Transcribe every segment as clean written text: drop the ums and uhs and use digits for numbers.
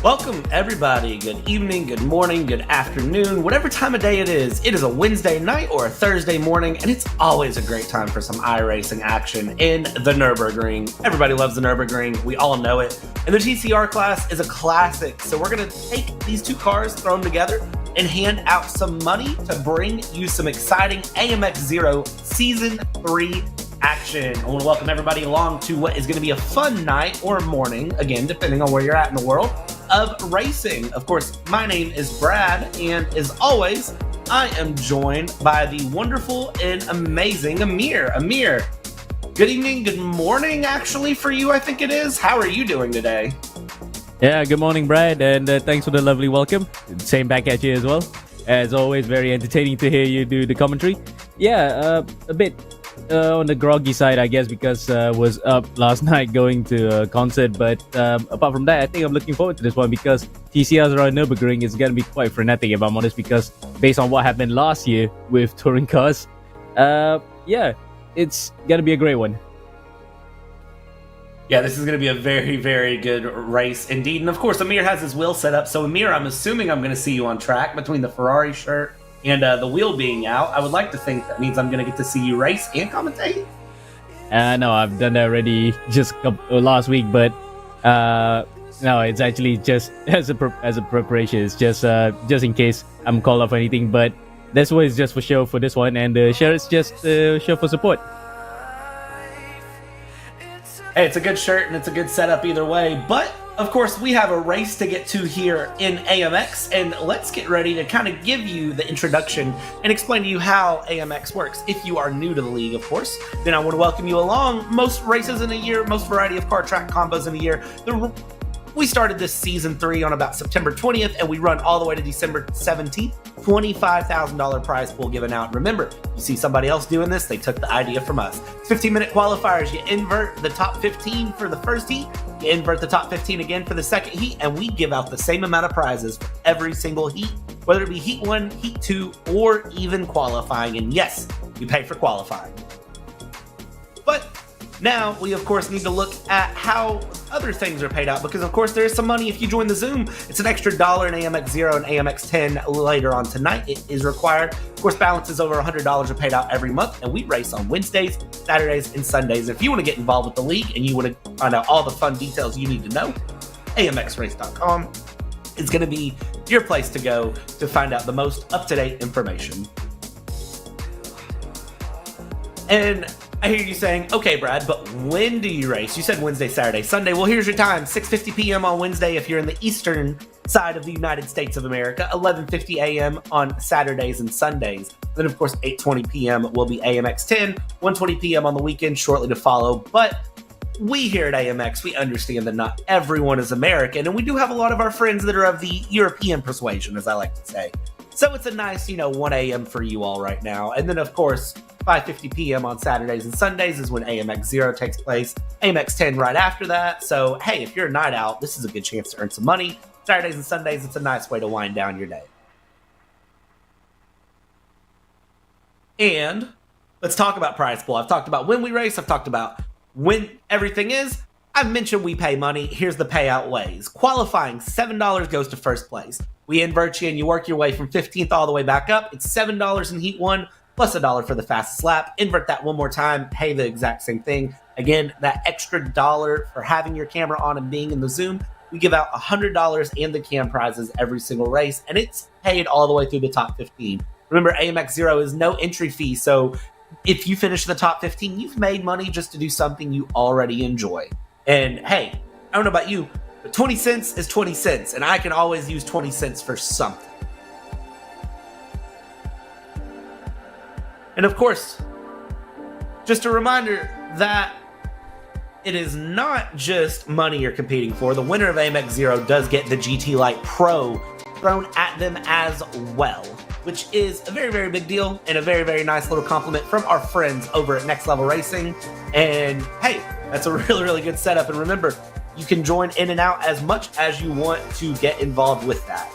Welcome, everybody. Good evening, good morning, good afternoon, whatever time of day it is. It is a Wednesday night or a Thursday morning, and it's always a great time for some iRacing action in the Nürburgring. Everybody loves the Nürburgring. We all know it. And the TCR class is a classic. So we're going to take these two cars, throw them together, and hand out some money to bring you some exciting AMX Zero Season 3 action. I want to welcome everybody along to what is going to be a fun night or morning, again, depending on where you're at in the world, of racing. Of course, my name is Brad, and as always, I am joined by the wonderful and amazing Amir. Amir, good evening, good morning, actually, for you, I think it is. How are you doing today? Yeah, good morning, Brad, and thanks for the lovely welcome. Same back at you as well. As always, very entertaining to hear you do the commentary. Yeah, a bit on the groggy side, I guess, because was up last night going to a concert. But apart from that, I think I'm looking forward to this one because TCRs around Nürburgring is going to be quite frenetic, if I'm honest, because based on what happened last year with touring cars, yeah, it's going to be a great one. Yeah, this is going to be a very, very good race indeed. And of course, Amir has his wheel set up. So Amir, I'm assuming I'm going to see you on track between the Ferrari shirt and the wheel being out. I would like to think that means I'm going to get to see you race and commentate. No, I've done that already just last week, but no, it's actually just as a preparation. It's just in case I'm called up for anything. But this one is just for show for this one, and the shirt is just show for support. Hey, it's a good shirt and it's a good setup either way. But of course, we have a race to get to here in AMX, and let's get ready to kind of give you the introduction and explain to you how AMX works. If you are new to the league, of course, then I want to welcome you along. Most races in a year, most variety of car track combos in a year. We started this season 3 on about September 20th, and we run all the way to December 17th. $25,000 prize pool given out. Remember, you see somebody else doing this, they took the idea from us. 15-minute qualifiers. You invert the top 15 for the first heat, you invert the top 15 again for the second heat, and we give out the same amount of prizes for every single heat, whether it be heat 1, heat 2, or even qualifying. And yes, you pay for qualifying. But now we, of course, need to look at how other things are paid out, because, of course, there is some money if you join the Zoom. It's an extra $1 in AMX 0 and AMX 10 later on tonight. It is required. Of course, balances over $100 are paid out every month, and we race on Wednesdays, Saturdays, and Sundays. If you want to get involved with the league and you want to find out all the fun details you need to know, AMXrace.com is going to be your place to go to find out the most up-to-date information. And I hear you saying, okay, Brad, but when do you race? You said Wednesday, Saturday, Sunday. Well, here's your time. 6:50 p.m. on Wednesday if you're in the eastern side of the United States of America. 11:50 a.m. on Saturdays and Sundays. Then, of course, 8:20 p.m. will be AMX 10. 1:20 p.m. on the weekend, shortly to follow. But we here at AMX, we understand that not everyone is American, and we do have a lot of our friends that are of the European persuasion, as I like to say. So it's a nice, 1 a.m. for you all right now. And then, of course, 5:50 p.m. on Saturdays and Sundays is when AMX 0 takes place. AMX 10 right after that. So, hey, if you're a night out, this is a good chance to earn some money. Saturdays and Sundays, it's a nice way to wind down your day. And let's talk about prize pool. I've talked about when we race. I've talked about when everything is. I've mentioned we pay money. Here's the payout ways. Qualifying, $7 goes to first place. We invert you and you work your way from 15th all the way back up. It's $7 in heat 1. Plus $1 for the fastest lap. Invert that one more time, pay the exact same thing. Again, that extra $1 for having your camera on and being in the Zoom, we give out $100 and the cam prizes every single race, and it's paid all the way through the top 15. Remember, AMX 0 is no entry fee, so if you finish in the top 15, you've made money just to do something you already enjoy. And hey, I don't know about you, but 20 cents is 20 cents, and I can always use 20 cents for something. And of course, just a reminder that it is not just money you're competing for. The winner of AMX 0 does get the GT Lite Pro thrown at them as well, which is a very, very big deal and a very, very nice little compliment from our friends over at Next Level Racing. And hey, that's a really, really good setup. And remember, you can join in and out as much as you want to get involved with that.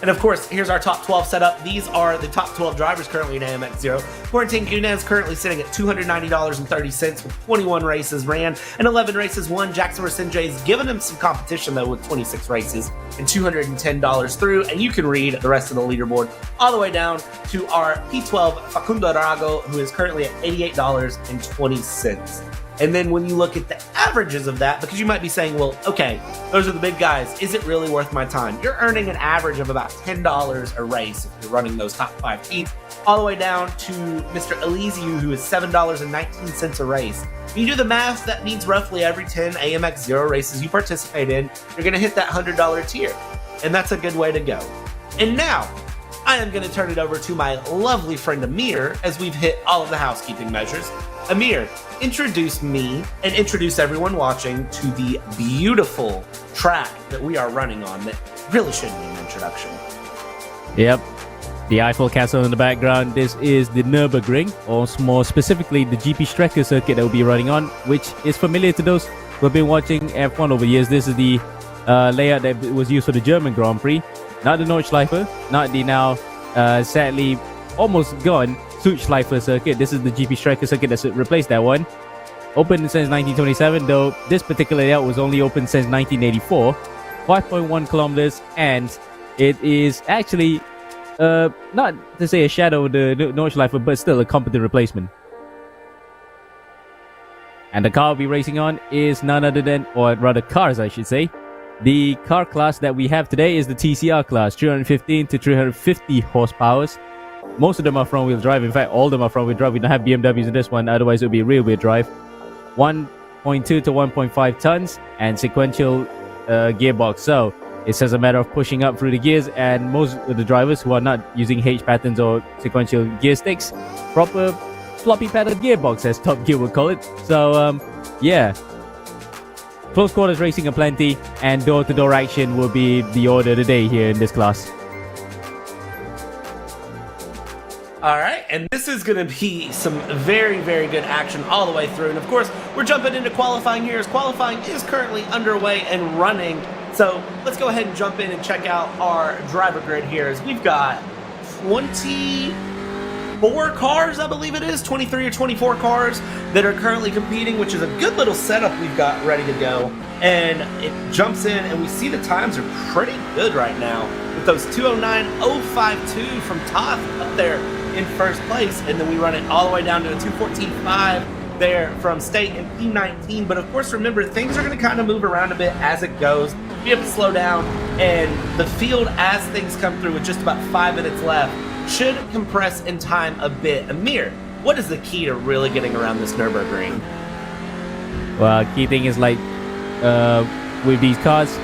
And of course, here's our top 12 setup. These are the top 12 drivers currently in AMX Zero. Quarantine Gunez currently sitting at $290.30 with 21 races ran and 11 races won. Jackson Rasinjay's given him some competition though with 26 races and $210 through. And you can read the rest of the leaderboard all the way down to our P12 Facundo Arago, who is currently at $88.20. And then when you look at the averages of that, because you might be saying, well, okay, those are the big guys. Is it really worth my time? You're earning an average of about $10 a race if you're running those top 5 teams, all the way down to Mr. Elysiu, who is $7.19 a race. When you do the math, that means roughly every 10 AMX Zero races you participate in, you're going to hit that $100 tier. And that's a good way to go. And now, I am going to turn it over to my lovely friend Amir as we've hit all of the housekeeping measures. Amir, introduce me and introduce everyone watching to the beautiful track that we are running on that really shouldn't need an introduction. Yep, the Eiffel Castle in the background. This is the Nürburgring, or more specifically the GP Strecke circuit that we'll be running on, which is familiar to those who have been watching F1 over years. This is the layout that was used for the German Grand Prix, not the Nordschleife, not the now sadly almost gone Südschleife circuit. This is the GP Strecke circuit that's replaced that one. Open since 1927, though this particular layout was only open since 1984. 5.1 kilometers, and it is actually not to say a shadow of the Nordschleife, but still a competent replacement. And the car we'll be racing on is none other than, or rather cars I should say, the car class that we have today is the TCR class, 315 to 350 horsepower. Most of them are front-wheel drive. In fact, all of them are front-wheel drive. We don't have BMWs in this one, otherwise it would be rear-wheel drive. 1.2 to 1.5 tons and sequential gearbox. So it's just a matter of pushing up through the gears, and most of the drivers who are not using H patterns or sequential gear sticks, proper floppy pattern gearbox as Top Gear would call it. So yeah, close quarters racing aplenty, and door-to-door action will be the order of the day here in this class. All right, and this is going to be some very, very good action all the way through. And of course, we're jumping into qualifying here, as qualifying is currently underway and running. So let's go ahead and jump in and check out our driver grid here, as we've got 24 cars, I believe it is, 23 or 24 cars that are currently competing, which is a good little setup we've got ready to go. And it jumps in, and we see the times are pretty good right now, with those 209.052 from Toth up there in first place, and then we run it all the way down to a 214.5 there from State and P19. But of course, remember, things are going to kind of move around a bit as it goes. We have to slow down, and the field, as things come through with just about 5 minutes left, should compress in time a bit. Amir, what is the key to really getting around this Nürburgring? Well, key thing is, like with these cars,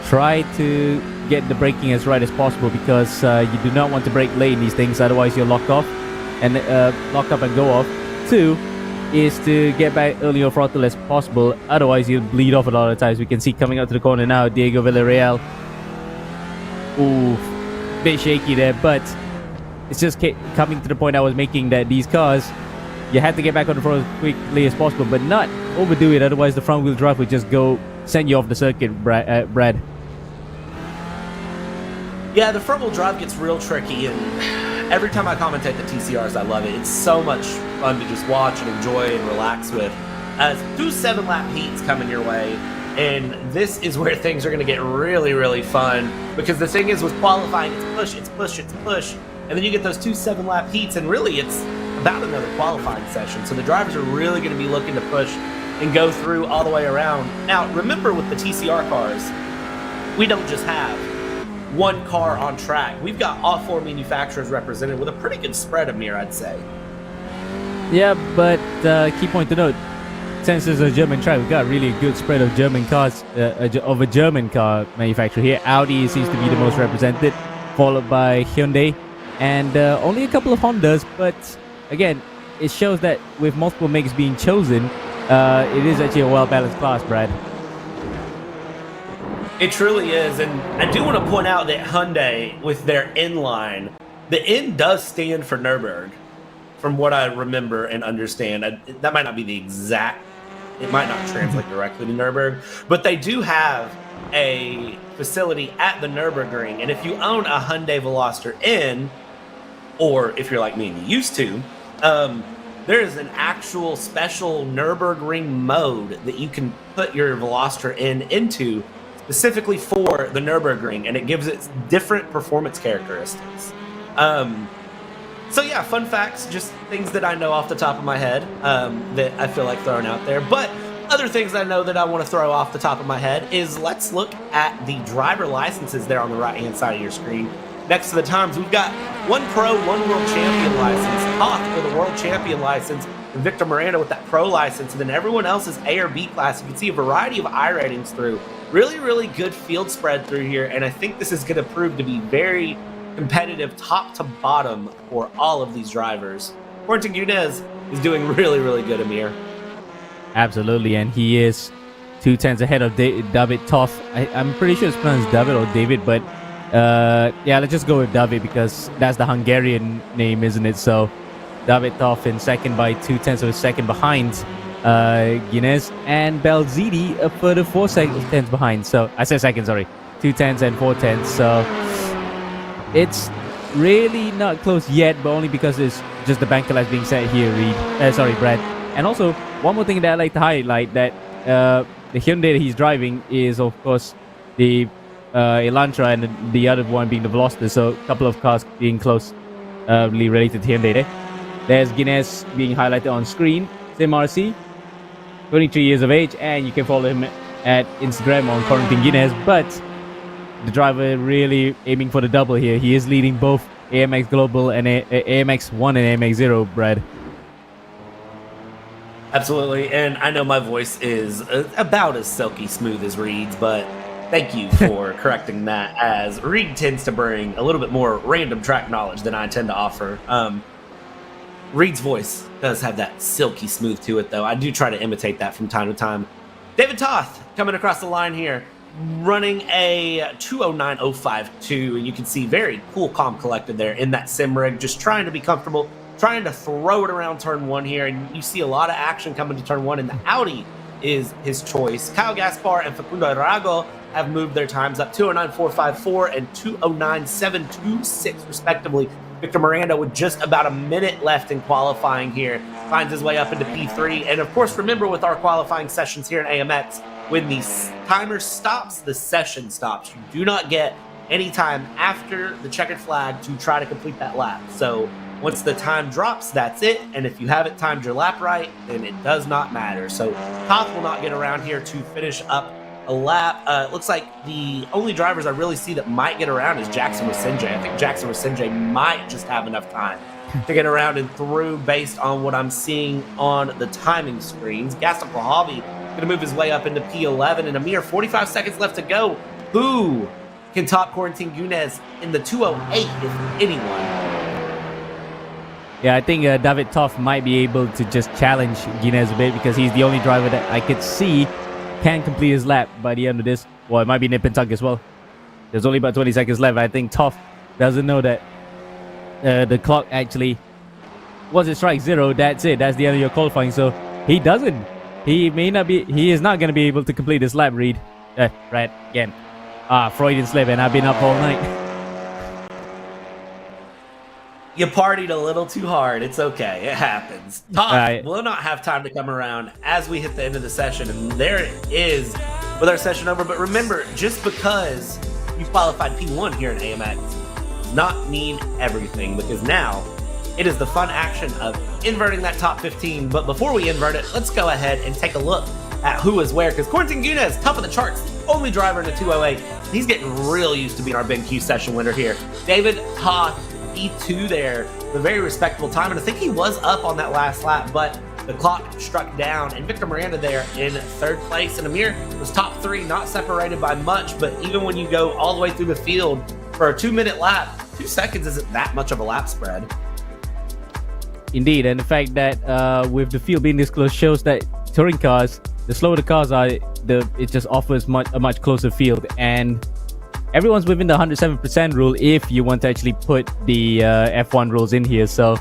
try to get the braking as right as possible, because you do not want to brake late in these things, otherwise you're locked off and locked up and go off. 2 is to get back early or throttle as possible, otherwise you'll bleed off a lot of times. We can see coming out to the corner now, Diego Villarreal. Ooh, bit shaky there, but it's just coming to the point I was making, that these cars, you have to get back on the front as quickly as possible, but not overdo it, otherwise the front wheel drive would just send you off the circuit, Brad. Yeah, the front wheel drive gets real tricky, and every time I commentate the TCRs, I love it. It's so much fun to just watch and enjoy and relax with. As 2 7-lap heats coming your way, and this is where things are going to get really, really fun, because the thing is, with qualifying, it's push, it's push, it's push, and then you get those 2 7-lap heats, and really it's about another qualifying session. So the drivers are really going to be looking to push and go through all the way around. Now, remember, with the TCR cars, we don't just have one car on track. We've got all 4 manufacturers represented with a pretty good spread, Amir, I'd say. Yeah, but key point to note, since it's a German track, we've got really a good spread of German cars, of a German car manufacturer here. Audi seems to be the most represented, followed by Hyundai, and only a couple of Hondas. But again, it shows that with multiple makes being chosen, it is actually a well-balanced class, Brad. It truly is, and I do want to point out that Hyundai, with their N line, the N does stand for Nürburgring, from what I remember and understand. That might not be the exact, it might not translate directly to Nürburgring, but they do have a facility at the Nürburgring, and if you own a Hyundai Veloster N, or if you're like me and you used to, there is an actual special Nürburgring mode that you can put your Veloster N into specifically for the Nürburgring, and it gives it different performance characteristics. So yeah, fun facts, just things that I know off the top of my head that I feel like throwing out there. But other things I know that I want to throw off the top of my head is let's look at the driver licenses there on the right-hand side of your screen. Next to the times, we've got one pro, one world champion license, Hoth with a world champion license, and Victor Miranda with that pro license, and then everyone else is A or B class. You can see a variety of I ratings through. Really, really good field spread through here, and I think this is going to prove to be very competitive top to bottom for all of these drivers. Quentin Gunez is doing really, really good, Amir. Absolutely, and he is 2 tenths ahead of David Toff. I'm pretty sure it's pronounced David or David, but yeah, let's just go with David because that's the Hungarian name, isn't it? So David Toff in second by 2 tenths of a second behind Gunez, and Belzidi a further 4 tenths behind. So I said second, sorry, 2 tenths and 4 tenths. So it's really not close yet, but only because it's just the banker lights being set here, Brad. And also, one more thing that I like to highlight, that the Hyundai that he's driving is, of course, the Elantra, and the other one being the Veloster. So a couple of cars being closely related to Hyundai there. There's Guinness being highlighted on screen. SimRC, 23 years of age, and you can follow him at Instagram on Quarantine Guinness. But the driver really aiming for the double here. He is leading both AMX Global and AMX 1 and AMX 0, Brad. Absolutely, and I know my voice is about as silky smooth as Reed's, but thank you for correcting that, as Reed tends to bring a little bit more random track knowledge than I tend to offer. Reed's voice does have that silky smooth to it, though. I do try to imitate that from time to time. David Toth coming across the line here, running a 209.052, and you can see very cool, calm, collected there in that sim rig, just trying to be comfortable, trying to throw it around turn one here, and you see a lot of action coming to turn one, and the Audi is his choice. Kyle Gaspar and Facundo Arago have moved their times up 209.454 and 209.726 respectively. Victor Miranda, with just about a minute left in qualifying here, finds his way up into P3. And of course, remember with our qualifying sessions here in AMX, when the timer stops, the session stops. You do not get any time after the checkered flag to try to complete that lap. So once the time drops, that's it. And if you haven't timed your lap right, then it does not matter. So Toth will not get around here to finish up a lap. It looks like the only drivers I really see that might get around is Jackson Rasinje. I think Jackson Rasinje might just have enough time to get around and through based on what I'm seeing on the timing screens. Gaston Plahavi going to move his way up into P11, and a mere 45 seconds left to go. Who can top Quarantine Gunez in the 208, if anyone? Yeah, I think David Toff might be able to just challenge Gunez a bit, because he's the only driver that I could see can complete his lap by the end of this. Well, it might be nip and tuck as well. There's only about 20 seconds left. I think Toff doesn't know that the clock actually, once it strikes zero, that's it. That's the end of your qualifying. So he doesn't. He is not going to be able to complete this lap, Reed. Right, again. Freudian slip, and I've been up all night. You partied a little too hard. It's okay. It happens. Toth will not have time to come around as we hit the end of the session. And there it is with our session over. But remember, just because you qualified P1 here in AMX does not mean everything, because now it is the fun action of inverting that top 15. But before we invert it, let's go ahead and take a look at who is where, because Quarantine Gunez, top of the charts, only driver in the 208. He's getting real used to being our Big Q session winner here. David Toth, E2 there, a very respectable time, and I think he was up on that last lap, but the clock struck down, and Victor Miranda there in third place, and Amir was top three, not separated by much, but even when you go all the way through the field for a 2-minute lap, 2 seconds isn't that much of a lap spread. Indeed, and the fact that with the field being this close shows that touring cars, the slower the cars are, it just offers a much closer field, and everyone's within the 107% rule if you want to actually put the F1 rules in here. So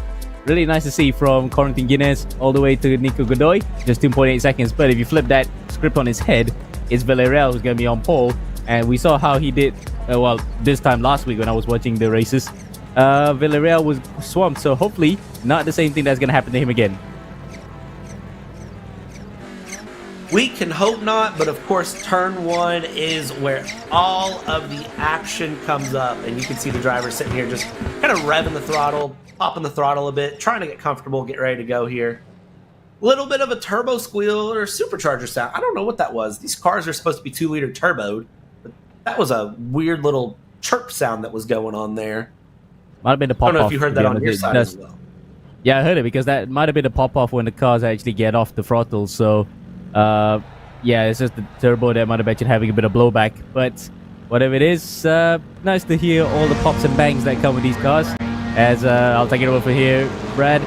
really nice to see from Quarantine Guinness all the way to Nico Godoy, just 2.8 seconds. But if you flip that script on his head, it's Villarreal who's going to be on pole, and we saw how he did. Well, this time last week when I was watching the races, Villarreal was swamped. So hopefully, not the same thing that's gonna happen to him again. We can hope not, but of course, turn 1 is where all of the action comes up, and you can see the driver sitting here just kind of revving the throttle, popping the throttle a bit, trying to get comfortable, get ready to go here. Little bit of a turbo squeal or supercharger sound. I don't know what that was. These cars are supposed to be 2-liter turboed, but that was a weird little chirp sound that was going on there. Might have been the pop-off. I don't know if you heard that on your side as well. Yeah, I heard it because that might have been a pop-off when the cars actually get off the throttle. So, yeah, it's just the turbo that might have been having a bit of blowback. But whatever it is, nice to hear all the pops and bangs that come with these cars. As I'll take it over for here, Brad.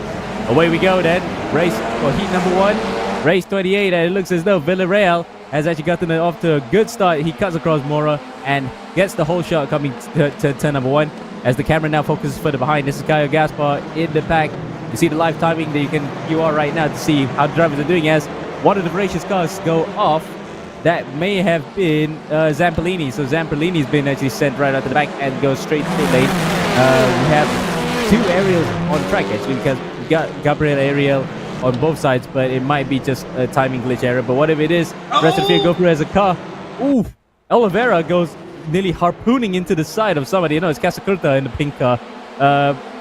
Away we go then. Race for heat number 1. Race 28, and it looks as though Villarreal has actually gotten it off to a good start. He cuts across Mora and gets the whole shot coming to turn number 1. As the camera now focuses further behind, this is Caio Gaspar in the back. You see the live timing that you are right now to see how the drivers are doing as one of the voracious cars go off. That may have been Zampolini. So Zampolini's been actually sent right out to the back and goes straight to pit lane. We have 2 aerials on track actually because we got Gabriel Ariel on both sides, but it might be just a timing glitch error. But whatever it is, rest of the field go through as a car. Ooh, Oliveira goes nearly harpooning into the side of somebody. You know, it's Casacurta in the pink car.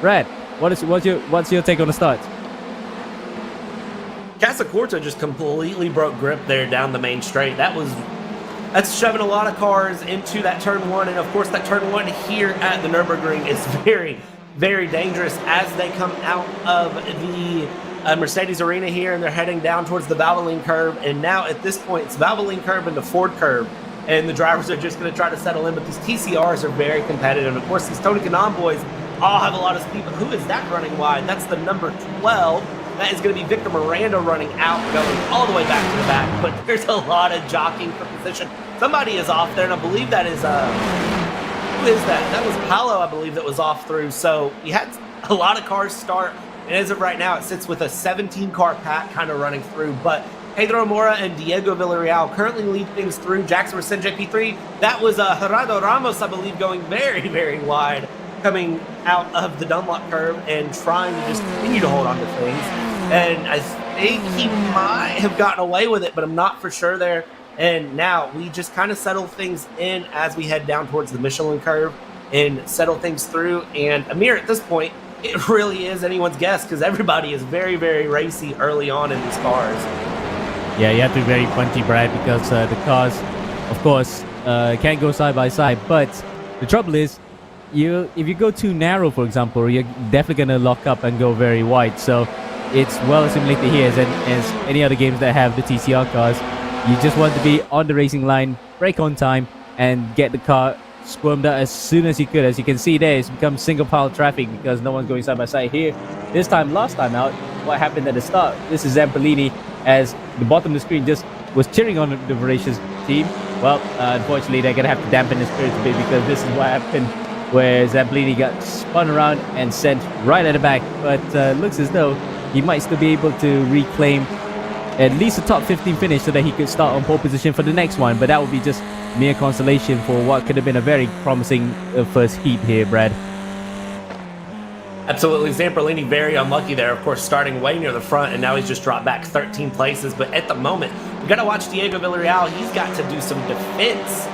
Brad, what's your take on the start? Casacorta just completely broke grip there down the main straight. That's shoving a lot of cars into that turn 1, and of course that turn 1 here at the Nürburgring is very, very dangerous as they come out of the Mercedes Arena here, and they're heading down towards the Valvoline curve. And now at this point, it's Valvoline curve and the Ford curve, and the drivers are just going to try to settle in. But these TCRs are very competitive. And of course, these Tony Kanaan boys all have a lot of speed. But who is that running wide? That's the number 12. That is going to be Victor Miranda running out, going all the way back to the back. But there's a lot of jockeying for position. Somebody is off there, and I believe that is who is that? That was Paolo, I believe, that was off through. So you had a lot of cars start. And as of right now, it sits with a 17-car pack kind of running through. But Pedro Mora and Diego Villarreal currently lead things through. Jackson Racing GT3. That was Gerardo Ramos, I believe, going very, very wide, coming out of the Dunlop curve and trying to just continue to hold on to things. And I think he might have gotten away with it, but I'm not for sure there. And now we just kind of settle things in as we head down towards the Michelin curve and settle things through. And Amir, at this point, it really is anyone's guess because everybody is very, very racy early on in these cars. Yeah, you have to be very punchy, Brad, because the cars, of course, can't go side by side. But the trouble is, if you go too narrow, for example, you're definitely going to lock up and go very wide. So it's well simulated here as any other games that have the TCR cars. You just want to be on the racing line, brake on time, and get the car squirmed out as soon as you could. As you can see there, it's become single file traffic because no one's going side by side here. Last time out, what happened at the start? This is Zampolini, as the bottom of the screen just was cheering on the voracious team. Well, unfortunately, they're gonna have to dampen the spirits a bit because this is what happened, where Zampolini got spun around and sent right at the back. But looks as though he might still be able to reclaim at least a top 15 finish so that he could start on pole position for the next one. But that would be just mere consolation for what could have been a very promising first heat here, Brad. Absolutely. Zampolini very unlucky there, of course, starting way near the front, and now he's just dropped back 13 places. But at the moment, we got to watch Diego Villarreal. He's got to do some defense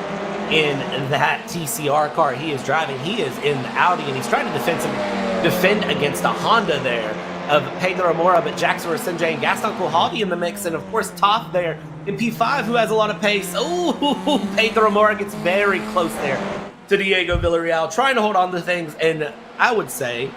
in that TCR car he is driving. He is in the Audi, and he's trying to defend against a Honda there of Pedro Mora, but Jackson Racing and Gaston Couhaldi in the mix, and of course Toth there in P5 who has a lot of pace. Oh, Pedro Mora gets very close there to Diego Villarreal, trying to hold on to things, and I would say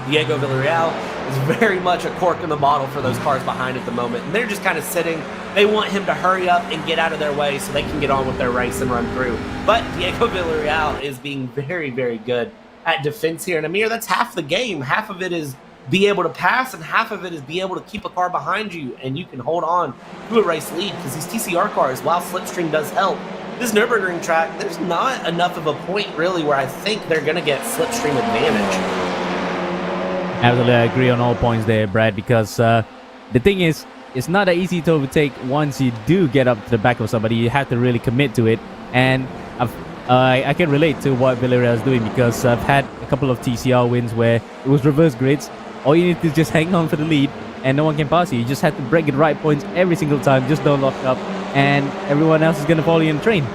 Diego Villarreal is very much a cork in the bottle for those cars behind at the moment, and they're just kind of sitting. They want him to hurry up and get out of their way so they can get on with their race and run through. But Diego Villarreal is being very, very good at defense here, and Amir, that's half the game. Half of it is be able to pass, and half of it is be able to keep a car behind you, and you can hold on to a race lead, because these TCR cars, while slipstream does help, this Nürburgring track, there's not enough of a point really where I think they're going to get slipstream advantage. Absolutely, I agree on all points there, Brad, because the thing is, it's not that easy to overtake once you do get up to the back of somebody. You have to really commit to it, and I can relate to what Villarreal is doing because I've had a couple of TCR wins where it was reverse grids. All you need to just hang on for the lead and no one can pass you. You just have to break the right points every single time. Just don't lock up and everyone else is going to follow you in the train.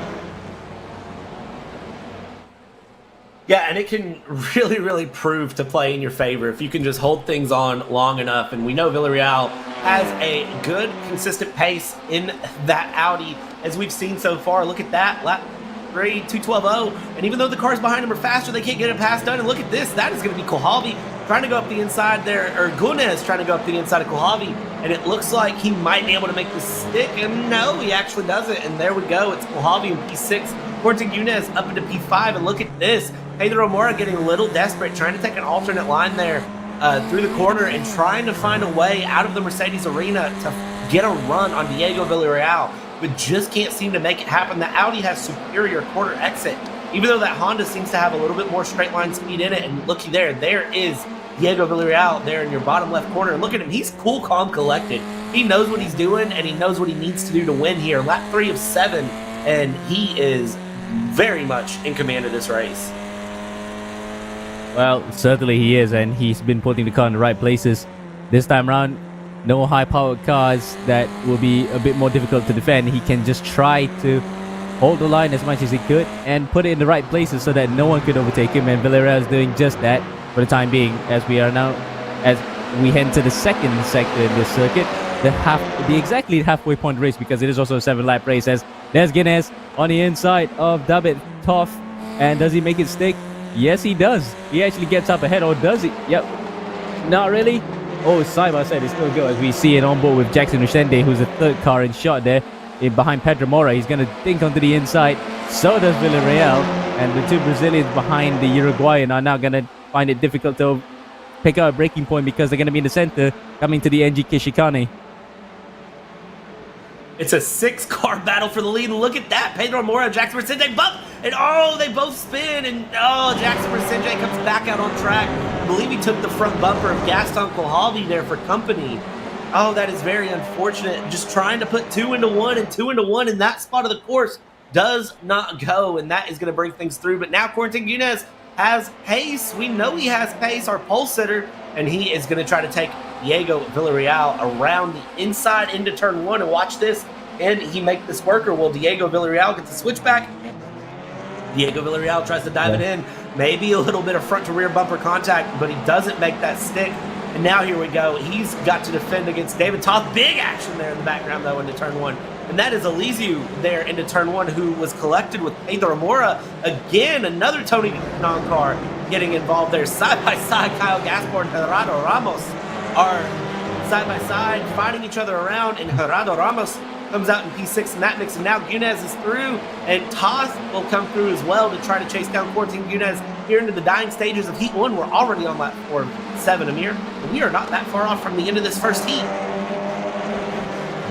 Yeah, and it can really prove to play in your favor if you can just hold things on long enough. And we know Villarreal has a good, consistent pace in that Audi, as we've seen so far. Look at that, lap 3, 2:12.0. And even though the cars behind him are faster, they can't get it past done. And look at this, that is going to be Kohlhavi trying to go up the inside there, or Gunes trying to go up the inside of Kohlhavi. And it looks like he might be able to make this stick. And no, he actually doesn't. And there we go, it's Kohlhavi in P6. Quentin Gunes up into P5. And look at this, Pedro Mora getting a little desperate, trying to take an alternate line there through the corner and trying to find a way out of the Mercedes arena to get a run on Diego Villarreal, but just can't seem to make it happen. The Audi has superior quarter exit, even though that Honda seems to have a little bit more straight line speed in it. And looky there is Diego Villarreal there in your bottom left corner. And look at him, he's cool, calm, collected. He knows what he's doing and he knows what he needs to do to win here. Lap 3 of 7, and he is very much in command of this race. Well, certainly he is, and he's been putting the car in the right places. This time around, no high-powered cars that will be a bit more difficult to defend. He can just try to hold the line as much as he could and put it in the right places so that no one could overtake him, and Villarreal is doing just that for the time being, as we head to the second sector in this circuit, the exactly halfway point race, because it is also a 7-lap race, as there's Guinness on the inside of David Toff. And does he make it stick? Yes, he does. He actually gets up ahead, or does he? Yep. Not really. Oh, side by side, it's still good, as we see it on board with Jackson Usende, who's the third car in shot there behind Pedro Mora. He's going to think onto the inside. So does Villarreal. And the two Brazilians behind the Uruguayan are now going to find it difficult to pick out a braking point because they're going to be in the center coming to the NGK chicane. It's a 6-car battle for the lead. And look at that. Pedro Mora, Jackson Mercedes bump. And oh, they both spin. And oh, Jackson Mercedes comes back out on track. I believe he took the front bumper of Gaston Kohlhavi there for company. Oh, that is very unfortunate. Just trying to put 2 into 1 and 2 into 1 in that spot of the course does not go. And that is going to bring things through. But now Quentin Gunes has pace. We know he has pace, our pole sitter. And he is going to try to take Diego Villarreal around the inside into turn 1. And watch this. And he make this work, or will Diego Villarreal get the switchback? Diego Villarreal tries to dive it in. Maybe a little bit of front to rear bumper contact, but he doesn't make that stick. And now here we go. He's got to defend against David Toth. Big action there in the background, though, into turn 1. And that is Elysiu there into turn 1, who was collected with Pedro Mora. Again, another Tony Kanaan car getting involved there. Side by side, Kyle Gaspar and Gerardo Ramos are side by side fighting each other around, and Gerardo Ramos comes out in P6 in that mix, and now Gunes is through, and Toth will come through as well to try to chase down Quentin Gunes here into the dying stages of Heat 1. We're already on lap 4 of 7, Amir, and we are not that far off from the end of this first heat.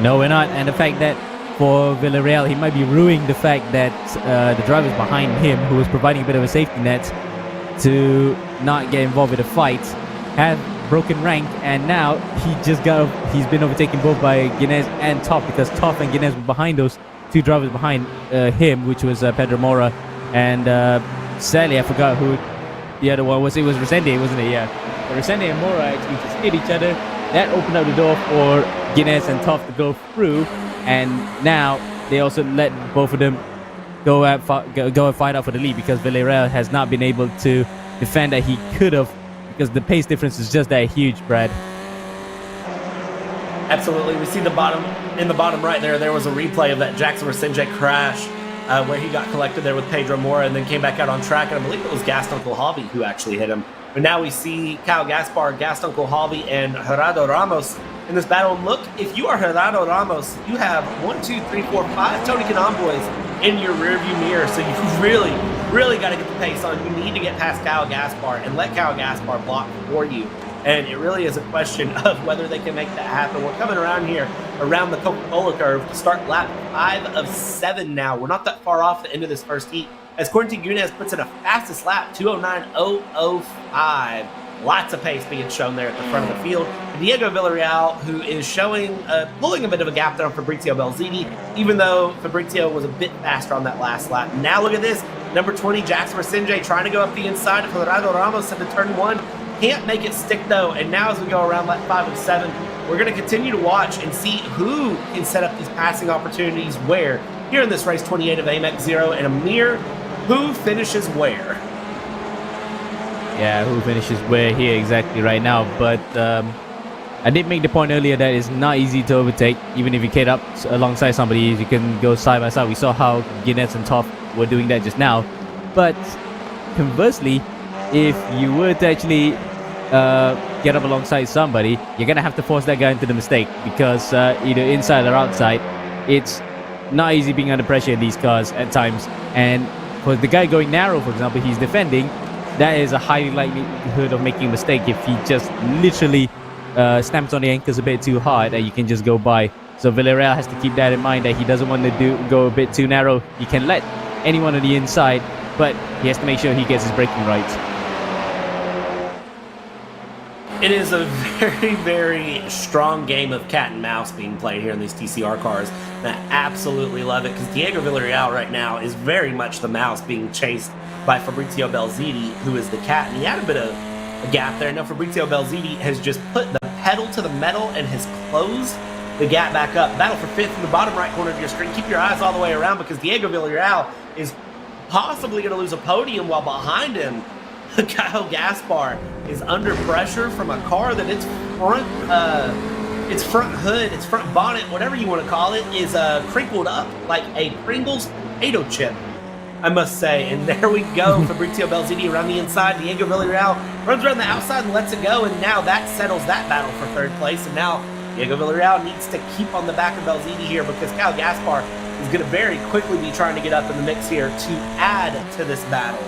No, we're not, and the fact that for Villarreal, he might be ruining the fact that the drivers behind him, who was providing a bit of a safety net to not get involved with a fight, have broken rank, and now he's been overtaken both by Guinness and Toff, because Toff and Guinness were behind those two drivers behind him, which was Pedro Mora and sadly I forgot who the other one was. It was Resende, wasn't it? Yeah, but Resende and Mora actually just hit each other. That opened up the door for Guinness and Toff to go through, and now they also let both of them go and fight out for the lead, because Villarreal has not been able to defend that he could have, because the pace difference is just that huge, Brad. Absolutely. We see in the bottom right there was a replay of that Jackson Mercedes crash where he got collected there with Pedro Mora and then came back out on track, and I believe it was Gaston Kohlhavi who actually hit him. But now we see Kyle Gaspar, Gaston Kohlhavi, and Gerardo Ramos in this battle. And look, if you are Gerardo Ramos, you have 1, 2, 3, 4, 5 Tony Kanaan boys in your rearview mirror, so you really got to get the pace on. You need to get past Kyle Gaspar and let Kyle Gaspar block for you. And it really is a question of whether they can make that happen. We're coming around here, around the Coca-Cola curve to start lap 5 of 7 now. We're not that far off the end of this first heat, as Quentin Gunes puts in a fastest lap, 2:09.005. Lots of pace being shown there at the front of the field. Diego Villarreal, who is showing, pulling a bit of a gap there on Fabrizio Belzini, even though Fabrizio was a bit faster on that last lap. Now look at this. Number 20, Jackson Rasinje, trying to go up the inside of Gerardo Ramos into turn 1. Can't make it stick, though. And now as we go around lap 5 and 7, we're going to continue to watch and see who can set up these passing opportunities where. Here in this race 28 of AMX 0, and Amir, who finishes where? Yeah, who finishes where here exactly right now. But I did make the point earlier that it's not easy to overtake. Even if you get up alongside somebody, you can go side by side. We saw how Guinness and Toff were doing that just now. But conversely, if you were to actually get up alongside somebody, you're going to have to force that guy into the mistake. Because either inside or outside, it's not easy being under pressure in these cars at times. And for the guy going narrow, for example, he's defending. That is a high likelihood of making a mistake if he just literally stamps on the anchors a bit too hard and you can just go by. So Villarreal has to keep that in mind, that he doesn't want to go a bit too narrow. He can let anyone on the inside, but he has to make sure he gets his braking right. It is a very, very strong game of cat and mouse being played here in these TCR cars. And I absolutely love it because Diego Villarreal right now is very much the mouse being chased by Fabrizio Belzini, who is the cat. And he had a bit of a gap there. Now Fabrizio Belzini has just put the pedal to the metal and has closed the gap back up. Battle for 5th in the bottom right corner of your screen. Keep your eyes all the way around because Diego Villarreal is possibly going to lose a podium while behind him Kyle Gaspar is under pressure from a car that its front hood, its front bonnet, whatever you want to call it, is crinkled up like a Pringles potato chip, I must say. And there we go. Fabrizio Belzini around the inside. Diego Villarreal runs around the outside and lets it go. And now that settles that battle for 3rd place. And now Diego Villarreal needs to keep on the back of Belzini here because Kyle Gaspar is going to very quickly be trying to get up in the mix here to add to this battle.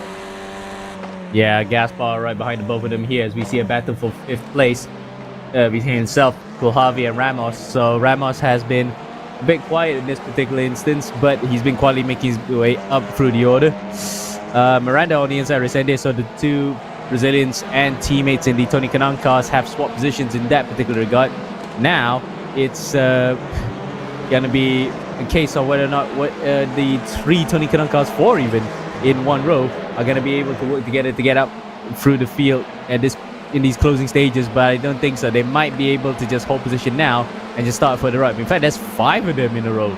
Yeah, Gaspar right behind the both of them here as we see a battle for 5th place between himself, Kulhavi, and Ramos. So Ramos has been a bit quiet in this particular instance, but he's been quietly making his way up through the order. Miranda on the inside, Resende, so the two Brazilians and teammates in the Tony Kanaan cars have swapped positions in that particular regard. Now it's going to be a case of whether or not the 3 Tony Kanaan cars, 4 even, in one row are going to be able to work together to get up through the field at in these closing stages, but I don't think so. They might be able to just hold position now and just start further up. In fact, there's 5 of them in a row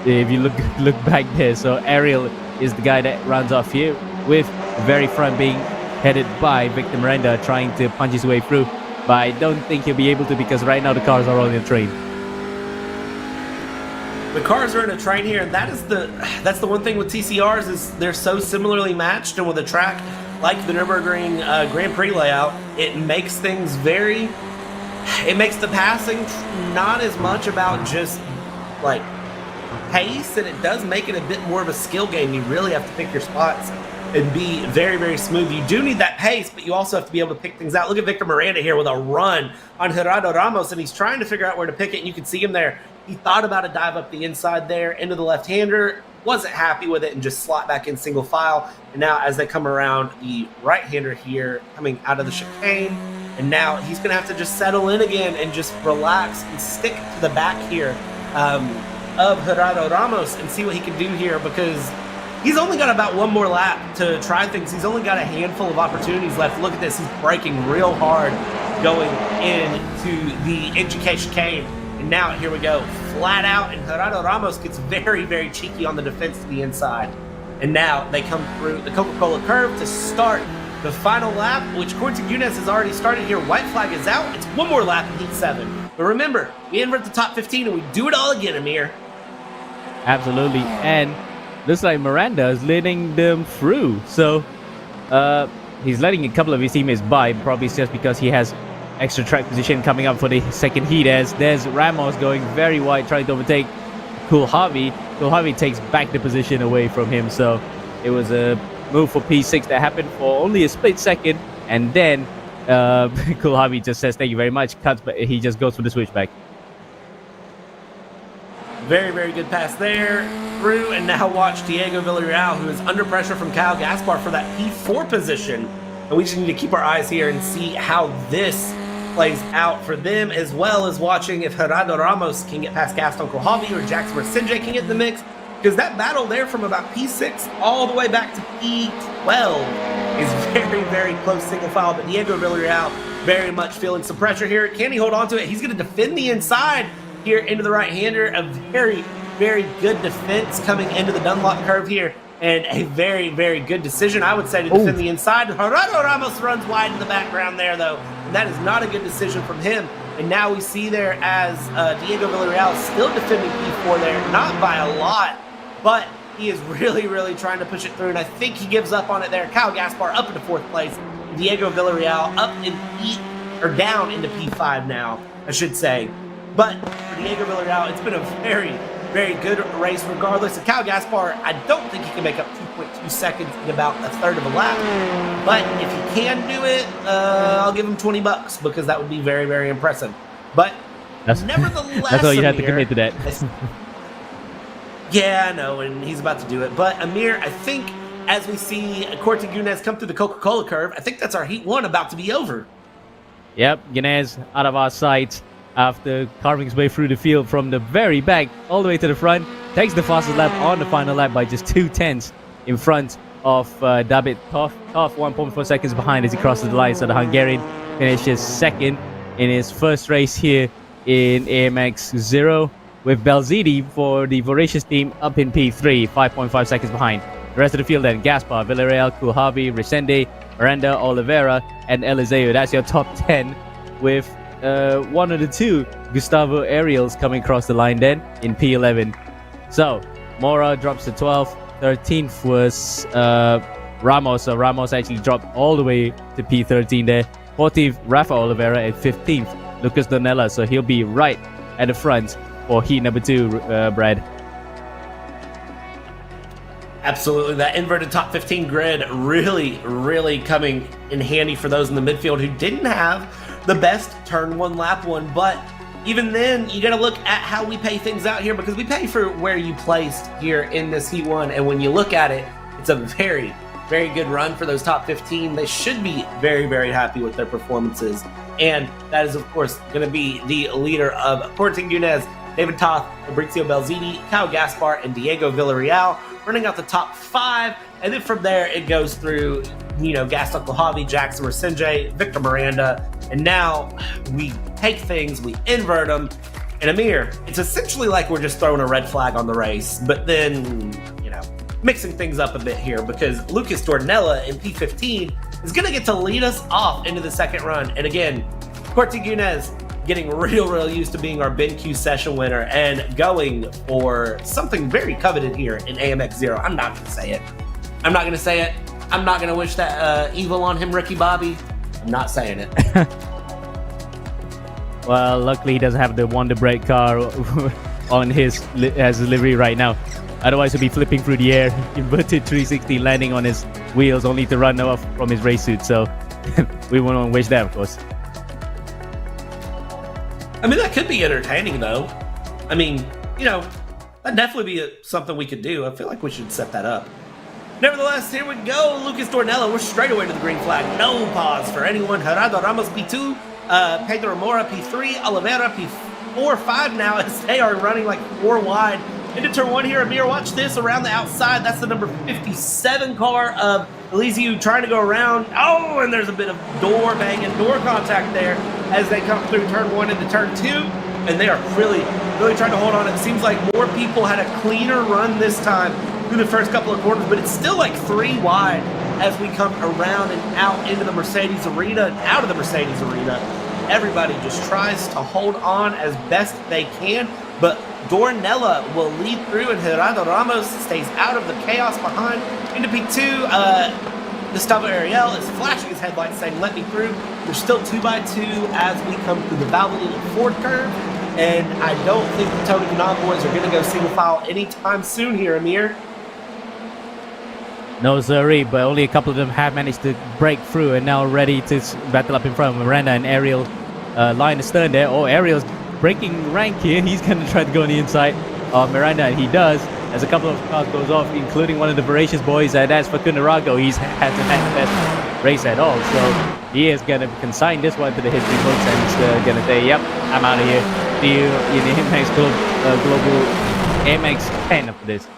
if you look back there. So Ariel is the guy that runs off here, with the very front being headed by Victor Miranda trying to punch his way through, but I don't think he'll be able to because right now the cars are all in a train. The cars are in a train here, and that's the one thing with TCRs is they're so similarly matched, and with a track like the Nürburgring Grand Prix layout, it makes things it makes the passing not as much about just like pace, and it does make it a bit more of a skill game. You really have to pick your spots and be very, very smooth. You do need that pace, but you also have to be able to pick things out. Look at Victor Miranda here with a run on Gerardo Ramos, and he's trying to figure out where to pick it, and you can see him there. He thought about a dive up the inside there into the left-hander, wasn't happy with it, and just slot back in single file. And now as they come around the right-hander here, coming out of the chicane, and now he's going to have to just settle in again and just relax and stick to the back here of Gerardo Ramos and see what he can do here, because he's only got about one more lap to try things. He's only got a handful of opportunities left. Look at this. He's braking real hard going into the NGK chicane. And now here we go, flat out, and Gerardo Ramos gets very, very cheeky on the defense to the inside. And now they come through the Coca-Cola curve to start the final lap, which Quentin Gunes has already started here. White flag is out. It's one more lap in Heat 7. But remember, we invert the top 15 and we do it all again, Amir. Absolutely. And looks like Miranda is letting them through. So he's letting a couple of his teammates by, probably just because he has extra track position coming up for the second heat, as there's Ramos going very wide trying to overtake Kulhavi. Kulhavi takes back the position away from him, so it was a move for P6 that happened for only a split second, and then Kulhavi just says thank you very much, cuts, but he just goes for the switchback. Very, very good pass there through, and now watch Diego Villarreal, who is under pressure from Kyle Gaspar for that P4 position. And we just need to keep our eyes here and see how this plays out for them, as well as watching if Gerardo Ramos can get past Gaston Kojavi or Jackson Sinjay can get in the mix. Because that battle there from about P6 all the way back to P12 is very, very close single file. But Diego Villarreal very much feeling some pressure here. Can he hold on to it? He's going to defend the inside here into the right-hander. A very, very good defense coming into the Dunlop curve here. And a very, very good decision, I would say, to defend the inside. Gerardo Ramos runs wide in the background there, though. And that is not a good decision from him. And now we see there as Diego Villarreal still defending P4 there, not by a lot, but he is really, really trying to push it through. And I think he gives up on it there. Kyle Gaspar up into 4th place. Diego Villarreal up in down into P5 now, I should say. But for Diego Villarreal, it's been a very, very good race regardless. And Kyle Gaspar, I don't think he can make up 2.2 seconds in about a third of a lap. But if he can do it, I'll give him $20 because that would be very, very impressive. But nevertheless, that's all you have to commit to that. Yeah, I know, and he's about to do it. But Amir, I think as we see Corte Gunes come through the Coca-Cola curve, I think that's our Heat 1 about to be over. Yep, Gunes out of our sight after carving his way through the field from the very back all the way to the front. Takes the fastest lap on the final lap by just 2/10 in front of David Toff. Toff 1.4 seconds behind as he crosses the line. So the Hungarian finishes second in his first race here in AMX 0, with Belzidi for the Voracious team up in P3, 5.5 seconds behind. The rest of the field then, Gaspar, Villarreal, Kuhavi, Resende, Miranda, Oliveira, and Eliseo. That's your top 10, with one of the two Gustavo Ariels coming across the line then in P11. So Mora drops to 12th. 13th was Ramos. So Ramos actually dropped all the way to P13 there. 14th, Rafa Oliveira, and 15th, Lucas Donella. So he'll be right at the front for heat number 2, Brad. Absolutely. That inverted top 15 grid really, really coming in handy for those in the midfield who didn't have the best turn 1 lap 1. But even then, you got to look at how we pay things out here, because we pay for where you placed here in this Heat 1. And when you look at it, it's a very, very good run for those top 15. They should be very, very happy with their performances. And that is, of course, going to be the leader of Corte Gunes, David Toth, Fabrizio Belzidi, Kyle Gaspar, and Diego Villarreal, running out the top 5. And then from there, it goes through, Gaston Kojavi, Jackson Sinjay, Victor Miranda. And now we take things, we invert them. And Amir, it's essentially like we're just throwing a red flag on the race, but then, mixing things up a bit here, because Lucas Dornella in P15 is going to get to lead us off into the second run. And again, Corte Gunes getting real used to being our BenQ session winner and going for something very coveted here in AMX 0. I'm not going to say it. I'm not going to say it. I'm not going to wish that evil on him, Ricky Bobby. I'm not saying it. Well, luckily he doesn't have the Wonder Break car on his livery right now. Otherwise he'll be flipping through the air, inverted 360, landing on his wheels only to run off from his race suit. So we wouldn't wish that, of course. I mean, that could be entertaining, though. I mean, that'd definitely be something we could do. I feel like we should set that up. Nevertheless, here we go. Lucas Dornella, we're straight away to the green flag. No pause for anyone. Gerardo Ramos, P2. Pedro Mora, P3. Oliveira, P4, 5 now, as they are running like 4 wide. Into turn 1 here, Amir, watch this around the outside. That's the number 57 car of Eliseu trying to go around. Oh, and there's a bit of door contact there as they come through turn 1 into turn 2. And they are really trying to hold on. It seems like more people had a cleaner run this time through the first couple of corners, but it's still like 3 wide as we come around and out into the Mercedes arena and out of the Mercedes arena. Everybody just tries to hold on as best they can, but Dornella will lead through, and Gerardo Ramos stays out of the chaos behind. Into P2, Gustavo Ariel is flashing his headlights saying, "Let me through." There's still 2x2 as we come through the Valvoline Ford curve, and I don't think the Tony Kanaan boys are going to go single file anytime soon here, Amir. No, sirree, but only a couple of them have managed to break through and now ready to battle up in front of Miranda and Ariel line astern there. Oh, Ariel's breaking rank here. He's going to try to go on the inside of Miranda, and he does. as a couple of cars goes off, including one of the voracious boys, and that's for Kunarago. He's hasn't had the best race at all, so he is going to consign this one to the history books, and he's going to say, yep, I'm out of here. See you in the AMX Global AMX 10 after this.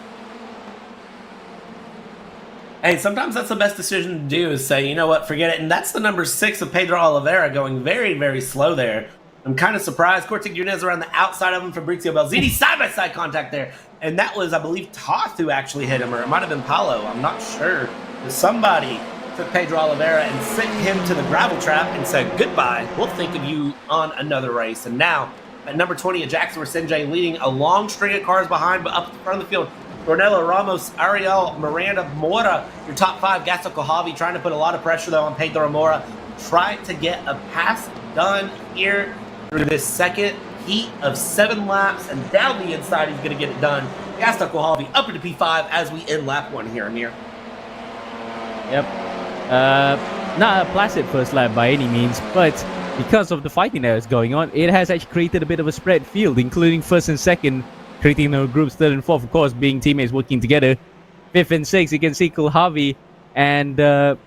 Hey, sometimes that's the best decision to do, is say, you know what, forget it. And that's the number 6 of Pedro Oliveira, going very, very slow there. I'm kind of surprised. Corte Gunez around the outside of him. Fabrizio Belzini side-by-side contact there. And that was, I believe, Toth who actually hit him, or it might have been Paulo. I'm not sure. But somebody took Pedro Oliveira and sent him to the gravel trap and said, goodbye, we'll think of you on another race. And now, at number 20, Jackson Resenje leading a long string of cars behind, but up at the front of the field, Ornello Ramos, Ariel, Miranda, Mora, your top 5. Gaston Kohavi trying to put a lot of pressure, though, on Pedro Mora. Try to get a pass done here through this second heat of 7 laps, and down the inside, he's going to get it done. Gaston Kohavi up into P5 as we end lap 1 here, Amir. Yep. Not a placid first lap by any means, but because of the fighting that is going on, it has actually created a bit of a spread field, including first and second, creating the groups third and fourth, of course, being teammates working together. Fifth and sixth, you can see Kulhavi and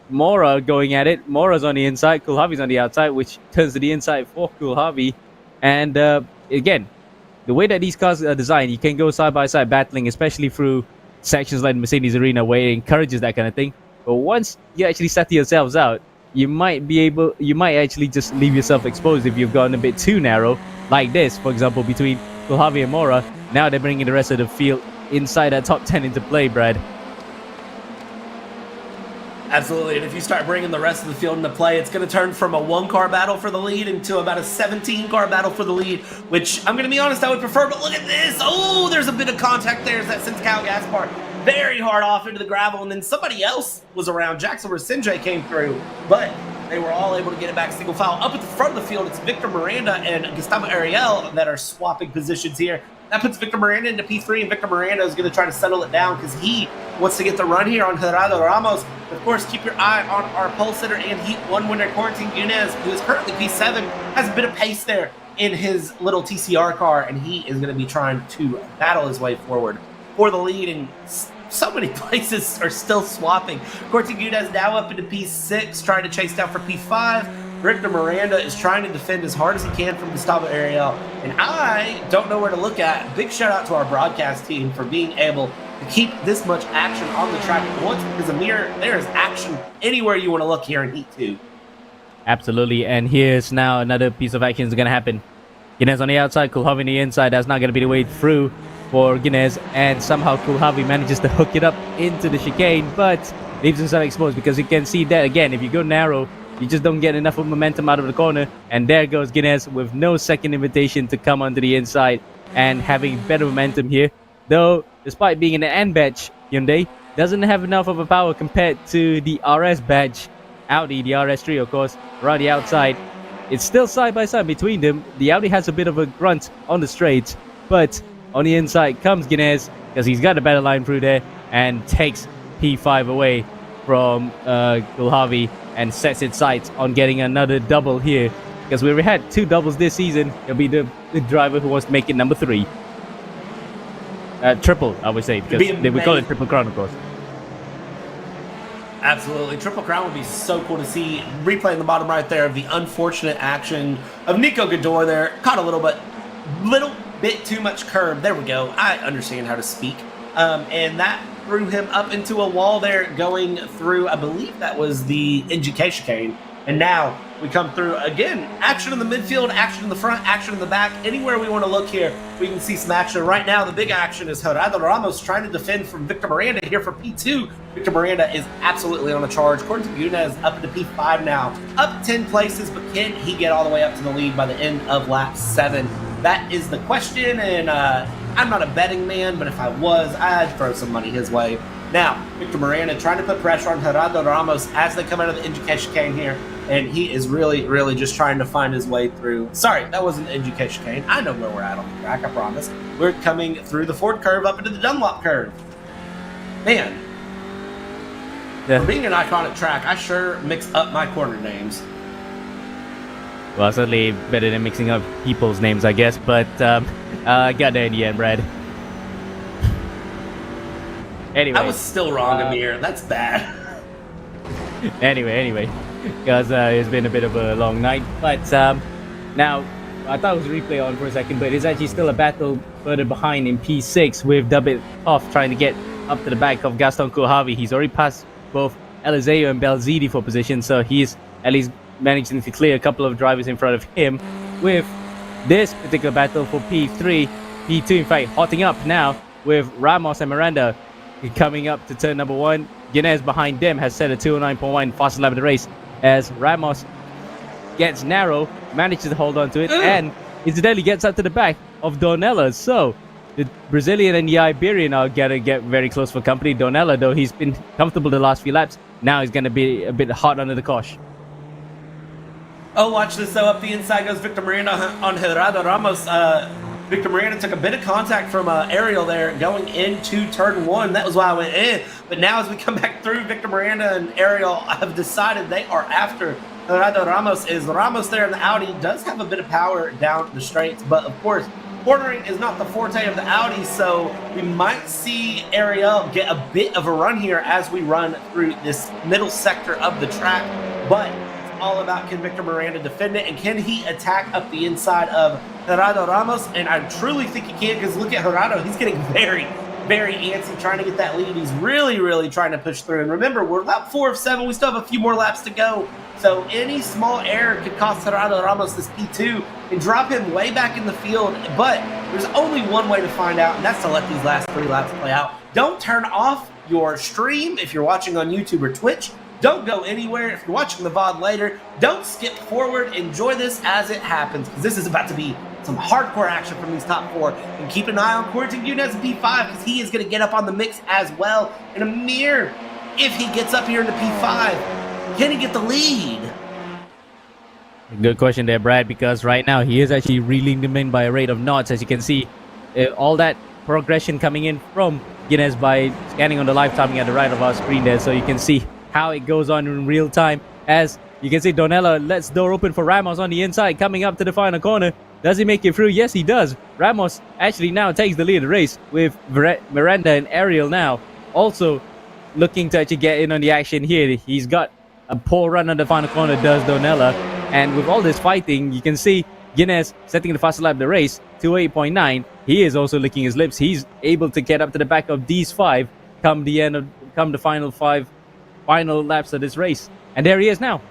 Mora going at it. Mora's on the inside, Kulhavi's on the outside, which turns to the inside for Kulhavi. And again, the way that these cars are designed, you can go side by side battling, especially through sections like Mercedes Arena, where it encourages that kind of thing. But once you actually set yourselves out, you might actually just leave yourself exposed if you've gotten a bit too narrow, like this, for example, between Kulhavi and Mora. Now they're bringing the rest of the field inside that top 10 into play, Brad. Absolutely, and if you start bringing the rest of the field into play, it's going to turn from a 1-car battle for the lead into about a 17-car battle for the lead, which I'm going to be honest, I would prefer, but look at this. Oh, there's a bit of contact there. That sends Kyle Gaspar very hard off into the gravel, and then somebody else was around. Jackson Resenje came through, but they were all able to get it back single file. Up at the front of the field, it's Victor Miranda and Gustavo Ariel that are swapping positions here. That puts Victor Miranda into P3, and Victor Miranda is going to try to settle it down because he wants to get the run here on Gerardo Ramos. Of course, keep your eye on our pole sitter and Heat 1 winner, Corentin Gunez, who is currently P7, has a bit of pace there in his little TCR car, and he is going to be trying to battle his way forward for the lead, and so many places are still swapping. Corentin Gunez now up into P6, trying to chase down for P5. Victor Miranda is trying to defend as hard as he can from Gustavo Ariel, and I don't know where to look at. Big shout out to our broadcast team for being able to keep this much action on the track at once, because Amir, there is action anywhere you want to look here in Heat 2. Absolutely, and here's now another piece of action is going to happen. Gunez on the outside, Kulhavi on the inside. That's not going to be the way through for Gunez, and somehow Kulhavi manages to hook it up into the chicane, but leaves himself exposed, because you can see that, again, if you go narrow, you just don't get enough of momentum out of the corner, and there goes Gunez with no second invitation to come onto the inside and having better momentum here. Though, despite being in an N badge, Hyundai doesn't have enough of a power compared to the RS badge, Audi, the RS3, of course, around the outside. It's still side by side between them. The Audi has a bit of a grunt on the straights, but on the inside comes Gunez, because he's got a better line through there, and takes P5 away from Kulhavi and sets its sights on getting another double here, because we already had 2 doubles this season. He'll be the driver who wants to make it number 3. Triple, I would say, because we call it Triple Crown, of course. Absolutely. Triple Crown would be so cool to see. Replay in the bottom right there of the unfortunate action of Nico Godoy there. Caught a little bit too much curb. There we go. I understand how to speak. And that threw him up into a wall there, going through, I believe that was the NGK chicane. And now we come through again. Action in the midfield, action in the front, action in the back. Anywhere we want to look here, we can see some action. Right now, the big action is Gerardo Ramos trying to defend from Victor Miranda here for P2. Victor Miranda is absolutely on a charge. Corentin Gunez up into P5 now. Up 10 places, but can he get all the way up to the lead by the end of lap 7? That is the question, and I'm not a betting man, but if I was, I'd throw some money his way. Now, Victor Miranda trying to put pressure on Gerardo Ramos as they come out of the NGK chicane here, and he is really, really just trying to find his way through. Sorry, that wasn't the NGK chicane. I know where we're at on the track, I promise. We're coming through the Ford curve up into the Dunlop curve. Man, for being an iconic track, I sure mix up my corner names. Well, certainly better than mixing up people's names, I guess, but I got there in the end, Brad. Anyway, I was still wrong, Amir. That's bad. anyway, because it's been a bit of a long night. But now, I thought it was replay on for a second, but it's actually still a battle further behind in P6 with David Hoff trying to get up to the back of Gaston Kohavi. He's already passed both Eliseo and Belzidi for position, so he's at least managing to clear a couple of drivers in front of him. With this particular battle for P3, P2 in fact hotting up now with Ramos and Miranda coming up to turn number 1. Guinness behind them has set a 209.1 fastest lap of the race as Ramos gets narrow, manages to hold on to it, and incidentally gets up to the back of Dornella. So the Brazilian and the Iberian are gonna get very close for company. Dornella, though, he's been comfortable the last few laps. Now he's gonna be a bit hot under the cosh. Oh, watch this though. Up the inside goes Victor Miranda on Gerardo Ramos. Victor Miranda took a bit of contact from Ariel there going into turn 1. That was why I went in. But now as we come back through, Victor Miranda and Ariel have decided they are after Gerardo Ramos. Is Ramos there in the Audi? Does have a bit of power down the straights, but of course, cornering is not the forte of the Audi, so we might see Ariel get a bit of a run here as we run through this middle sector of the track. But it's all about, can Victor Miranda defend it, and can he attack up the inside of Gerardo Ramos? And I truly think he can, because look at Gerardo. He's getting very, very antsy trying to get that lead. He's really, really trying to push through. And remember, we're lap 4 of 7. We still have a few more laps to go. So any small error could cost Gerardo Ramos this P2 and drop him way back in the field. But there's only one way to find out, and that's to let these last 3 laps play out. Don't turn off your stream if you're watching on YouTube or Twitch. Don't go anywhere if you're watching the VOD later. Don't skip forward. Enjoy this as it happens, because this is about to be some hardcore action from these top 4. And keep an eye on Quentin Yunez in P5, because he is going to get up on the mix as well. And Amir, if he gets up here into P5, can he get the lead? Good question there, Brad, because right now he is actually reeling them in by a rate of knots. As you can see, all that progression coming in from Guinness by scanning on the live timing at the right of our screen there, so you can see how it goes on in real time. As you can see, Donella lets door open for Ramos on the inside, coming up to the final corner. Does he make it through? Yes, he does. Ramos actually now takes the lead of the race, with Miranda and Ariel now also looking to actually get in on the action here. He's got a poor run on the final corner, does Donella. And with all this fighting, you can see Guinness setting the fastest lap of the race, 2:08.9. He is also licking his lips. He's able to get up to the back of these 5 come the final laps of this race. And there he is now.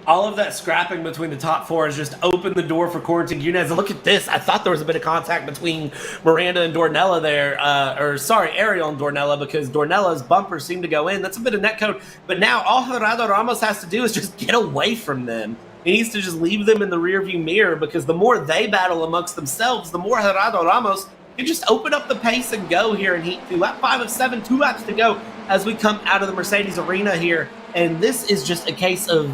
All of that scrapping between the top 4 has just opened the door for Quentin Yunez. Look at this. I thought there was a bit of contact between Miranda and Dornella there. Ariel and Dornella, because Dornella's bumper seemed to go in. That's a bit of netcode. But now all Gerardo Ramos has to do is just get away from them. He needs to just leave them in the rearview mirror, because the more they battle amongst themselves, the more Gerardo Ramos can just open up the pace and go here in Heat 2. Lap 5 of 7, 2 laps to go as we come out of the Mercedes arena here. And this is just a case of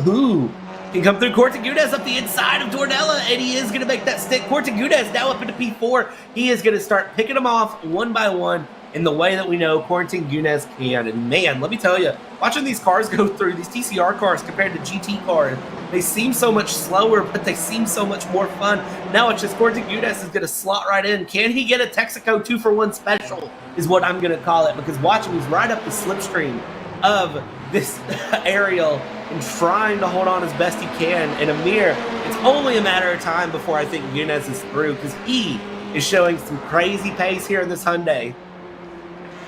who can come through. Quentin Yunez up the inside of Dornella, and he is going to make that stick. Quentin Yunez now up into P4. He is going to start picking them off one by one in the way that we know Quentin Yunez can. And man, let me tell you, watching these cars go through, these TCR cars compared to GT cars, they seem so much slower, but they seem so much more fun. Now it's just Quentin Yunez is going to slot right in. Can he get a Texaco 2-for-1 special is what I'm going to call it, because watching, he's right up the slipstream of this Ariel and trying to hold on as best he can. And Amir, it's only a matter of time before I think Yunez is through, because he is showing some crazy pace here in this Hyundai.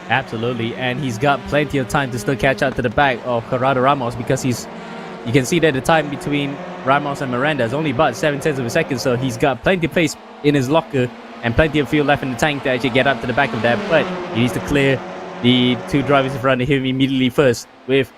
Absolutely, and he's got plenty of time to still catch up to the back of Gerardo Ramos, because you can see that the time between Ramos and Miranda is only about 7/10 of a second, so he's got plenty of pace in his locker and plenty of fuel left in the tank to actually get up to the back of that. But he needs to clear the 2 drivers in front of him immediately first, with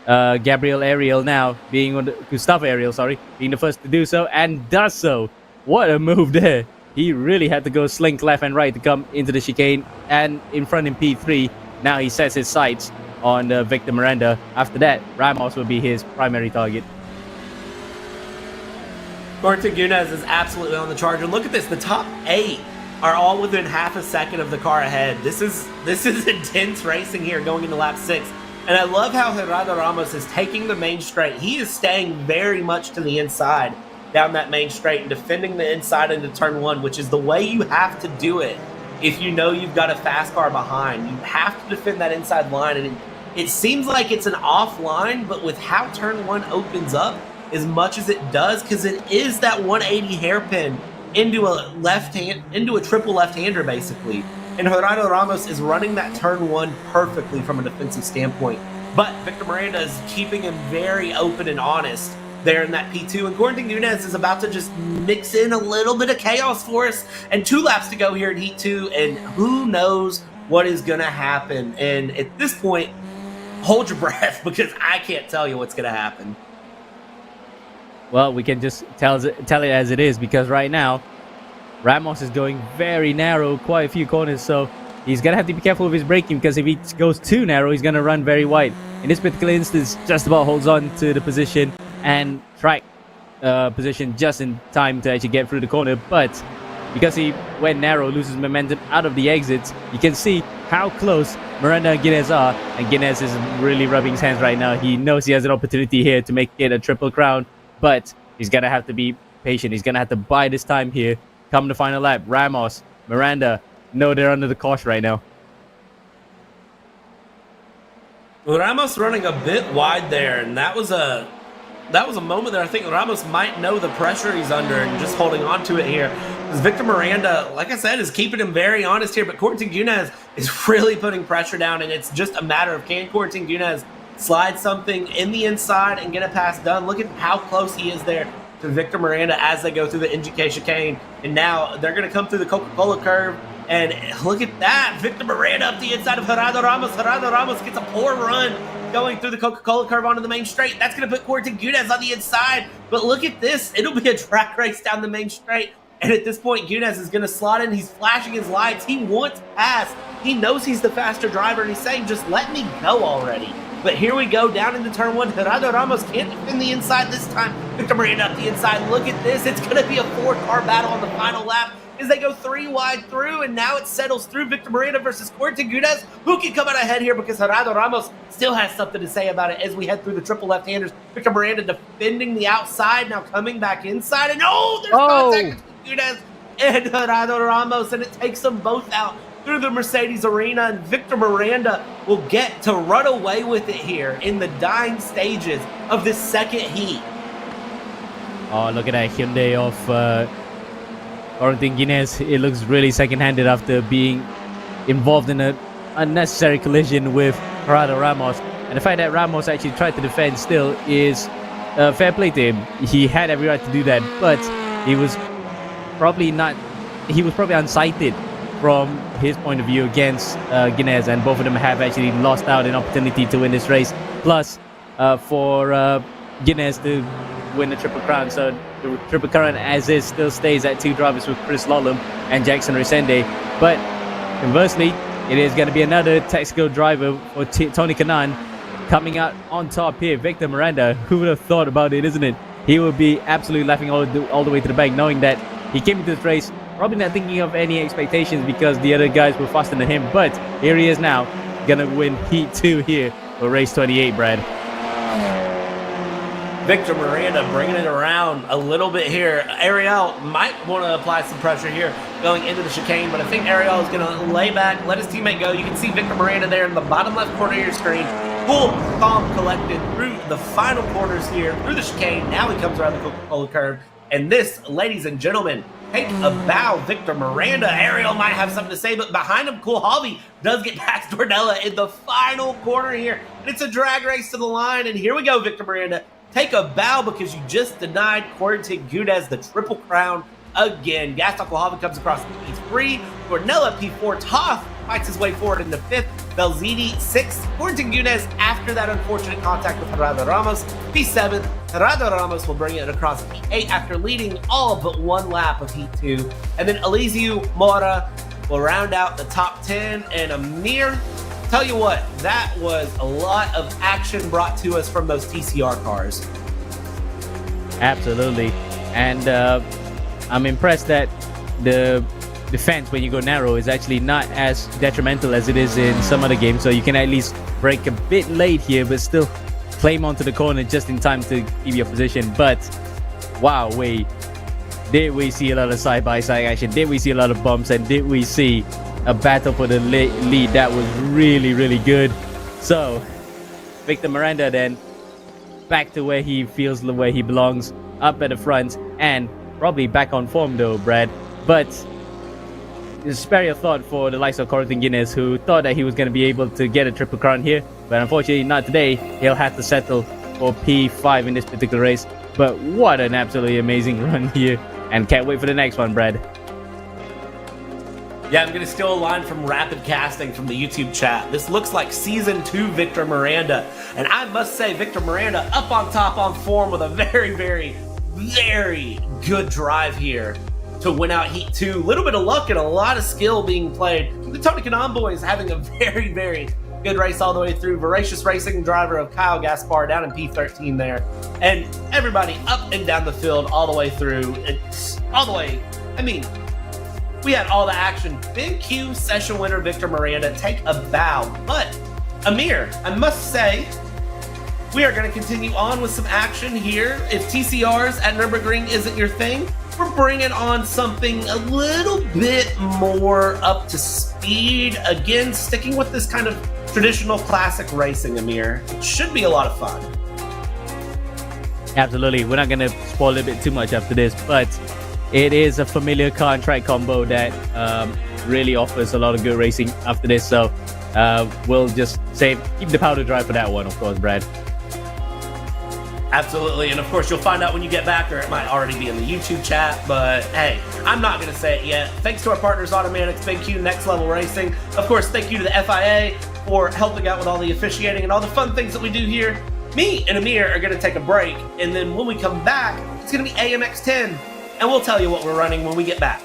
Gabriel Ariel now being Gustavo Ariel, being the first to do so, and does so. What a move there. He really had to go slink left and right to come into the chicane, and in front in P3. Now he sets his sights on Victor Miranda. After that, Ramos will be his primary target. Quentin Yunez is absolutely on the charge. And look at this, the top 8 are all within half a second of the car ahead. This is intense racing here going into lap 6. And I love how Gerardo Ramos is taking the main straight. He is staying very much to the inside down that main straight and defending the inside into turn 1, which is the way you have to do it if you know you've got a fast car behind. You have to defend that inside line, and it seems like it's an off line, but with how turn 1 opens up as much as it does, because it is that 180 hairpin into a triple left-hander basically. And Gerardo Ramos is running that turn 1 perfectly from a defensive standpoint. But Victor Miranda is keeping him very open and honest there in that P2. And Gordon Nunez is about to just mix in a little bit of chaos for us. And 2 laps to go here in Heat 2. And who knows what is going to happen. And at this point, hold your breath, because I can't tell you what's going to happen. Well, we can just tell it as it is, because right now, Ramos is going very narrow, quite a few corners, so he's going to have to be careful with his braking, because if he goes too narrow, he's going to run very wide. In this particular instance, just about holds on to the position and track position just in time to actually get through the corner, but because he went narrow, loses momentum out of the exits, you can see how close Miranda and Guinness are, and Guinness is really rubbing his hands right now. He knows he has an opportunity here to make it a triple crown, but he's going to have to be patient. He's going to have to bide his time here. Come the final lap, Ramos, Miranda, no, they're under the caution right now. Ramos running a bit wide there, and that was a moment there. I think Ramos might know the pressure he's under and just holding on to it here. Because Victor Miranda, like I said, is keeping him very honest here, but Corentin Guinez is really putting pressure down, and it's just a matter of, can Corentin Guinez slide something in the inside and get a pass done? Look at how close he is there to Victor Miranda as they go through the NGK chicane. And now they're going to come through the Coca-Cola curve. And look at that. Victor Miranda up the inside of Gerardo Ramos. Gerardo Ramos gets a poor run going through the Coca-Cola curve onto the main straight. That's going to put Corentin Guinez on the inside. But look at this. It'll be a track race down the main straight. And at this point, Guinez is going to slot in. He's flashing his lights. He wants pass. He knows he's the faster driver, and he's saying, just let me go already. But here we go, down into turn 1. Gerardo Ramos can't defend the inside this time. Victor Miranda up the inside. Look at this. It's going to be a 4-car battle on the final lap as they go 3 wide through, and now it settles through Victor Miranda versus Corentin Guinez. Who can come out ahead here, because Gerardo Ramos still has something to say about it as we head through the triple left-handers. Victor Miranda defending the outside, now coming back inside, and there's contact between Guinez and Gerardo Ramos, and it takes them both out through the Mercedes arena, and Victor Miranda will get to run away with it here in the dying stages of this second heat. Oh, look at that Hyundai of Corentin Guinez. It looks really second-handed after being involved in an unnecessary collision with Gerardo Ramos. And the fact that Ramos actually tried to defend still is fair play to him. He had every right to do that, but he was probably unsighted from his point of view against Guinez, and both of them have actually lost out an opportunity to win this race. Plus, for Guinez to win the Triple Crown. So the Triple Crown as is still stays at 2 drivers with Chris Lolum and Jackson Resende. But conversely, it is going to be another Texaco driver for Tony Kanaan coming out on top here. Victor Miranda, who would have thought about it, isn't it? He would be absolutely laughing all the way to the bank, knowing that he came into this race probably not thinking of any expectations because the other guys were faster than him. But here he is now, gonna win Heat 2 here for race 28, Brad. Victor Miranda bringing it around a little bit here. Ariel might want to apply some pressure here going into the chicane, but I think Ariel is going to lay back, let his teammate go. You can see Victor Miranda there in the bottom left corner of your screen. Cool, calm, collected through the final corners here, through the chicane. Now he comes around the Coca-Cola curve. And this, ladies and gentlemen, take a bow, Victor Miranda. Ariel might have something to say, but behind him, Cool Hobby does get past Dornella in the final corner here. And it's a drag race to the line. And here we go, Victor Miranda. Take a bow because you just denied Corentin Guinez the Triple Crown again. Gaston Cohaven comes across P3. Dornella P4. Toth fights his way forward into 5th. Belzini 6th. Corentin Guinez after that unfortunate contact with Gerardo Ramos. P7. Gerardo Ramos will bring it across P8 after leading all but one lap of Heat 2. And then Elizeu Mora will round out the top 10. And Amir, tell you what, that was a lot of action brought to us from those TCR cars. Absolutely. And I'm impressed that the defense when you go narrow is actually not as detrimental as it is in some other games. So you can at least break a bit late here, but still claim onto the corner just in time to keep your position. But wow, wait. Did we see a lot of side-by-side action? Did we see a lot of bumps? And did we see a battle for the lead that was really, really good? So, Victor Miranda then back to where he feels the way he belongs, up at the front, and probably back on form though, Brad. But spare your thought for the likes of Corentin Guinness, who thought that he was going to be able to get a triple crown here, but unfortunately not today. He'll have to settle for P5 in this particular race. But what an absolutely amazing run here, and can't wait for the next one, Brad. Yeah, I'm going to steal a line from Rapid Casting from the YouTube chat. This looks like Season 2 Victor Miranda. And I must say, Victor Miranda up on top on form with a very, very, very good drive here to win out Heat 2. A little bit of luck and a lot of skill being played. The Tony Kanaan boys having a very, very good race all the way through. Voracious Racing driver of Kyle Gaspar down in P13 there. And everybody up and down the field all the way through. It's all the way, I mean, we had all the action. Big Q session winner Victor Miranda take a bow. But Amir, I must say, we are going to continue on with some action here. If TCRs at Nürburgring isn't your thing, we're bringing on something a little bit more up to speed. Again, sticking with this kind of traditional classic racing, Amir. It should be a lot of fun. Absolutely. We're not going to spoil a bit too much after this, but it is a familiar car and track combo that really offers a lot of good racing after this. So we'll just keep the powder dry for that one, of course, Brad. Absolutely, and of course you'll find out when you get back, or it might already be in the YouTube chat, but hey, I'm not going to say it yet. Thanks to our partners Automatics, Big Q, Next Level Racing. Of course, thank you to the FIA for helping out with all the officiating and all the fun things that we do here. Me and Amir are going to take a break, and then when we come back, it's going to be AMX 10, and we'll tell you what we're running when we get back.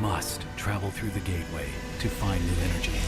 must travel through the gateway to find new energy.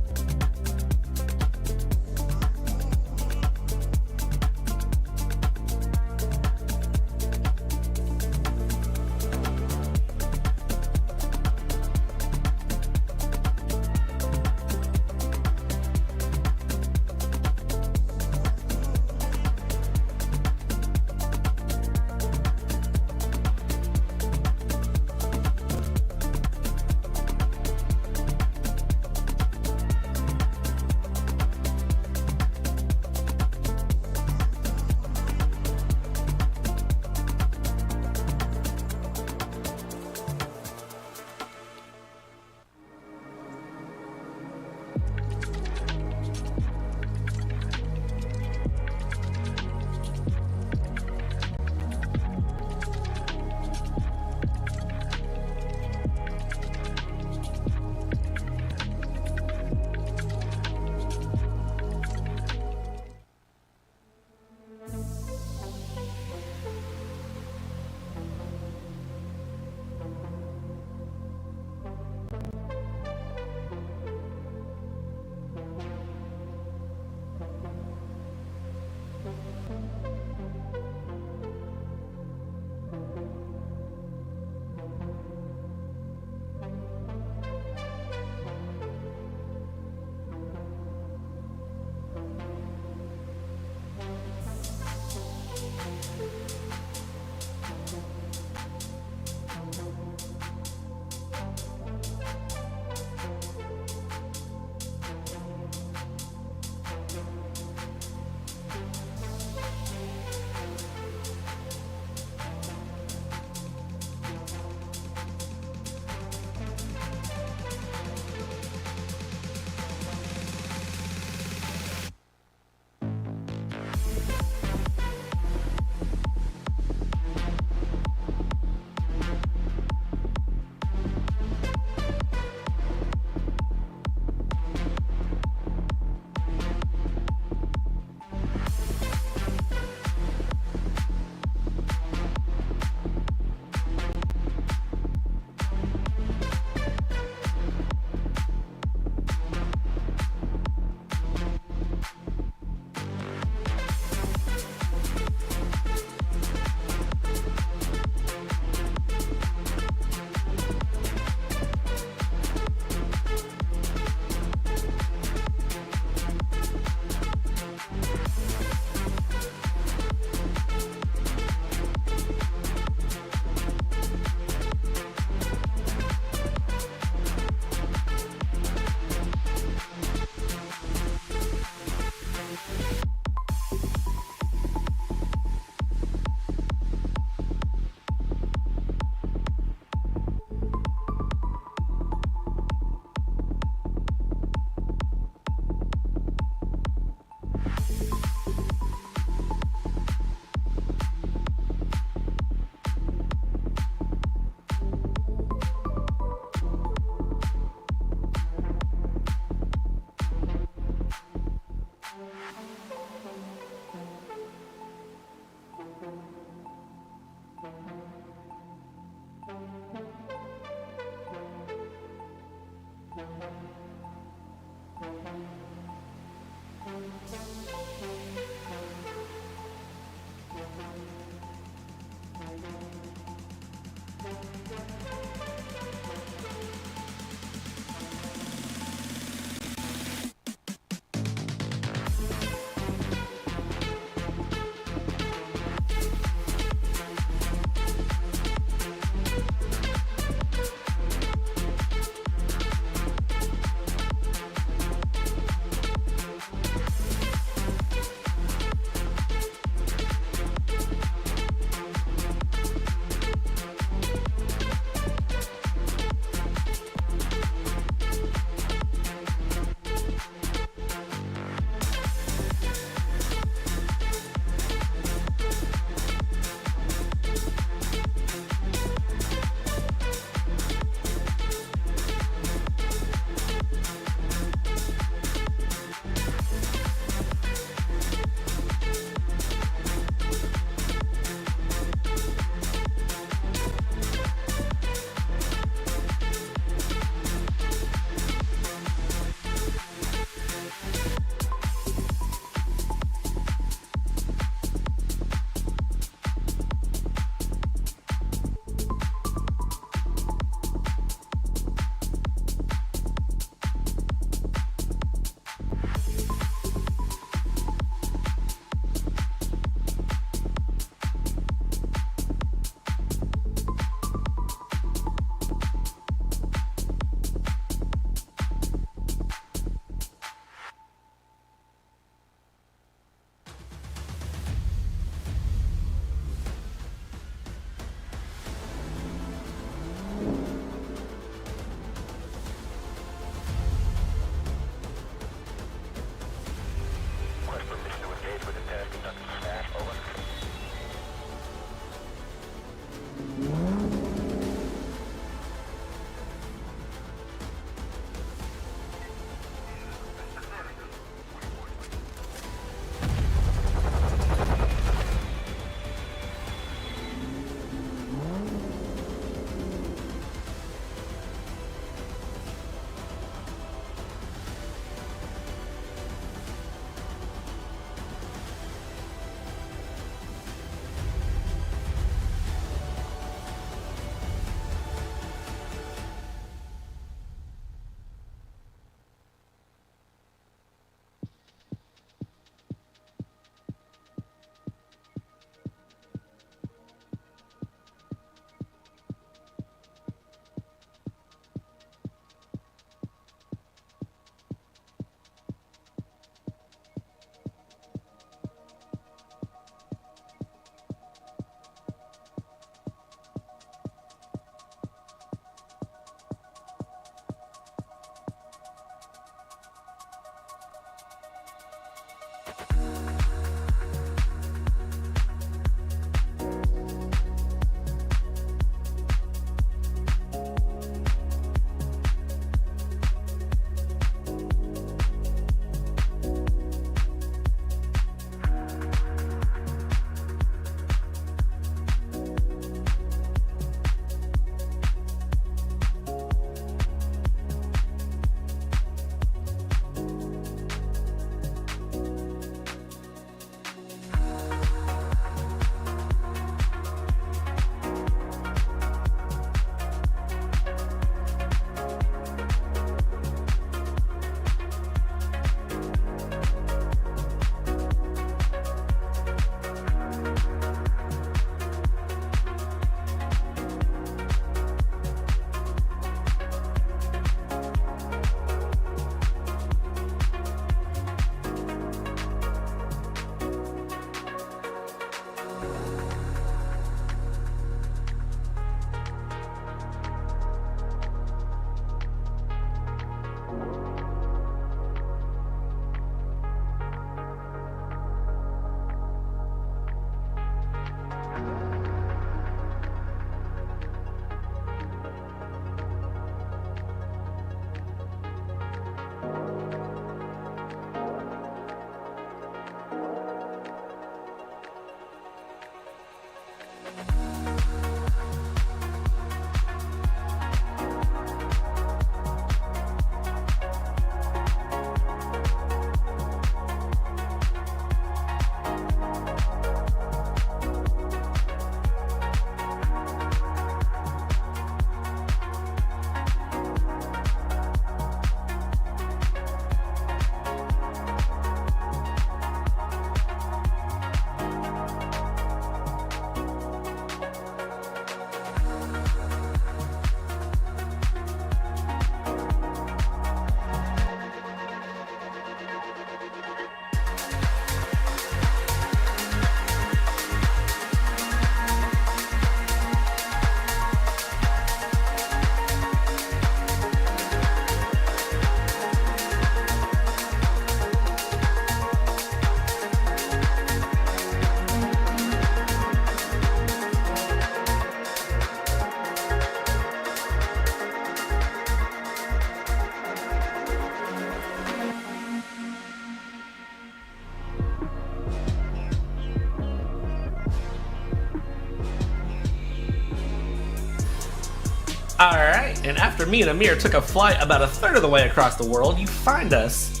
All right, and after me and Amir took a flight about a third of the way across the world, you find us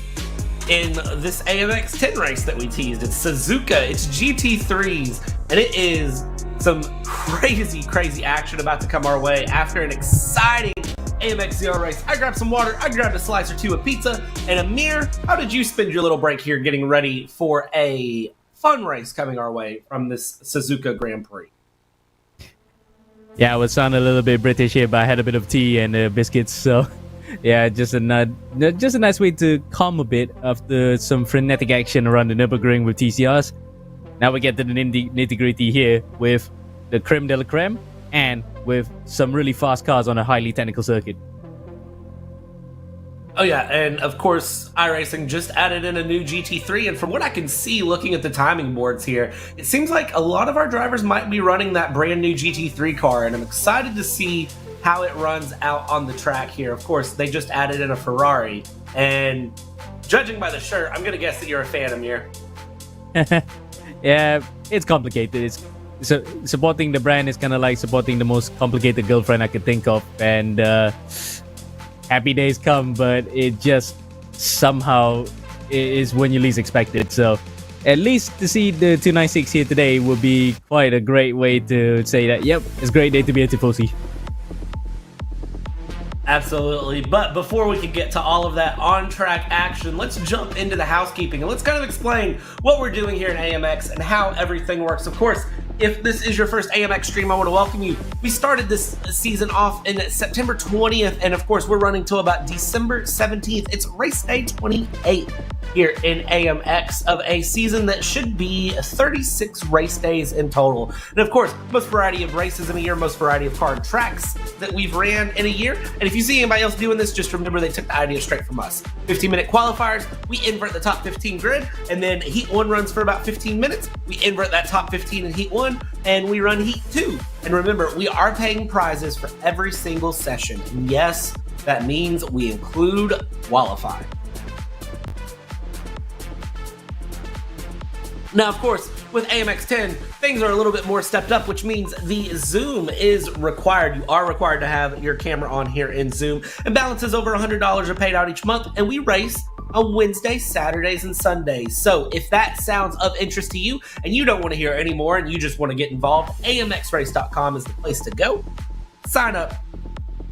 in this AMX 10 race that we teased. It's Suzuka, it's GT3s, and it is some crazy action about to come our way after an exciting AMX Zero race. I grabbed some water, I grabbed a slice or two of pizza, and Amir, how did you spend your little break here getting ready for a fun race coming our way from this Suzuka Grand Prix? Yeah, I was sounding a little bit British here, but I had a bit of tea and biscuits, so yeah, just a nice way to calm a bit after some frenetic action around the Nürburgring with TCRs. Now we get to the nitty-gritty here with the creme de la creme and with some really fast cars on a highly technical circuit. Oh yeah, and of course, iRacing just added in a new GT3, and from what I can see looking at the timing boards here, it seems like a lot of our drivers might be running that brand new GT3 car, and I'm excited to see how it runs out on the track here. Of course, they just added in a Ferrari, and judging by the shirt, I'm going to guess that you're a fan, Amir. Yeah, it's complicated. So supporting the brand is kind of like supporting the most complicated girlfriend I could think of, and happy days come, but it just somehow is when you least expect it. So at least to see the 296 here today would be quite a great way to say that, yep, it's a great day to be a Tifosi. Absolutely, but before we can get to all of that on-track action, let's jump into the housekeeping and let's kind of explain what we're doing here in AMX and how everything works. Of course, if this is your first AMX stream, I want to welcome you. We started this season off in September 20th, and of course, we're running till about December 17th. It's race day 28 here in AMX of a season that should be 36 race days in total. And of course, most variety of races in a year, most variety of car and tracks that we've ran in a year. And if you see anybody else doing this, just remember they took the idea straight from us. 15-minute qualifiers, we invert the top 15 grid, and then Heat 1 runs for about 15 minutes. We invert that top 15 in Heat 1, and we run Heat 2. And remember, we are paying prizes for every single session. And yes, that means we include qualifying. Now, of course, with AMX 10, things are a little bit more stepped up, which means the Zoom is required. You are required to have your camera on here in Zoom, and balances over $100 are paid out each month, and we race on Wednesdays, Saturdays, and Sundays. So if that sounds of interest to you and you don't want to hear any more and you just want to get involved, amxrace.com is the place to go. Sign up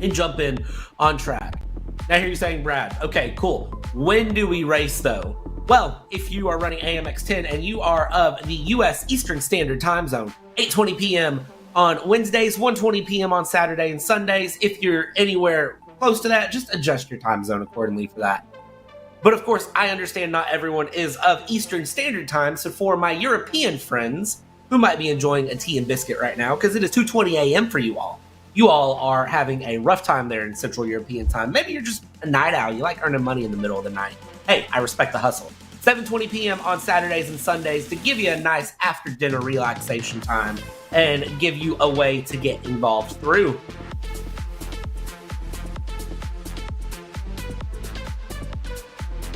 and jump in on track. Now here you're saying, Brad, okay, cool. When do we race though? Well, if you are running AMX 10 and you are of the US Eastern Standard Time Zone, 8:20 p.m. on Wednesdays, 1:20 p.m. on Saturday and Sundays. If you're anywhere close to that, just adjust your time zone accordingly for that. But of course, I understand not everyone is of Eastern Standard Time, so for my European friends who might be enjoying a tea and biscuit right now, because it is 2:20 a.m. for you all are having a rough time there in Central European time. Maybe you're just a night owl, you like earning money in the middle of the night. Hey, I respect the hustle. 7:20 p.m. on Saturdays and Sundays to give you a nice after-dinner relaxation time and give you a way to get involved through.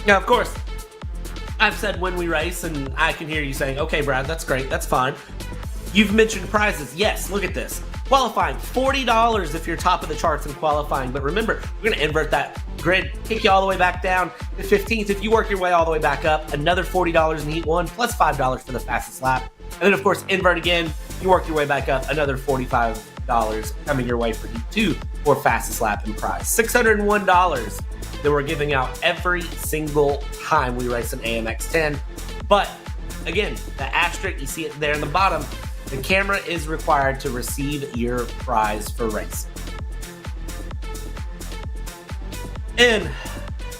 Now, of course, I've said when we race, and I can hear you saying, okay, Brad, that's great, that's fine. You've mentioned prizes. Yes, look at this. Qualifying, $40 if you're top of the charts in qualifying. But remember, we're going to invert that grid, kick you all the way back down to 15th. If you work your way all the way back up, another $40 in Heat 1, plus $5 for the fastest lap. And then, of course, invert again. You work your way back up, another $45 coming your way for Heat 2 for fastest lap and prize. $601 that we're giving out every single time we race an AMX 10. But, again, the asterisk, you see it there in the bottom, the camera is required to receive your prize for racing. And,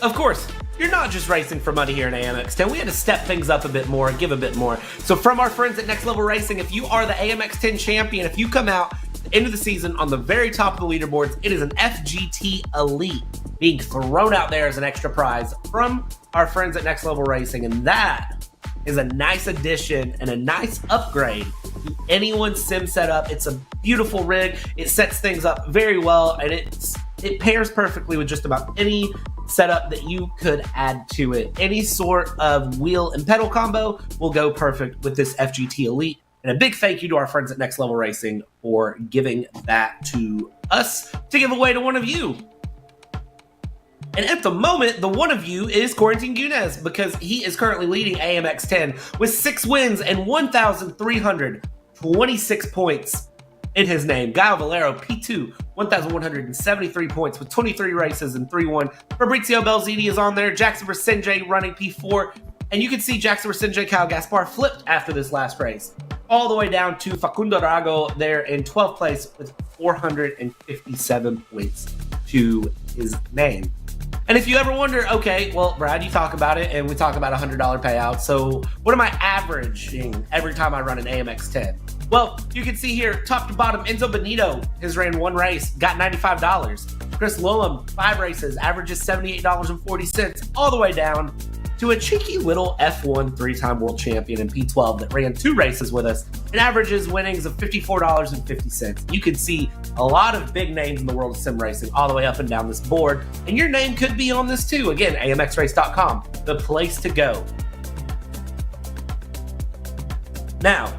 of course, you're not just racing for money here in AMX 10. We had to step things up a bit more and give a bit more. So from our friends at Next Level Racing, if you are the AMX 10 champion, if you come out at the end of the season on the very top of the leaderboards, it is an FGT Elite being thrown out there as an extra prize from our friends at Next Level Racing. And that is a nice addition and a nice upgrade to anyone's sim setup. It's a beautiful rig. It sets things up very well, and it pairs perfectly with just about any setup that you could add to it. Any sort of wheel and pedal combo will go perfect with this FGT Elite. And a big thank you to our friends at Next Level Racing for giving that to us to give away to one of you. And at the moment, the one of you is Quarantine Gunez because he is currently leading AMX 10 with 6 wins and 1,326 points in his name. Guy Valero, P2, 1,173 points with 23 races and 3-1. Fabrizio Belzini is on there. Jackson Versenje running P4. And you can see Jackson Versenje, Kyle Gaspar flipped after this last race. All the way down to Facundo Rago there in 12th place with 457 points to his name. And if you ever wonder, okay, well, Brad, you talk about it, and we talk about $100 payout. So what am I averaging every time I run an AMX 10? Well, you can see here, top to bottom, Enzo Benito has ran 1 race, got $95. Chris Lullam, 5 races, averages $78.40, all the way down to a cheeky little F1 3-time world champion in P12 that ran 2 races with us and averages winnings of $54.50. You can see a lot of big names in the world of sim racing all the way up and down this board, and your name could be on this too. Again, amxrace.com, the place to go. Now,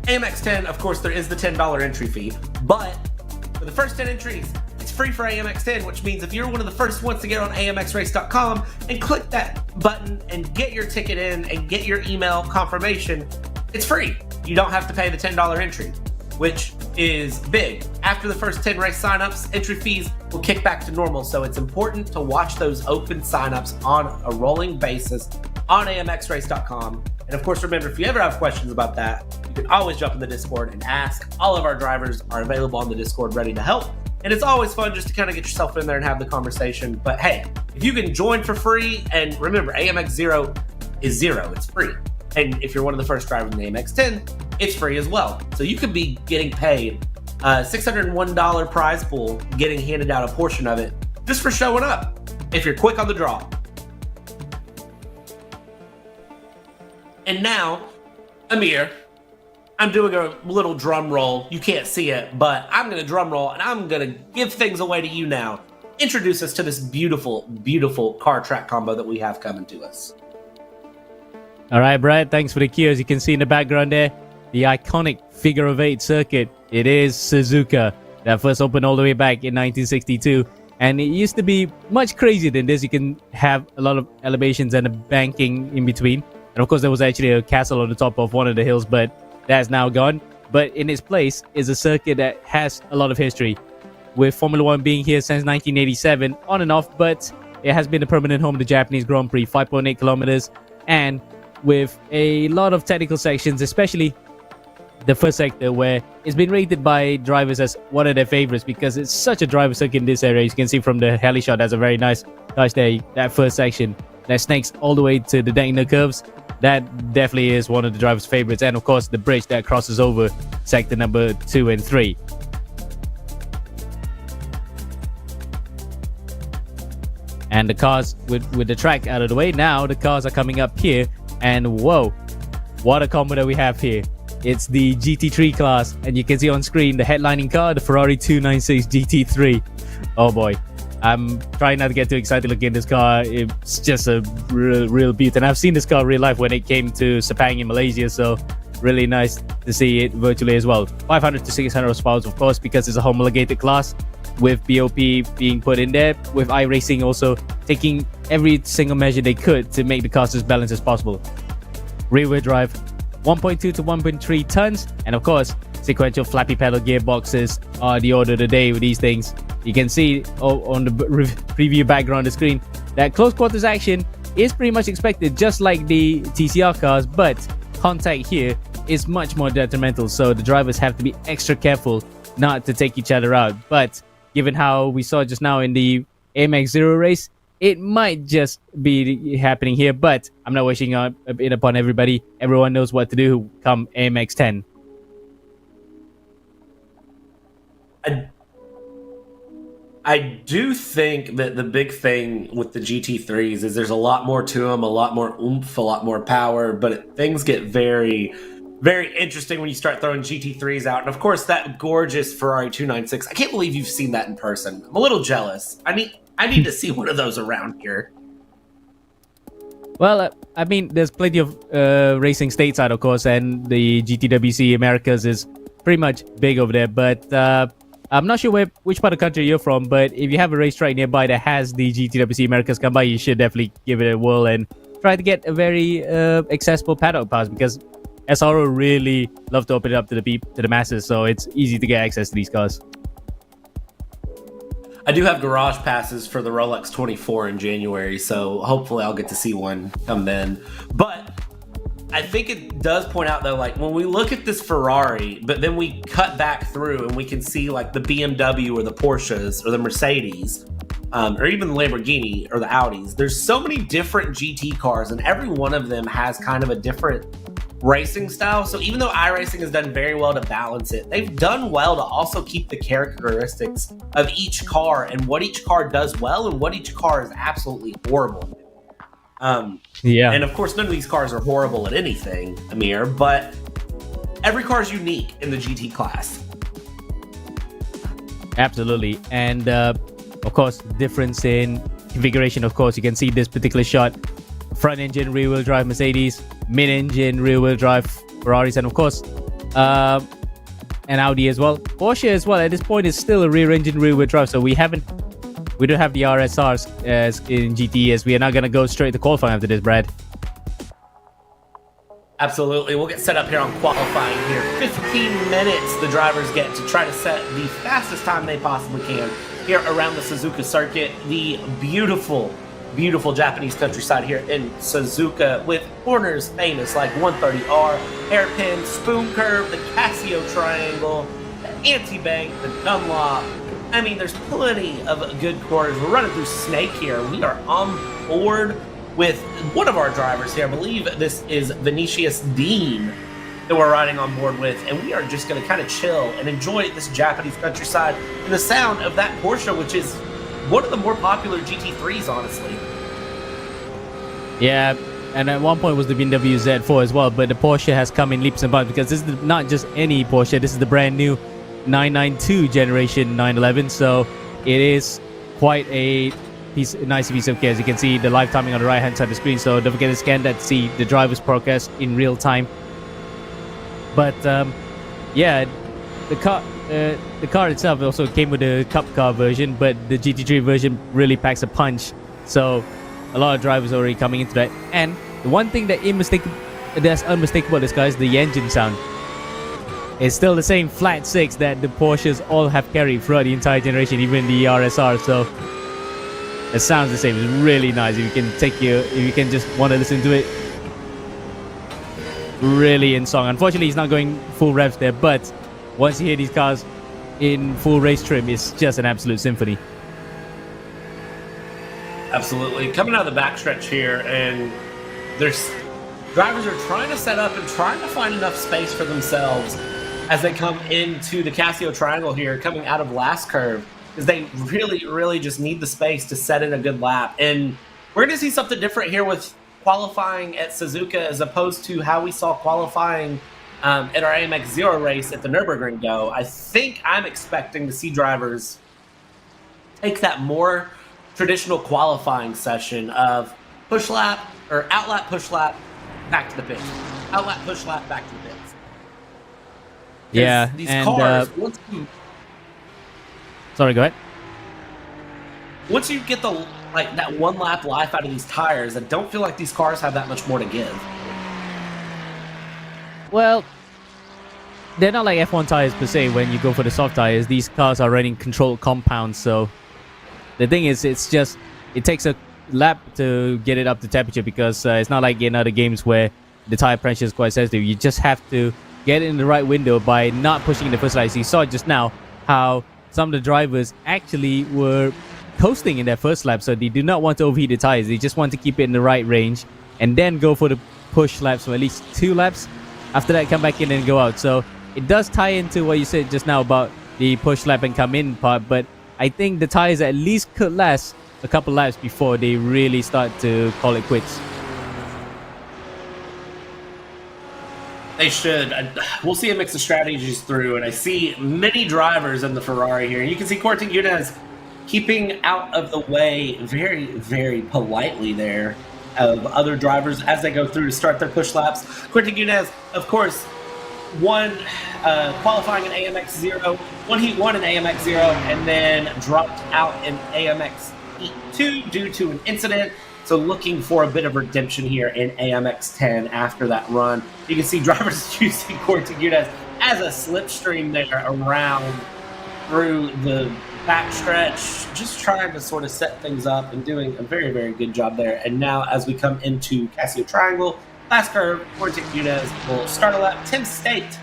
AMX 10, of course, there is the $10 entry fee, but for the first 10 entries, it's free for AMX 10, which means if you're one of the first ones to get on amxrace.com and click that button and get your ticket in and get your email confirmation, it's free. You don't have to pay the $10 entry, which is big. After the first 10 race signups, entry fees will kick back to normal, so it's important to watch those open signups on a rolling basis on amxrace.com. And of course, remember, if you ever have questions about that, you can always jump in the Discord and ask. All of our drivers are available on the Discord ready to help. And it's always fun just to kind of get yourself in there and have the conversation. But hey, if you can join for free, and remember, AMX 0 is 0, it's free. And if you're one of the first drivers in the AMX 10, it's free as well. So you could be getting paid $601 prize pool, getting handed out a portion of it just for showing up, if you're quick on the draw. And now, Amir, I'm doing a little drum roll. You can't see it, but I'm going to drum roll, and I'm going to give things away to you now. Introduce us to this beautiful, beautiful car track combo that we have coming to us. All right, Brad, thanks for the cue. As you can see in the background there, the iconic figure of 8 circuit. It is Suzuka that first opened all the way back in 1962. And it used to be much crazier than this. You can have a lot of elevations and a banking in between. And of course, there was actually a castle on the top of one of the hills, but that's now gone. But in its place is a circuit that has a lot of history, with Formula One being here since 1987, on and off, but it has been a permanent home of the Japanese Grand Prix, 5.8 kilometers, and with a lot of technical sections, especially the first sector, where it's been rated by drivers as one of their favorites because it's such a driver circuit in this area. As you can see from the heli shot, that's a very nice touch there, that first section that snakes all the way to the Degner curves. That definitely is one of the driver's favorites. And of course, the bridge that crosses over sector number 2 and 3. And the cars, with the track out of the way, now the cars are coming up here. And whoa, what a combo that we have here. It's the GT3 class. And you can see on screen the headlining car, the Ferrari 296 GT3. Oh boy. I'm trying not to get too excited looking at this car. It's just a real beauty. And I've seen this car in real life when it came to Sepang in Malaysia. So really nice to see it virtually as well. 500 to 600 horsepower, of course, because it's a homologated class with BOP being put in there, with iRacing also taking every single measure they could to make the cars as balanced as possible. Rear-wheel drive, 1.2 to 1.3 tons. And of course, sequential flappy pedal gearboxes are the order of the day with these things. You can see on the preview background on the screen that close quarters action is pretty much expected, just like the TCR cars, but contact here is much more detrimental, so the drivers have to be extra careful not to take each other out. But given how we saw just now in the AMX 0 race, it might just be happening here, but I'm not wishing it upon everybody. Everyone knows what to do come AMX 10. I do think that the big thing with the GT3s is there's a lot more to them, a lot more oomph, a lot more power, but things get very, very interesting when you start throwing GT3s out. And of course, that gorgeous Ferrari 296. I can't believe you've seen that in person. I'm a little jealous. I need to see one of those around here. Well, I mean, there's plenty of racing stateside, of course, and the GTWC Americas is pretty much big over there, but I'm not sure which part of the country you're from, but if you have a racetrack nearby that has the GTWC Americas come by, you should definitely give it a whirl and try to get a very accessible paddock pass, because SRO really love to open it up to the masses, so it's easy to get access to these cars. I do have garage passes for the Rolex 24 in January, so hopefully I'll get to see one come then. But I think it does point out, though, like when we look at this Ferrari, but then we cut back through and we can see like the BMW or the Porsches or the Mercedes, or even the Lamborghini or the Audis. There's so many different GT cars, and every one of them has kind of a different racing style. So even though iRacing has done very well to balance it, they've done well to also keep the characteristics of each car and what each car does well and what each car is absolutely horrible. And of course, none of these cars are horrible at anything, Amir, but every car is unique in the GT class. Absolutely. And of course, difference in configuration. Of course, you can see this particular shot: front engine rear wheel drive Mercedes, mid engine rear wheel drive Ferraris, and of course an Audi as well. Porsche as well at this point is still a rear engine rear wheel drive, so we don't have the RSRs as in GT, as we are not going to go straight to qualifying after this, Brad. Absolutely. We'll get set up here on qualifying here. 15 minutes the drivers get to try to set the fastest time they possibly can here around the Suzuka circuit. The beautiful, beautiful Japanese countryside here in Suzuka, with corners famous like 130R, hairpin, spoon curve, the Casio triangle, the anti-bank, the Dunlop. I mean, there's plenty of good corners. We're running through Snake here. We are on board with one of our drivers here. I believe this is Vinicius Dean that we're riding on board with, and we are just going to kind of chill and enjoy this Japanese countryside and the sound of that Porsche, which is one of the more popular GT3s, honestly. Yeah, and at one point was the BMW Z4 as well, but the Porsche has come in leaps and bounds, because this is not just any Porsche. This is the brand new 992 generation 911, so it is quite a nice piece of kit. As you can see, the live timing on the right hand side of the screen, so don't forget to scan that to see the driver's progress in real time. But yeah, the car itself also came with a cup car version, but the GT3 version really packs a punch, so a lot of drivers are already coming into that. And the one thing that's unmistakable about this car is the engine sound. It's still the same flat six that the Porsches all have carried throughout the entire generation, even the RSR. So it sounds the same. It's really nice. If you can just want to listen to it, really in song. Unfortunately, it's not going full revs there, but once you hear these cars in full race trim, it's just an absolute symphony. Absolutely. Coming out of the backstretch here, and there's drivers are trying to set up and trying to find enough space for themselves as they come into the Casio triangle here, coming out of last curve, because they really, really just need the space to set in a good lap. And we're going to see something different here with qualifying at Suzuka as opposed to how we saw qualifying at our AMX Zero race at the Nürburgring go. I think I'm expecting to see drivers take that more traditional qualifying session of push lap or out lap, push lap, back to the pits. Out lap, push lap, back to the pits. Yeah, these and cars, sorry, go ahead. Once you get that one lap life out of these tires, I don't feel like these cars have that much more to give. Well, they're not like F1 tires per se. When you go for the soft tires, these cars are running controlled compounds, so the thing is, it takes a lap to get it up to temperature, because it's not like in other games where the tire pressure is quite sensitive. You just have to get it in the right window by not pushing in the first lap. So you saw just now how some of the drivers actually were coasting in their first lap, so they do not want to overheat the tires. They just want to keep it in the right range and then go for the push laps for at least 2 laps. After that, come back in and go out. So it does tie into what you said just now about the push lap and come in part, but I think the tires at least could last a couple laps before they really start to call it quits. They should. We'll see a mix of strategies through, and I see many drivers in the Ferrari here. You can see Corte Yunez keeping out of the way very, very politely there of other drivers as they go through to start their push laps. Corte Yunez, of course, one qualifying in AMX 0, one Heat 1 in AMX 0, and then dropped out in AMX Heat 2 due to an incident. So looking for a bit of redemption here in AMX 10 after that run. You can see drivers using Corticudas as a slipstream there around through the backstretch, just trying to sort of set things up and doing a very, very good job there. And now as we come into Casio Triangle, last curve, Corticudas will start a lap. Tim State,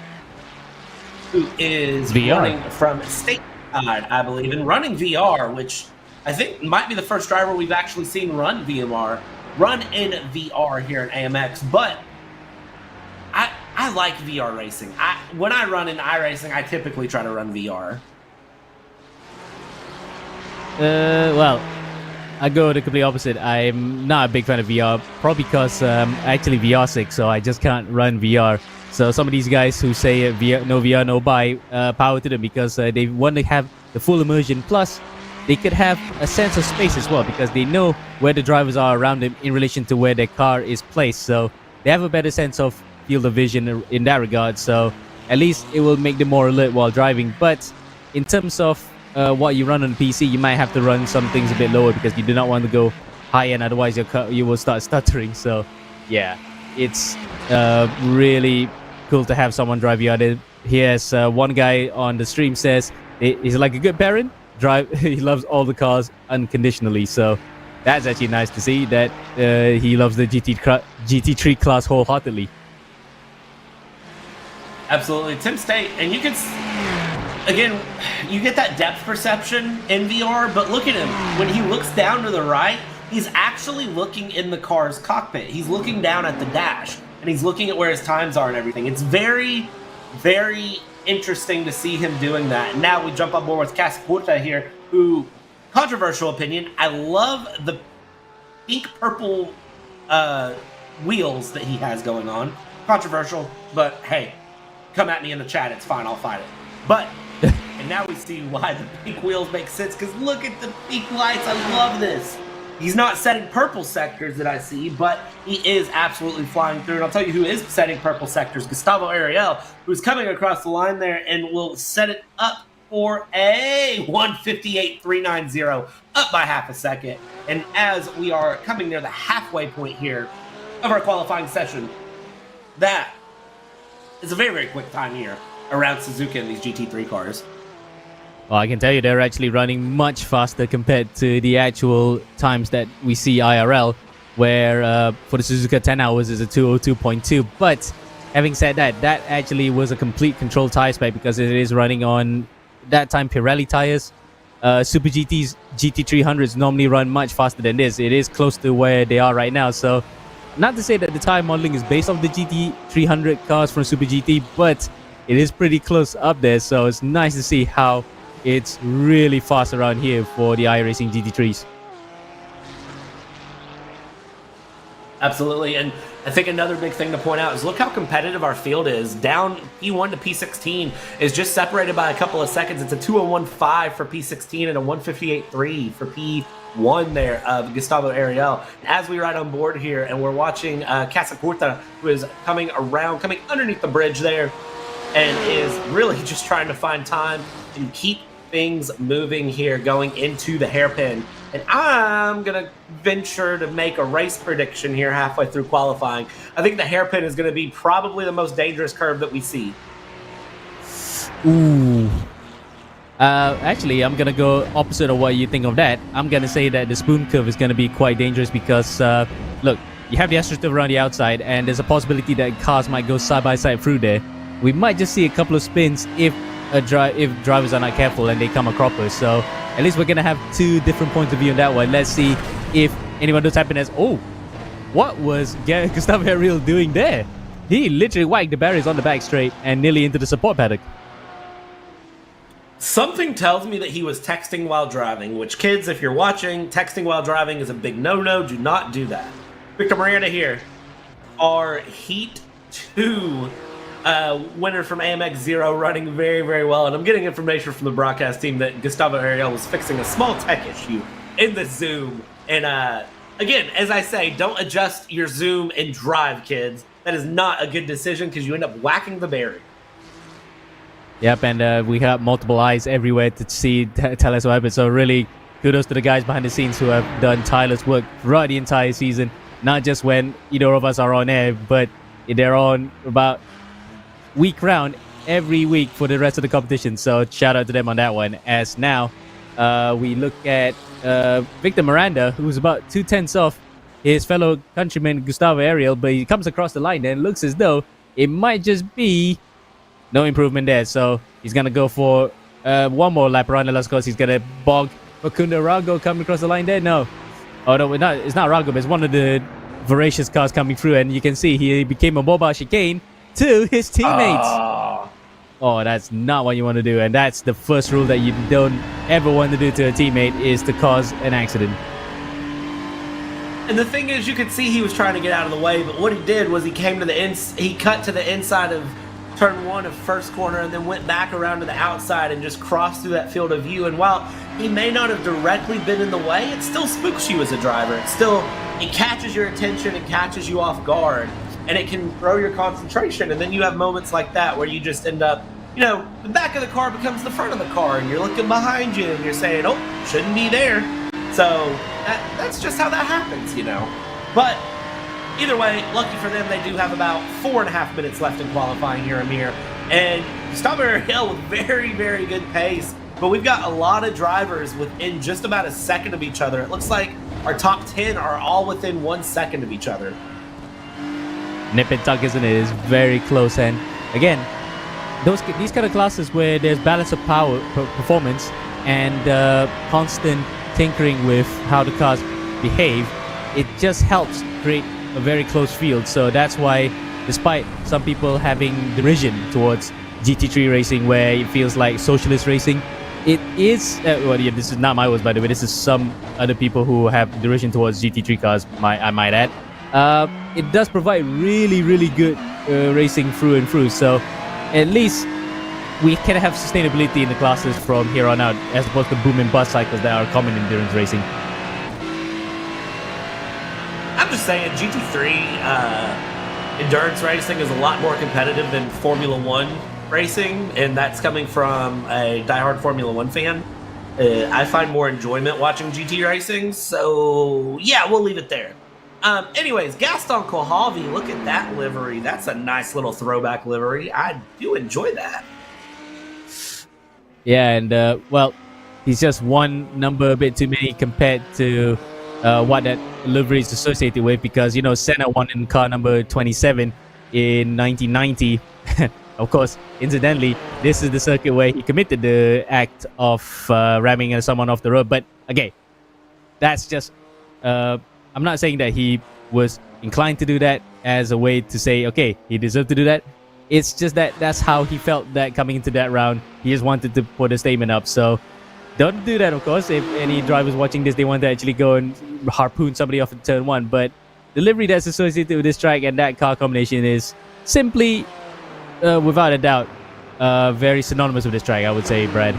who is running from State side, I believe, and running VR, which I think might be the first driver we've actually seen run in VR here in AMX. But I like VR racing. When I run in iRacing, I typically try to run VR. Well, I go the complete opposite. I'm not a big fan of VR, probably because I'm actually VR sick, so I just can't run VR. So some of these guys who say no VR, no buy, power to them, because they want to have the full immersion. Plus, they could have a sense of space as well, because they know where the drivers are around them in relation to where their car is placed. So they have a better sense of field of vision in that regard. So at least it will make them more alert while driving. But in terms of what you run on PC, you might have to run some things a bit lower, because you do not want to go high end, otherwise you will start stuttering. So yeah, it's really cool to have someone drive you out. Here's one guy on the stream says he's like a good parent. He loves all the cars unconditionally, so that's actually nice to see that he loves the GT3 class wholeheartedly. Absolutely. Tim State, and you can, again, you get that depth perception in VR, but look at him. When he looks down to the right, he's actually looking in the car's cockpit. He's looking down at the dash, and he's looking at where his times are and everything. It's very, very interesting to see him doing that. And now we jump on board with Casapurta here, who, controversial opinion, I love the pink-purple wheels that he has going on. Controversial, but hey, come at me in the chat, it's fine, I'll fight it. But, and now we see why the pink wheels make sense, because look at the pink lights, I love this. He's not setting purple sectors that I see, but he is absolutely flying through. And I'll tell you who is setting purple sectors, Gustavo Ariel, who's coming across the line there and will set it up for a 158.390, up by half a second. And as we are coming near the halfway point here of our qualifying session, that is a very, very quick time here around Suzuka and these GT3 cars. Well, I can tell you they're actually running much faster compared to the actual times that we see IRL, where for the Suzuka 10 hours is a 202.2. But having said that, that actually was a complete control tire spec, because it is running on that time Pirelli tires. Super GT's GT300s normally run much faster than this. It is close to where they are right now. So not to say that the tire modeling is based off the GT300 cars from Super GT, but it is pretty close up there. So it's nice to see how it's really fast around here for the iRacing GT3s. Absolutely, and I think another big thing to point out is look how competitive our field is. Down P1 to P16 is just separated by a couple of seconds. It's a 201.5 for P16 and a 158.3 for P1 there of Gustavo Ariel. As we ride on board here and we're watching Casapurta, who is coming underneath the bridge there, and is really just trying to find time and keep things moving here going into the hairpin. And I'm going to venture to make a race prediction here halfway through qualifying. I think the hairpin is going to be probably the most dangerous curve that we see. Ooh. Actually, I'm going to go opposite of what you think of that. I'm going to say that the spoon curve is going to be quite dangerous because, look, you have the astroturf around the outside, and there's a possibility that cars might go side by side through there. We might just see a couple of spins if drivers are not careful and they come a cropper. So at least we're gonna have two different points of view on that one. Let's see if anyone does happen as, oh, what was Gustavo Ariel doing there? He literally whacked the barriers on the back straight and nearly into the support paddock. Something tells me that he was texting while driving, which, kids, if you're watching, texting while driving is a big no-no. Do not do that. Victor Miranda here. Our Heat 2 winner from AMX 0, running very, very well. And I'm getting information from the broadcast team that Gustavo Ariel was fixing a small tech issue in the zoom. And again, as I say, don't adjust your zoom and drive, kids. That is not a good decision because you end up whacking the barrier. Yep, and we have multiple eyes everywhere to see tell us what happened. So really, kudos to the guys behind the scenes who have done tireless work throughout the entire season. Not just when either of us are on air, but they're on about week round every week for the rest of the competition. So shout out to them on that one. As now, we look at Victor Miranda, who's about 2/10 off his fellow countryman Gustavo Ariel, but he comes across the line and looks as though it might just be no improvement there. So he's gonna go for one more lap around the last course. He's gonna bog Facundo Rago coming across the line there. No, oh no, it's not Rago, but it's one of the voracious cars coming through, and you can see he became a mobile chicane to his teammates. Oh, that's not what you want to do, and that's the first rule that you don't ever want to do to a teammate, is to cause an accident. And the thing is, you could see he was trying to get out of the way, but what he did was he cut to the inside of turn 1 of first corner and then went back around to the outside and just crossed through that field of view. And while he may not have directly been in the way, it still spooks you as a driver. It catches your attention and catches you off guard, and it can throw your concentration. And then you have moments like that where you just end up, the back of the car becomes the front of the car, and you're looking behind you and you're saying, oh, shouldn't be there. So that's just how that happens, But either way, lucky for them, they do have about 4.5 minutes left in qualifying here, Amir. And Gustavo Ariel with very, very good pace. But we've got a lot of drivers within just about a second of each other. It looks like our top 10 are all within 1 second of each other. Nip and tuck, isn't it? It's very close. And again, these kind of classes where there's balance of power, performance, and constant tinkering with how the cars behave, it just helps create a very close field. So that's why, despite some people having derision towards GT3 racing, where it feels like socialist racing, it is this is not my words, by the way. This is some other people who have derision towards GT3 cars, I might add. It does provide really, really good racing through and through. So at least we can have sustainability in the classes from here on out, as opposed to boom and bust cycles that are common in endurance racing. I'm just saying, GT3 endurance racing is a lot more competitive than Formula One racing, and that's coming from a diehard Formula One fan. I find more enjoyment watching GT racing, so yeah, we'll leave it there. Anyways, Gaston Kohalvi, look at that livery. That's a nice little throwback livery. I do enjoy that. Yeah, and well, he's just one number a bit too many compared to what that livery is associated with, because Senna won in car number 27 in 1990. Of course, incidentally, this is the circuit where he committed the act of ramming someone off the road. But again, that's just I'm not saying that he was inclined to do that as a way to say, okay, he deserved to do that. It's just that that's how he felt that coming into that round. He just wanted to put a statement up. So don't do that, of course. If any drivers watching this, they want to actually go and harpoon somebody off in turn 1. But the livery that's associated with this track and that car combination is simply, without a doubt, very synonymous with this track, I would say, Brad.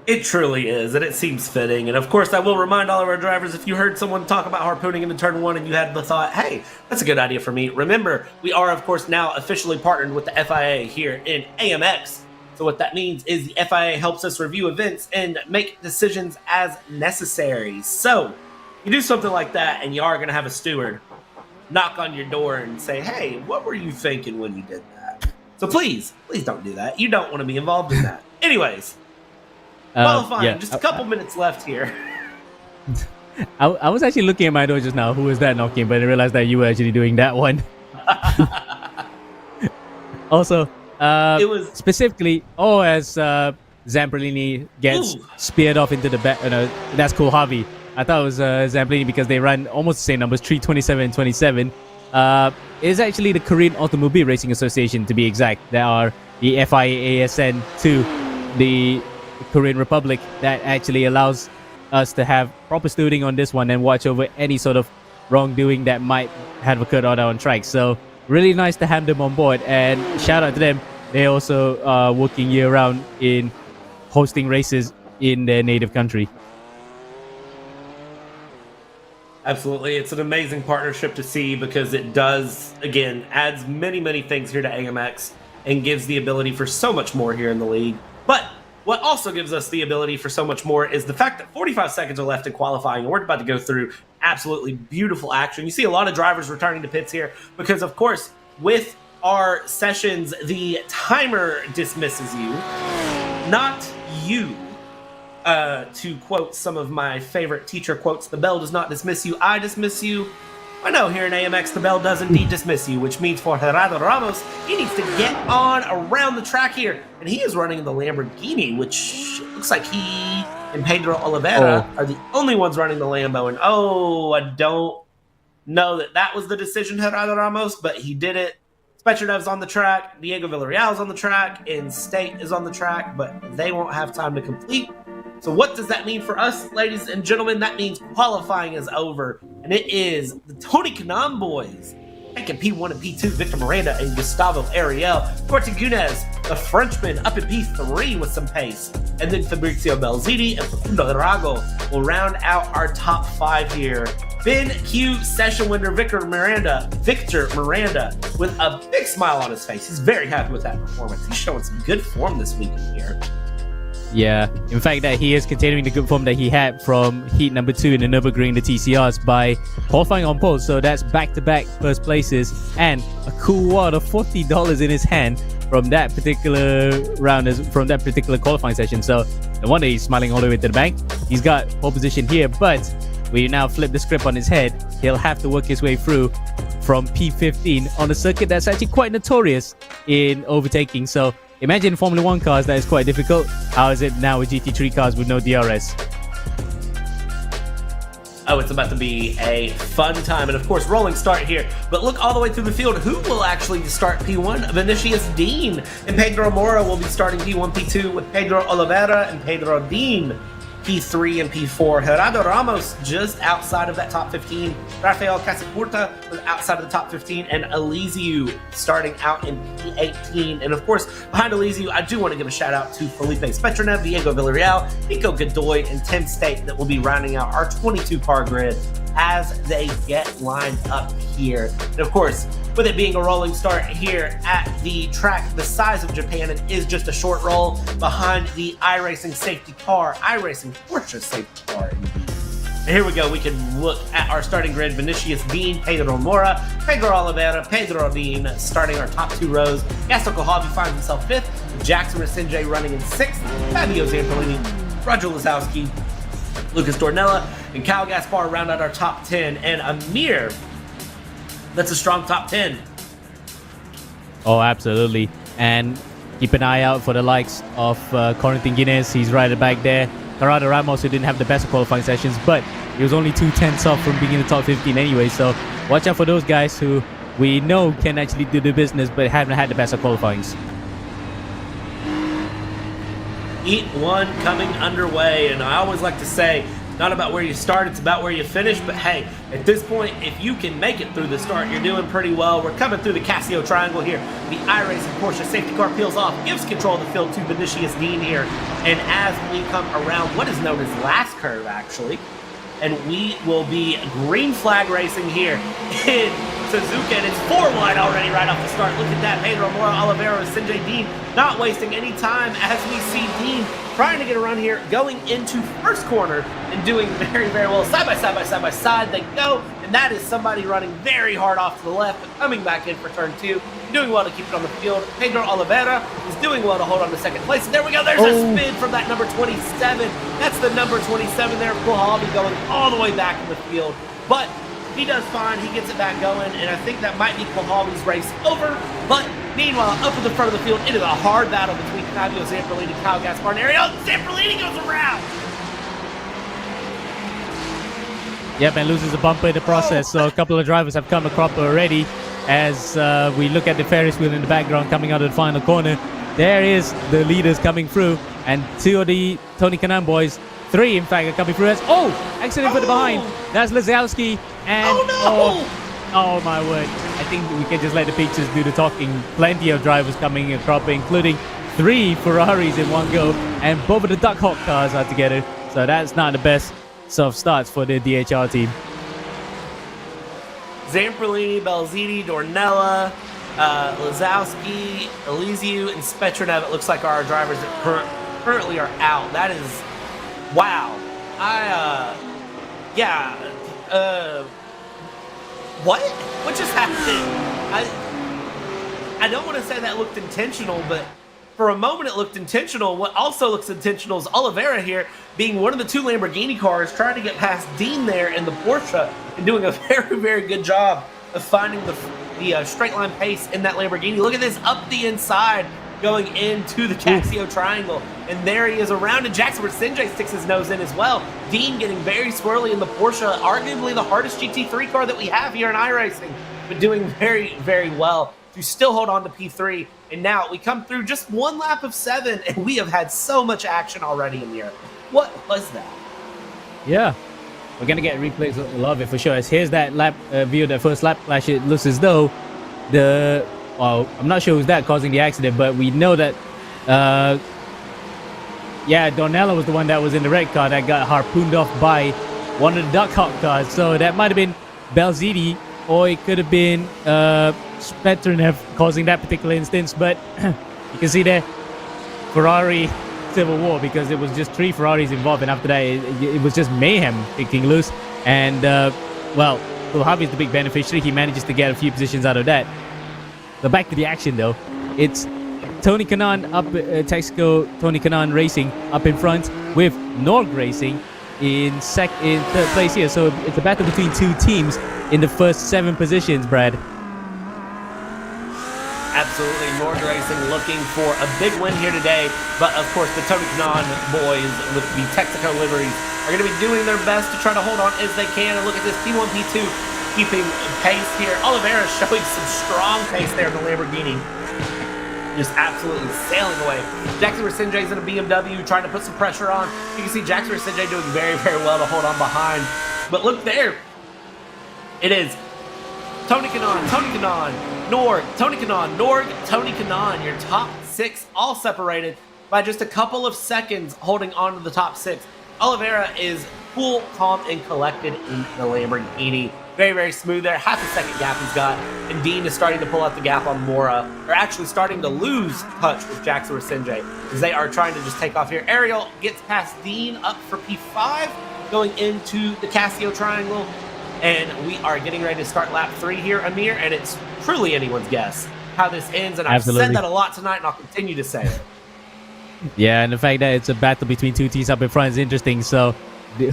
It truly is, and it seems fitting. And of course, I will remind all of our drivers, if you heard someone talk about harpooning into turn 1 and you had the thought, hey, that's a good idea for me, remember, we are, of course, now officially partnered with the FIA here in AMX. So what that means is the FIA helps us review events and make decisions as necessary. So you do something like that, and you are going to have a steward knock on your door and say, hey, what were you thinking when you did that? So please don't do that. You don't want to be involved in that. Anyways. Qualifying, yeah. Just a couple minutes left here. I was actually looking at my door just now. Who was that knocking? But I realized that you were actually doing that one. Also, it was specifically, as Zamperlini gets speared off into the back. That's cool, Harvey. I thought it was Zamperlini because they ran almost the same numbers, 3:27 and 27. It is actually the Korean Automobile Racing Association, to be exact. There are the FIA ASN to the Korean Republic that actually allows us to have proper stewarding on this one and watch over any sort of wrongdoing that might have occurred on our track. So really nice to have them on board, and shout out to them. They also are working year round in hosting races in their native country. Absolutely. It's an amazing partnership to see, because it does, again, adds many, many things here to AMX. and gives the ability for so much more here in the league. But what also gives us the ability for so much more is the fact that 45 seconds are left in qualifying, and we're about to go through absolutely beautiful action. You see a lot of drivers returning to pits here because, of course, with our sessions, the timer dismisses you, not you. To quote some of my favorite teacher quotes, the bell does not dismiss you, I dismiss you. I know here in AMX, the bell does indeed dismiss you, which means for Gerardo Ramos, he needs to get on around the track here. And he is running in the Lamborghini, which looks like he and Pedro Oliveira are the only ones running the Lambo. And I don't know that was the decision, Gerardo Ramos, but he did it. Spetronev's on the track, Diego Villarreal's on the track, and State is on the track, but they won't have time to complete. So what does that mean for us, ladies and gentlemen? That means qualifying is over, and it is the Tony Kanaan boys taking P1 and P2, Victor Miranda and Gustavo Ariel. Cortigunez, the Frenchman, up in P3 with some pace. And then Fabrizio Belziti and Facundo Drago will round out our top 5 here. Ben Q session winner Victor Miranda, with a big smile on his face. He's very happy with that performance. He's showing some good form this weekend here. Yeah, in fact, that he is continuing the good form that he had from heat number 2 in the Nürburgring, the TCRs, by qualifying on pole. So that's back-to-back first places and a cool wad of $40 in his hand from that particular round, from that particular qualifying session. So no wonder he's smiling all the way to the bank. He's got pole position here, but we now flip the script on his head. He'll have to work his way through from P15 on a circuit that's actually quite notorious in overtaking. So imagine Formula 1 cars, that is quite difficult. How is it now with GT3 cars with no DRS? Oh, it's about to be a fun time. And of course, rolling start here. But look all the way through the field. Who will actually start P1? Vinicius Dean and Pedro Mora will be starting P1, P2 with Pedro Oliveira and Pedro Dean. P3 and P4. Gerardo Ramos just outside of that top 15. Rafael Casacurta was outside of the top 15. And Elisiu starting out in P18. And of course, behind Elisiu, I do want to give a shout out to Felipe Spetronev, Diego Villarreal, Nico Godoy, and Tim State that will be rounding out our 22-car grid as they get lined up here. And of course, with it being a rolling start here at the track the size of Japan, it is just a short roll behind the iRacing safety car, iRacing Porsche safety car indeed. And here we go, we can look at our starting grid. Vinicius Dean, Pedro Mora, Pedro Oliveira, Pedro Dean starting our top 2 rows. Gaston Kohavi finds himself 5th, Jackson Rasinje running in 6th, Fabio Zamperlini, Roger Lazowski, Lucas Dornella, and Kyle Gaspar round out our top 10, and Amir, that's a strong top 10. Oh, absolutely. And keep an eye out for the likes of Corentin Guinness. He's right back there. Gerardo Ramos, who didn't have the best of qualifying sessions, but he was only 2 tenths off from being in the top 15 anyway. So watch out for those guys who we know can actually do the business, but haven't had the best of qualifyings. Heat 1 coming underway, and I always like to say, not about where you start, it's about where you finish. But hey, at this point, if you can make it through the start, you're doing pretty well. We're coming through the Casio Triangle here. The iRacing Porsche safety car peels off, gives control of the field to Vinicius Dean here. And as we come around what is known as last curve, actually, and we will be green flag racing here in Suzuka, and it's 4 wide already right off the start. Look at that, Pedro Mora, Oliveira, Sinjay Dean, not wasting any time as we see Dean trying to get a run here, going into first corner and doing very, very well. Side by side by side by side they go, and that is somebody running very hard off to the left, but coming back in for turn 2, doing well to keep it on the field. Pedro Oliveira is doing well to hold on to second place. And there we go, there's a spin from that number 27. That's the number 27 there. Kohavi going all the way back in the field, but he does fine. He gets it back going, and I think that might be Kohavi's race over. But meanwhile, up in the front of the field, it is a hard battle between Fabio Zamperlini, Kyle Gaspar, and Ariel. Zamperlini goes around. Yep, and loses a bumper in the process. So a couple of drivers have come a cropper already. As we look at the Ferris wheel in the background coming out of the final corner, there is the leaders coming through, and 2 of the Tony Kanaan boys, 3 in fact, are coming through. Accident for the behind. That's Lazowski. And oh my word, I think we can just let the pictures do the talking. Plenty of drivers coming across, including 3 Ferraris in one go, and both of the Duck Hawk cars are together. So that's not the best of starts for the DHR team. Zamperlini, Belziti, Dornella, Lazowski, Elysiu, and Spetrunev, it looks like our drivers that currently are out. That is, wow. What? What just happened? I don't want to say that looked intentional, but for a moment it looked intentional. What also looks intentional is Oliveira here being one of the 2 Lamborghini cars trying to get past Dean there in the Porsche and doing a very, very good job of finding the straight line pace in that Lamborghini. Look at this, up the inside, going into the Casio triangle. And there he is around, and Jackson Sinjay sticks his nose in as well. Dean getting very swirly in the Porsche, arguably the hardest GT3 car that we have here in iRacing, but doing very, very well to still hold on to P3. And now we come through just 1 lap of 7, and we have had so much action already in here. What was that? Yeah, we're gonna get replays. Love it for sure. As here's that lap view, that first lap flash. It looks as though I'm not sure who's that causing the accident, but we know that Dornella was the one that was in the red car that got harpooned off by one of the Duck Hawk cars. So that might have been Belziti, or it could have been Spetrunev causing that particular instance. But you can see there, Ferrari civil war, because it was just 3 Ferraris involved, and after that it was just mayhem kicking loose. And well, Harvey is the big beneficiary. He manages to get a few positions out of that. But back to the action though, it's Tony Kanaan up, Texaco Tony Kanaan Racing up in front with Norg Racing in third place here. So it's a battle between 2 teams in the first 7 positions, Brad. Absolutely, Norg Racing looking for a big win here today, but of course the Tony Kanaan boys with the Texaco liveries are going to be doing their best to try to hold on as they can. And look at this, P1, P2 keeping pace here. Oliveira showing some strong pace there in the Lamborghini, just absolutely sailing away. Jackson Sinjay's in a BMW trying to put some pressure on. You can see Jackson Sinjay doing very, very well to hold on behind. But look there, it is Tony Kanaan, Norg, Tony Kanaan, Norg, Tony Kanaan. Your top 6 all separated by just a couple of seconds, holding on to the top 6. Oliveira is cool, calm, and collected in the Lamborghini. Very, very smooth there. Half a second gap he's got. And Dean is starting to pull out the gap on Mora. They're actually starting to lose touch with Jackson Sinjay as they are trying to just take off here. Ariel gets past Dean up for P5, going into the Casio triangle. And we are getting ready to start lap 3 here, Amir, and it's truly anyone's guess how this ends. And I've said that a lot tonight, and I'll continue to say it. Yeah, and the fact that it's a battle between 2 teams up in front is interesting. So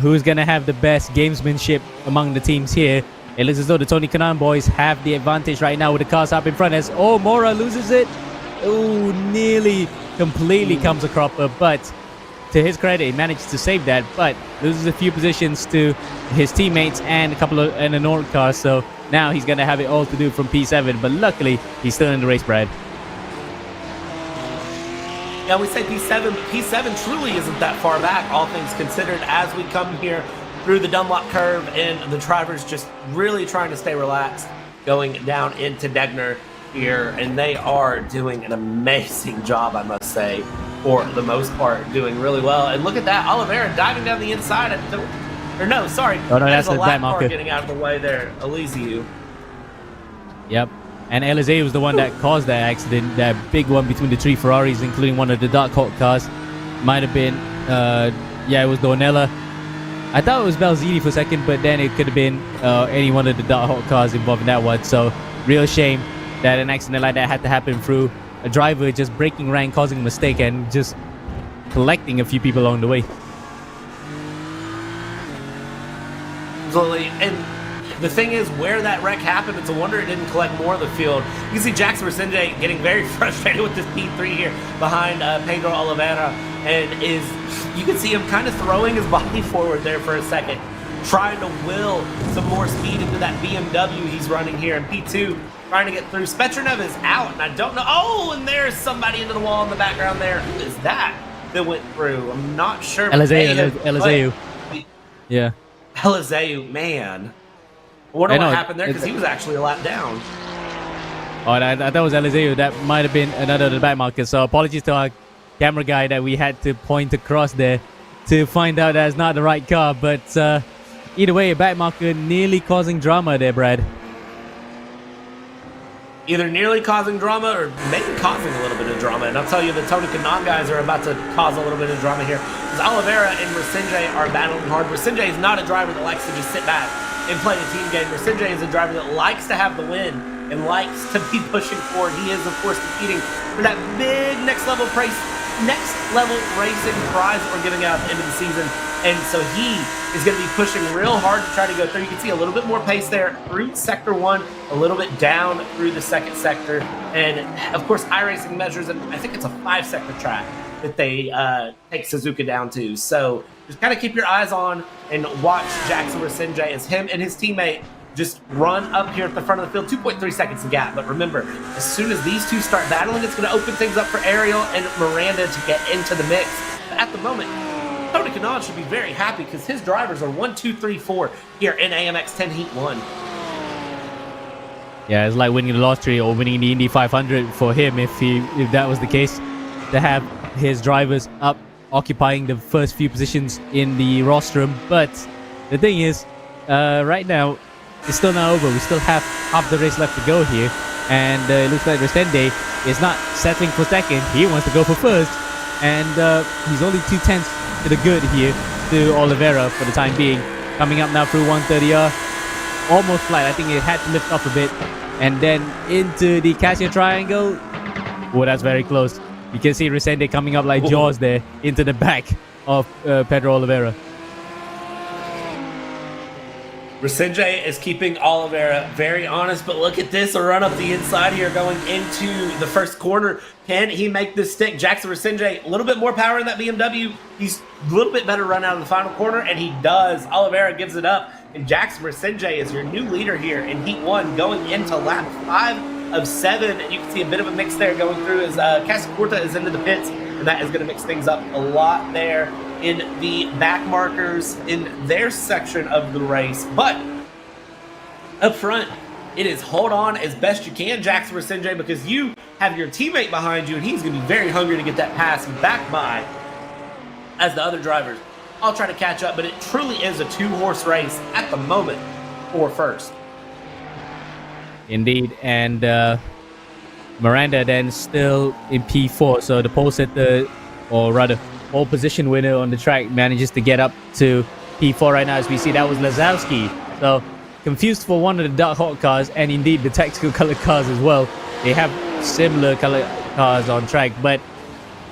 who's going to have the best gamesmanship among the teams here? It looks as though the Tony Kanaan boys have the advantage right now with the cars up in front, as Mora loses it. Oh, nearly completely comes a cropper, but to his credit, he managed to save that, but loses a few positions to his teammates and a Nord car. So now he's going to have it all to do from P7, but luckily he's still in the race, Brad. Yeah, we say P7, but P7 truly isn't that far back, all things considered, as we come here through the Dunlop curve, and the drivers just really trying to stay relaxed going down into Degner here, and they are doing an amazing job, I must say, for the most part, doing really well. And look at that, Oliveira diving down the inside. That's a lap car getting out of the way there, Elysiu. It And Alizé was the one that caused that accident, that big one between the 3 Ferraris, including one of the Dark Hawk cars. Might have been, it was Dornella. I thought it was Belziti for a second, but then it could have been any one of the Dark Hawk cars involved in that one. So, real shame that an accident like that had to happen through a driver just breaking rank, causing a mistake, and just collecting a few people along the way. Absolutely. And the thing is, where that wreck happened, it's a wonder it didn't collect more of the field. You can see Jackson Resende getting very frustrated with this P3 here behind Pedro Oliveira, and you can see him kind of throwing his body forward there for a second, trying to will some more speed into that BMW he's running here. And P2 trying to get through. Spetrunev is out, and I don't know. Oh, and there's somebody into the wall in the background there. Who is that went through? I'm not sure. Elizeu. Yeah. Elizeu, man. I wonder what happened there, because he was actually a lap down. Oh, that was Elizeu. That might have been another of the back markers. So apologies to our camera guy that we had to point across there to find out that's not the right car. But either way, a back marker nearly causing drama there, Brad. either nearly causing drama or maybe causing a little bit of drama. And I'll tell you, the Tony Kanaan guys are about to cause a little bit of drama here. Because Oliveira and Resenje are battling hard. Resenje is not a driver that likes to just sit back and play a team game. Resenje is a driver that likes to have the win and likes to be pushing forward. He is, of course, competing for that big next level racing prize that we're giving out at the end of the season. And so he is going to be pushing real hard to try to go through. You can see a little bit more pace there through sector 1, a little bit down through the second sector. And of course, iRacing measures, and I think it's a 5-sector track that they take Suzuka down to. So just kind of keep your eyes on and watch Jackson Resenje as him and his teammate just run up here at the front of the field. 2.3 seconds to gap. But remember, as soon as these two start battling, it's going to open things up for Ariel and Miranda to get into the mix. But at the moment, Tony Kanaan should be very happy because his drivers are 1, 2, 3, 4 here in AMX 10 Heat 1. Yeah, it's like winning the lottery or winning the Indy 500 for him if that was the case, to have his drivers up occupying the first few positions in the rostrum. But the thing is, right now, it's still not over. We still have half the race left to go here. And it looks like Resende is not settling for second. He wants to go for first. And he's only 2/10 to the good here to Oliveira for the time being. Coming up now through 130R. Almost flat. I think it had to lift off a bit. And then into the Cassia Triangle. Oh, that's very close. You can see Resende coming up like Jaws there into the back of Pedro Oliveira. Resenje is keeping Oliveira very honest, but look at this, a run up the inside here going into the first corner. Can he make this stick? Jackson Resenje, a little bit more power in that BMW. He's a little bit better run out of the final corner, and he does. Oliveira gives it up, and Jackson Resenje is your new leader here in Heat 1 going into lap 5 of 7, and you can see a bit of a mix there going through as Casacorta is into the pits, and that is going to mix things up a lot there in the back markers in their section of the race. But up front, it is hold on as best you can, Jackson Resenje, because you have your teammate behind you, and he's going to be very hungry to get that pass back by as the other drivers all try to catch up. But it truly is a 2-horse race at the moment for first. Indeed, and Miranda then still in P4, so the pole setter, or rather pole position winner on the track, manages to get up to P4 right now. As we see, that was Lazowski. So confused for one of the Dark Hawk cars, and indeed the tactical colored cars as well. They have similar colored cars on track, but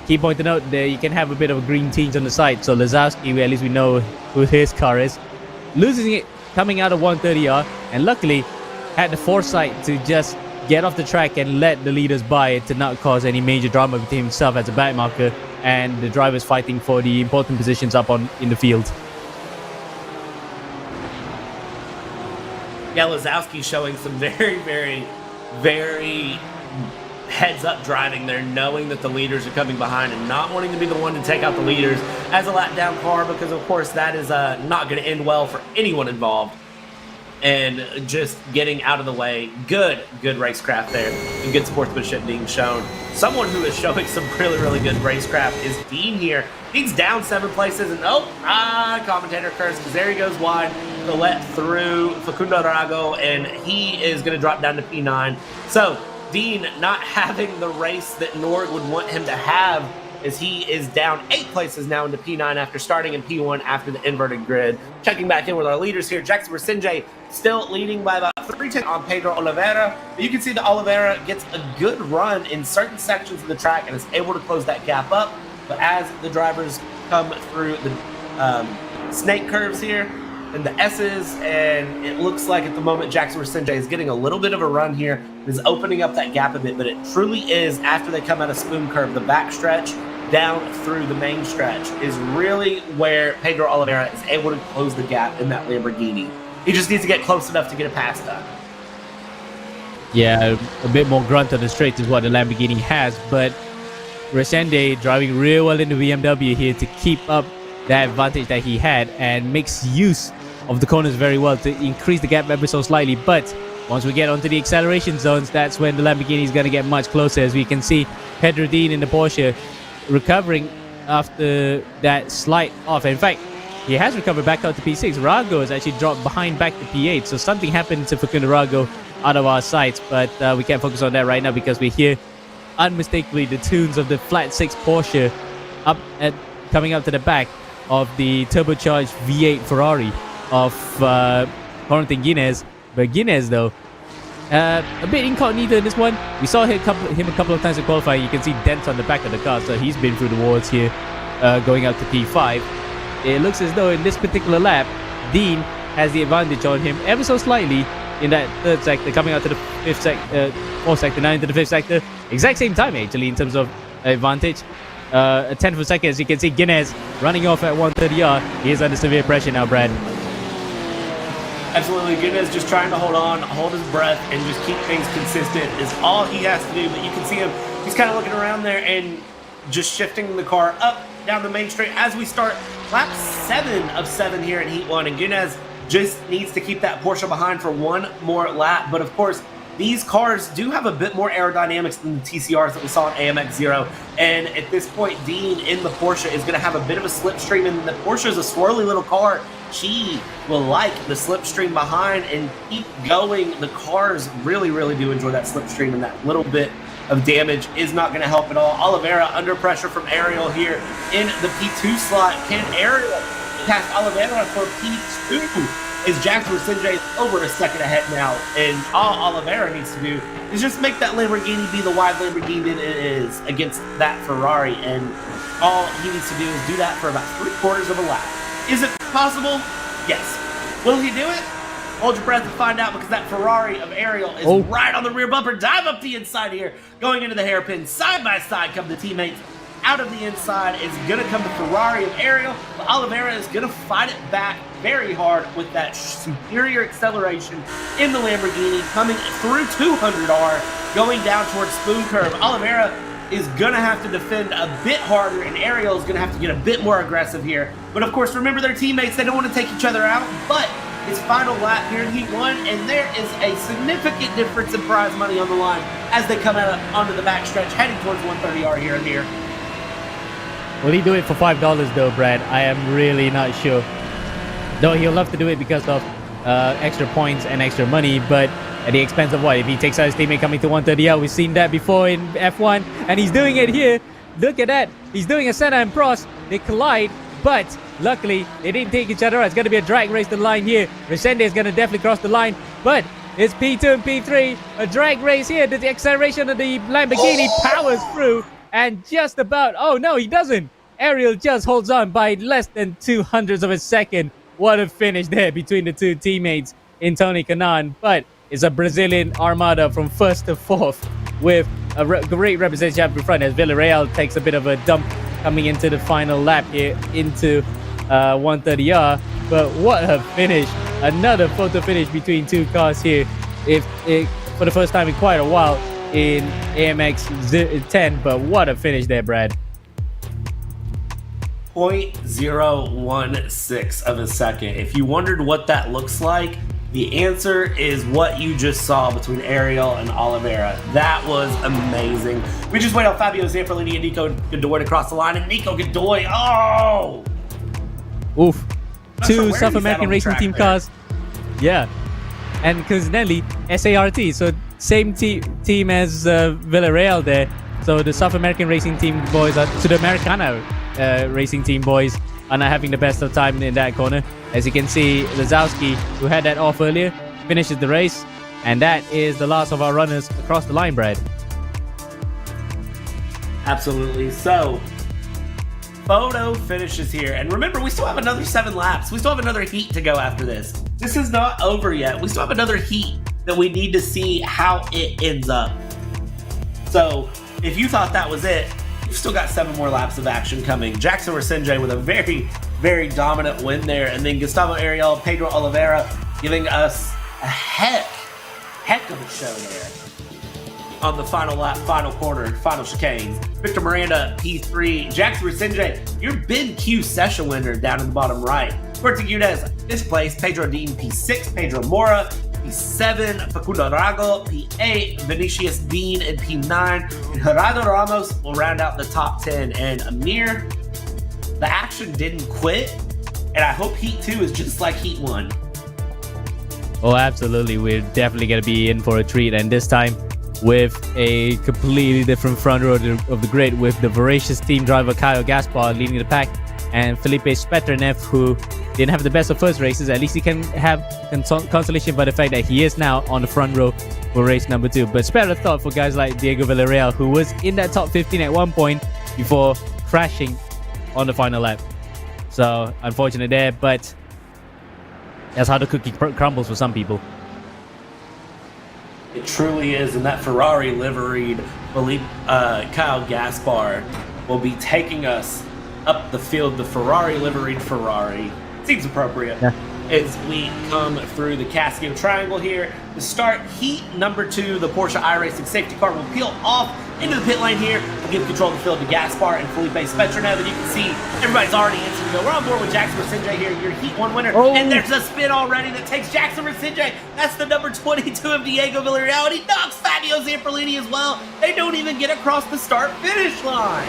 key point to note there, you can have a bit of a green tinge on the side. So Lazowski, at least we know who his car is, losing it coming out of 130R, and luckily had the foresight to just get off the track and let the leaders by to not cause any major drama between himself as a back marker and the drivers fighting for the important positions up in the field. Yeah, Lazowski showing some very, very, very heads-up driving there, knowing that the leaders are coming behind and not wanting to be the one to take out the leaders as a lap-down car, because, of course, that is not going to end well for anyone involved. And just getting out of the way. Good racecraft there, and good sportsmanship being shown. Someone who is showing some really, really good racecraft is Dean here. Dean's down 7 places, and commentator curse, because there he goes wide to let through Facundo Arago, and he is going to drop down to P9. So Dean not having the race that Norg would want him to have, as he is down 8 places now into P9 after starting in P1 after the inverted grid. Checking back in with our leaders here, Jackson Resenje still leading by about 3/10 on Pedro Oliveira. But you can see that Oliveira gets a good run in certain sections of the track and is able to close that gap up. But as the drivers come through the snake curves here and the S's, and it looks like at the moment Jackson Resenje is getting a little bit of a run here, is opening up that gap a bit, but it truly is, after they come out of spoon curve, the back stretch down through the main stretch is really where Pedro Oliveira is able to close the gap in that Lamborghini. He just needs to get close enough to get a pass done. Yeah, a bit more grunt on the straight is what the Lamborghini has, but Resende driving real well in the BMW here to keep up that advantage that he had and makes use of the corners very well to increase the gap ever so slightly. But once we get onto the acceleration zones, that's when the Lamborghini is going to get much closer. As we can see, Pedro Dean in the Porsche recovering after that slight off. In fact, he has recovered back out to P6. Rago has actually dropped behind back to P8. So something happened to Facundo Rago out of our sights, but we can't focus on that right now because we hear unmistakably the tunes of the flat 6 Porsche coming up to the back of the turbocharged V8 Ferrari of Corentin Guinness. But Guinness, though, a bit incognito in this one. We saw him a couple of times in qualifying. You can see dents on the back of the car, so he's been through the walls here, going out to P5. It looks as though in this particular lap, Dean has the advantage on him ever so slightly in that third sector, coming out to the fourth sector, now into the fifth sector. Exact same time, actually, in terms of advantage. A tenth of a second, as you can see, Guinness running off at 130R. He is under severe pressure now, Brad. Absolutely, Guinness just trying to hold his breath, and just keep things consistent is all he has to do. But you can see him, he's kind of looking around there and just shifting the car up down the main straight as we start lap 7 of 7 here in Heat 1. And Guinness just needs to keep that Porsche behind for one more lap. But of course, these cars do have a bit more aerodynamics than the TCRs that we saw in AMX 0. And at this point, Dean in the Porsche is going to have a bit of a slipstream. And the Porsche is a swirly little car. She will like the slipstream behind and keep going. The cars really, really do enjoy that slipstream, and that little bit of damage is not going to help at all. Oliveira under pressure from Ariel here in the P2 slot. Can Ariel pass Oliveira for P2? Is Jackson Sinjay over a second ahead now, and all Oliveira needs to do is just make that Lamborghini be the wide Lamborghini it is against that Ferrari, and all he needs to do is do that for about 3/4 of a lap. Is it possible? Yes. Will he do it? Hold your breath and find out, because that Ferrari of Ariel is right on the rear bumper. Dive up the inside here, going into the hairpin. Side by side come the teammates. Out of the inside is going to come the Ferrari of Ariel, but Oliveira is going to fight it back very hard with that superior acceleration in the Lamborghini, coming through 200R, going down towards Spoon Curve. Oliveira is going to have to defend a bit harder, and Ariel is going to have to get a bit more aggressive here. But of course, remember, their teammates, they don't want to take each other out, but it's final lap here in Heat 1, and there is a significant difference in prize money on the line as they come out onto the backstretch, heading towards 130R here and here. Will he do it for $5 though, Brad? I am really not sure. Though he'll love to do it because of extra points and extra money, but at the expense of what? If he takes out his teammate coming to 130R, we've seen that before in F1, and he's doing it here. Look at that. He's doing a Senna and Prost. They collide, but luckily they didn't take each other out. It's going to be a drag race to the line here. Resende is going to definitely cross the line, but it's P2 and P3. A drag race here. The acceleration of the Lamborghini powers through. And just about, oh no, he doesn't. Ariel just holds on by less than 200ths of a second. What a finish there between the two teammates in Tony Kanaan. But it's a Brazilian armada from first to fourth with a great representation up in front as Villarreal takes a bit of a dump coming into the final lap here into 130R. But what a finish. Another photo finish between two cars here. For the first time in quite a while in AMX 10, but what a finish there, Brad. 0.016 of a second. If you wondered what that looks like, the answer is what you just saw between Ariel and Oliveira. That was amazing. We just wait on Fabio Zamperlini and Nico Godoy to cross the line, and Nico Godoy, oh! Oof. Two South American racing team cars. Yeah. And coincidentally, SART, so same team as Villarreal there. So the South American racing team boys are to the Americana racing team boys are not having the best of time in that corner. As you can see, Lazowski, who had that off earlier, finishes the race. And that is the last of our runners across the line, Brad. Absolutely. So, photo finishes here. And remember, we still have another 7 laps. We still have another heat to go after this. This is not over yet. We still have another heat that we need to see how it ends up. So, if you thought that was it, we've still got 7 more laps of action coming. Jackson Resenje with a very, very dominant win there. And then Gustavo Ariel, Pedro Oliveira giving us a heck of a show there on the final lap, final corner, final chicanes. Victor Miranda, P3. Jackson Resenje, your Ben Q session winner down in the bottom right. Puerto Gudez, fifth place. Pedro Dean, P6. Pedro Mora, P7, Facundo Rago, P8, Vinicius Dean, and P9. And Gerardo Ramos will round out the top 10. And Amir, the action didn't quit, and I hope Heat 2 is just like Heat 1. Oh, absolutely. We're definitely going to be in for a treat. And this time with a completely different front row of the grid, with the voracious team driver Kyle Gaspar leading the pack, and Felipe Spetranev, who didn't have the best of first races. At least he can have consolation by the fact that he is now on the front row for race number 2. But spare a thought for guys like Diego Villarreal, who was in that top 15 at one point before crashing on the final lap. So unfortunate there, but that's how the cookie crumbles for some people. It truly is, and that Ferrari liveried Kyle Gaspar will be taking us up the field. The Ferrari liveried Ferrari seems appropriate. Yeah. As we come through the Casio Triangle here to start heat number 2, the Porsche iRacing safety car will peel off into the pit lane here to give control of the field to Gaspar and Felipe Spetranev. And you can see everybody's already in to go. We're on board with Jackson Mercinge here, your Heat 1 winner. Oh. And there's a spin already that takes Jackson Mercinge. That's the number 22 of Diego Villarreal. And he knocks Fabio Zamperlini as well. They don't even get across the start-finish line.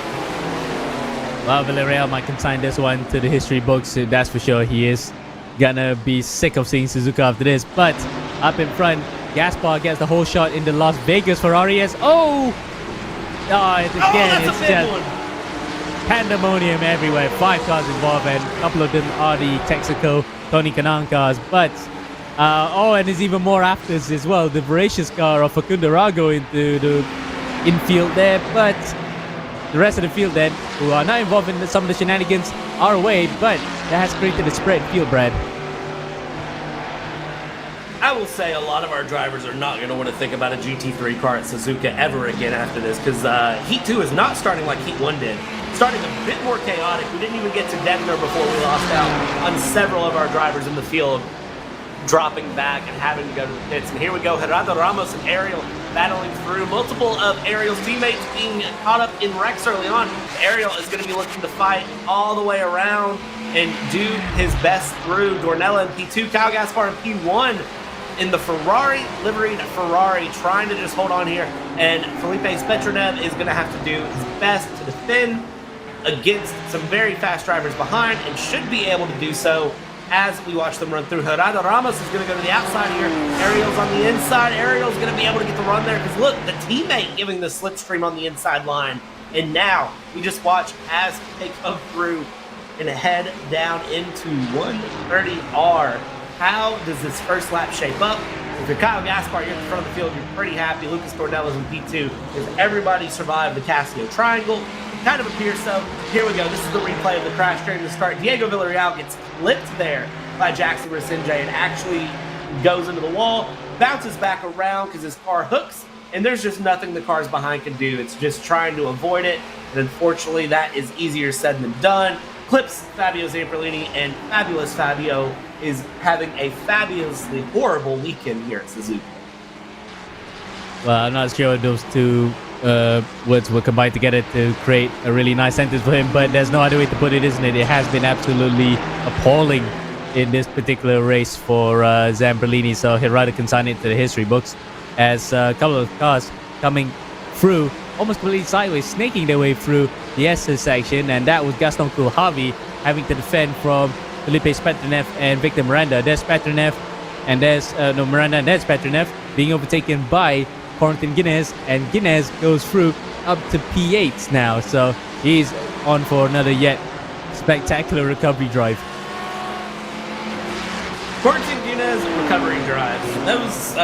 Well, Villarreal might consign this one to the history books, that's for sure. He is gonna be sick of seeing Suzuka after this. But up in front, Gaspar gets the whole shot in the Las Vegas Ferrari as again, it's just one. Pandemonium everywhere. 5 cars involved, and a couple of them are the Texaco Tony Kanaan cars. But and there's even more afters as well. The voracious car of Facundo Rago into the infield there, but the rest of the field then, who are not involved in some of the shenanigans, are away. But that has created a spread field, Brad. I will say a lot of our drivers are not going to want to think about a GT3 car at Suzuka ever again after this, because Heat 2 is not starting like Heat 1 did. Starting a bit more chaotic. We didn't even get to Denver before we lost out on several of our drivers in the field dropping back and having to go to the pits. And here we go, Gerardo Ramos and Ariel battling through. Multiple of Ariel's teammates being caught up in wrecks early on. Ariel is going to be looking to fight all the way around and do his best through. Dornella in P2, Kyle Gaspar in P1. In the Ferrari, liveried Ferrari, trying to just hold on here. And Felipe Spetranev is going to have to do his best to defend against some very fast drivers behind, and should be able to do so as we watch them run through. Gerardo Ramos is going to go to the outside here. Ariel's on the inside. Ariel's going to be able to get the run there, because look, the teammate giving the slipstream on the inside line. And now we just watch as they come through and head down into 130R. How does this first lap shape up? If you're Kyle Gaspar, you're at the front of the field, you're pretty happy. Lucas Dornella's in P2. Does everybody survive the Casio Triangle? It kind of appears so. Here we go. This is the replay of the crash during the start. Diego Villarreal gets clipped there by Jackson Mercinge and actually goes into the wall, bounces back around because his car hooks, and there's just nothing the cars behind can do. It's just trying to avoid it, and unfortunately that is easier said than done. Clips Fabio Zamperlini, and Fabulous Fabio is having a fabulously horrible weekend here at Suzuka. Well, I'm not sure those two words were combined together to create a really nice sentence for him, but there's no other way to put it, isn't it? It has been absolutely appalling in this particular race for Zamperlini, so he'd rather consign it to the history books, as a couple of cars coming through almost completely sideways, snaking their way through the S's section, and that was Gaston Coulhavi having to defend from Felipe Spetranev and Victor Miranda. There's Spetranev, and there's Miranda, and there's Spetranev being overtaken by Corentin Guinness, and Guinness goes through up to P8 now, so he's on for another yet spectacular recovery drive. Corentin Guinness recovery drives. Those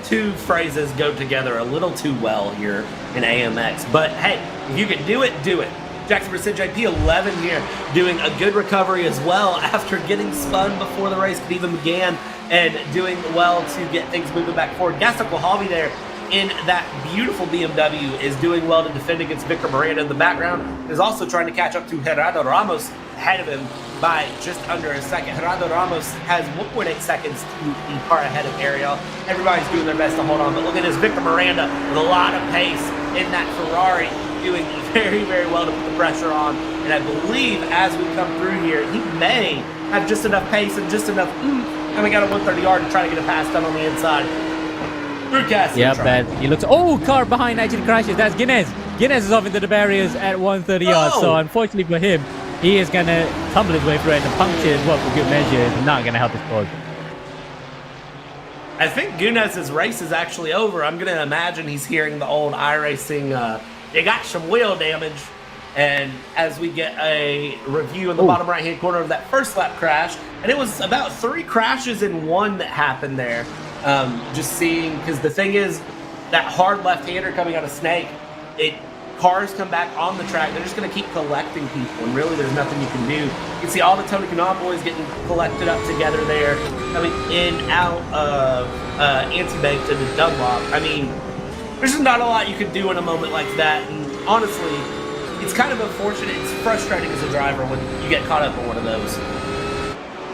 two phrases go together a little too well here in AMX, but hey, if you can do it, do it. Jackson Mercinge P11 here doing a good recovery as well after getting spun before the race could even begin, and doing well to get things moving back forward. Gaston Coulhavi there in that beautiful BMW is doing well to defend against Victor Miranda in the background, is also trying to catch up to Gerardo Ramos ahead of him by just under a second. Gerardo Ramos has 1.8 seconds to the car ahead of Ariel. Everybody's doing their best to hold on, but look at this Victor Miranda with a lot of pace in that Ferrari, doing very, very well to put the pressure on. And I believe as we come through here, he may have just enough pace and just enough and we got a 130R to try to get a pass done on the inside. Yeah, bad. He looks. Oh, car behind actually crashes. That's Guinness. Guinness is off into the barriers at 130 yards. So unfortunately for him, he is gonna tumble his way through it, and the puncture, well, for good measure, is not gonna help his cause. I think Gunez's race is actually over. I'm going to imagine he's hearing the old iRacing, you got some wheel damage. And as we get a review in the bottom right-hand corner of that first lap crash, and it was about 3 crashes in one that happened there. Just seeing, because the thing is, that hard left-hander coming out of Snake, cars come back on the track, they're just going to keep collecting people, and really there's nothing you can do. You can see all the Tony Kanaan boys getting collected up together there, coming in, out of Anti-Baked and the Dunlop. I mean, there's just not a lot you can do in a moment like that, and honestly, it's kind of unfortunate. It's frustrating as a driver when you get caught up in one of those.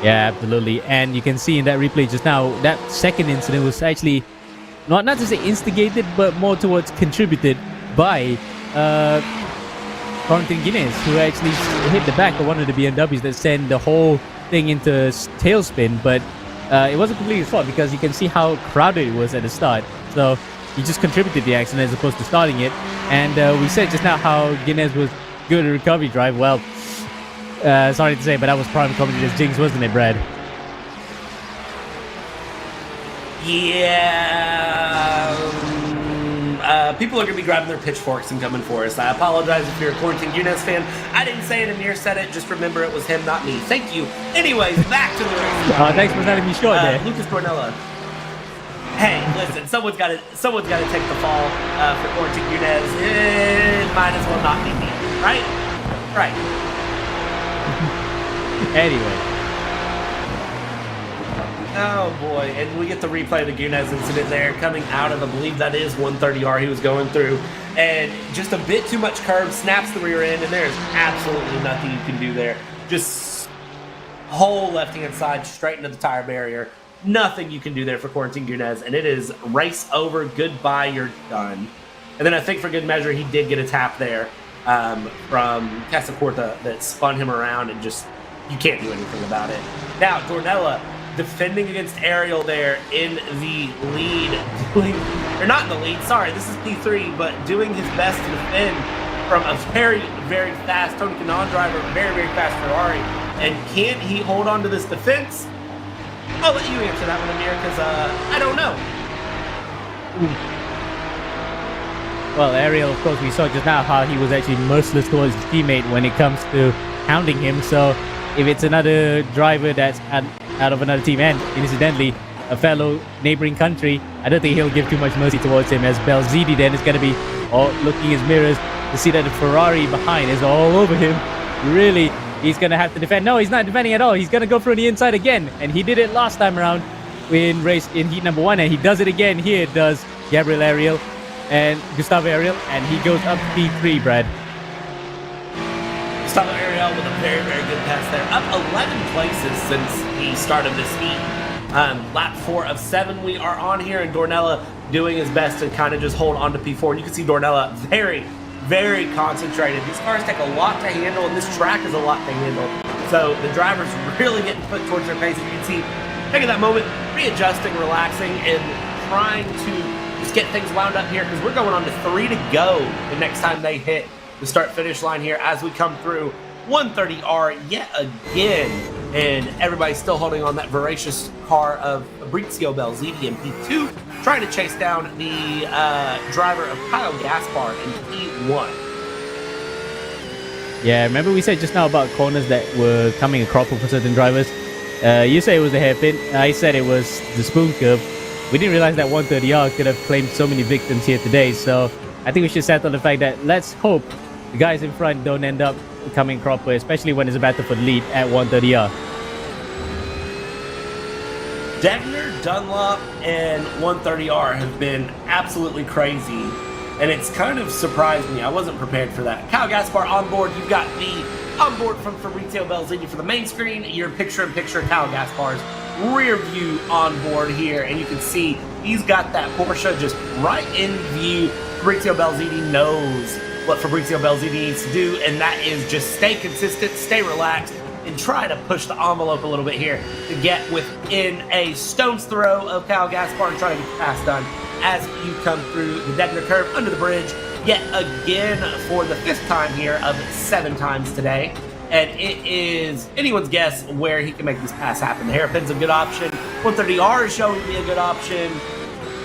Yeah, absolutely. And you can see in that replay just now, that second incident was actually not to say instigated, but more towards contributed by Corentin Guinness, who actually hit the back of one of the BMWs that sent the whole thing into tailspin. But it wasn't completely his fault, because you can see how crowded it was at the start. So he just contributed the accident as opposed to starting it. And we said just now how Guinness was good at recovery drive. Well, sorry to say, but that was prime commentator's jinx, wasn't it, Brad? Yeah. People are going to be grabbing their pitchforks and coming for us. I apologize if you're a Corentin Guinness fan. I didn't say it, Amir said it. Just remember it was him, not me. Thank you. Anyways, back to the race. Thanks for letting me short there. Lucas Cornella. Hey, listen, someone's got to take the fall for Corentin Guinness. It might as well not be me, right? Right. Anyway. Oh boy, and we get the replay of the Gunez incident there, coming out of, I believe that is 130R he was going through, and just a bit too much curve, snaps the rear end, and there's absolutely nothing you can do there. Just whole left-hand side straight into the tire barrier. Nothing you can do there for Corentin Gunez, and it is race over, goodbye, you're done. And then I think for good measure, he did get a tap there from Casacorta that spun him around, and just, you can't do anything about it. Now, Dornella defending against Ariel there in the lead, or not in the lead, sorry, this is P3, but doing his best to defend from a very, very fast Tony Kanaan driver, very, very fast Ferrari. And can he hold on to this defense? I'll let you answer that one, Amir, because I don't know. Well, Ariel, of course, we saw just now how he was actually merciless towards his teammate when it comes to hounding him. So if it's another driver that's out of another team, and incidentally a fellow neighboring country, I don't think he'll give too much mercy towards him, as Belzidi then is going to be looking his mirrors to see that the Ferrari behind is all over him. Really, he's going to have to defend. No, he's not defending at all. He's going to go through the inside again, and he did it last time around in heat number 1, and he does it again here, does Gabriel Ariel and Gustavo Ariel, and he goes up P3, Brad. Gustavo Ariel with a very, very good pass there. Up 11 places since the start of this heat. Lap 4 of 7 we are on here, and Dornella doing his best to kind of just hold on to P4. And you can see Dornella very, very concentrated. These cars take a lot to handle, and this track is a lot to handle. So the driver's really getting put towards their pace. You can see, taking that moment, readjusting, relaxing, and trying to just get things wound up here, because we're going on to 3 to go the next time they hit the start-finish line here as we come through 130R yet again. And everybody's still holding on that voracious car of Fabrizio Belzidi in P2, trying to chase down the driver of Kyle Gaspar in P1. Yeah, remember we said just now about corners that were coming a cropper for certain drivers? You say it was the hairpin, I said it was the spoon curve. We didn't realize that 130R could have claimed so many victims here today, so I think we should settle the fact that let's hope the guys in front don't end up coming cropper, especially when it's a battle for the lead at 130R. Degner, Dunlop, and 130R have been absolutely crazy, and it's kind of surprised me. I wasn't prepared for that. Kyle Gaspar on board. You've got the onboard from Fabrizio Belzidi for the main screen. Your picture-in-picture Kyle Gaspar's rear view on board here, and you can see he's got that Porsche just right in view. Fabrizio Belzidi knows what Fabrizio Belzidi needs to do, and that is just stay consistent, stay relaxed, and try to push the envelope a little bit here to get within a stone's throw of Kyle Gaspar and try to get the pass done as you come through the Degner curve under the bridge yet again for the 5th time here of 7 times today. And it is anyone's guess where he can make this pass happen. The hairpin's a good option. 130R is showing to be a good option.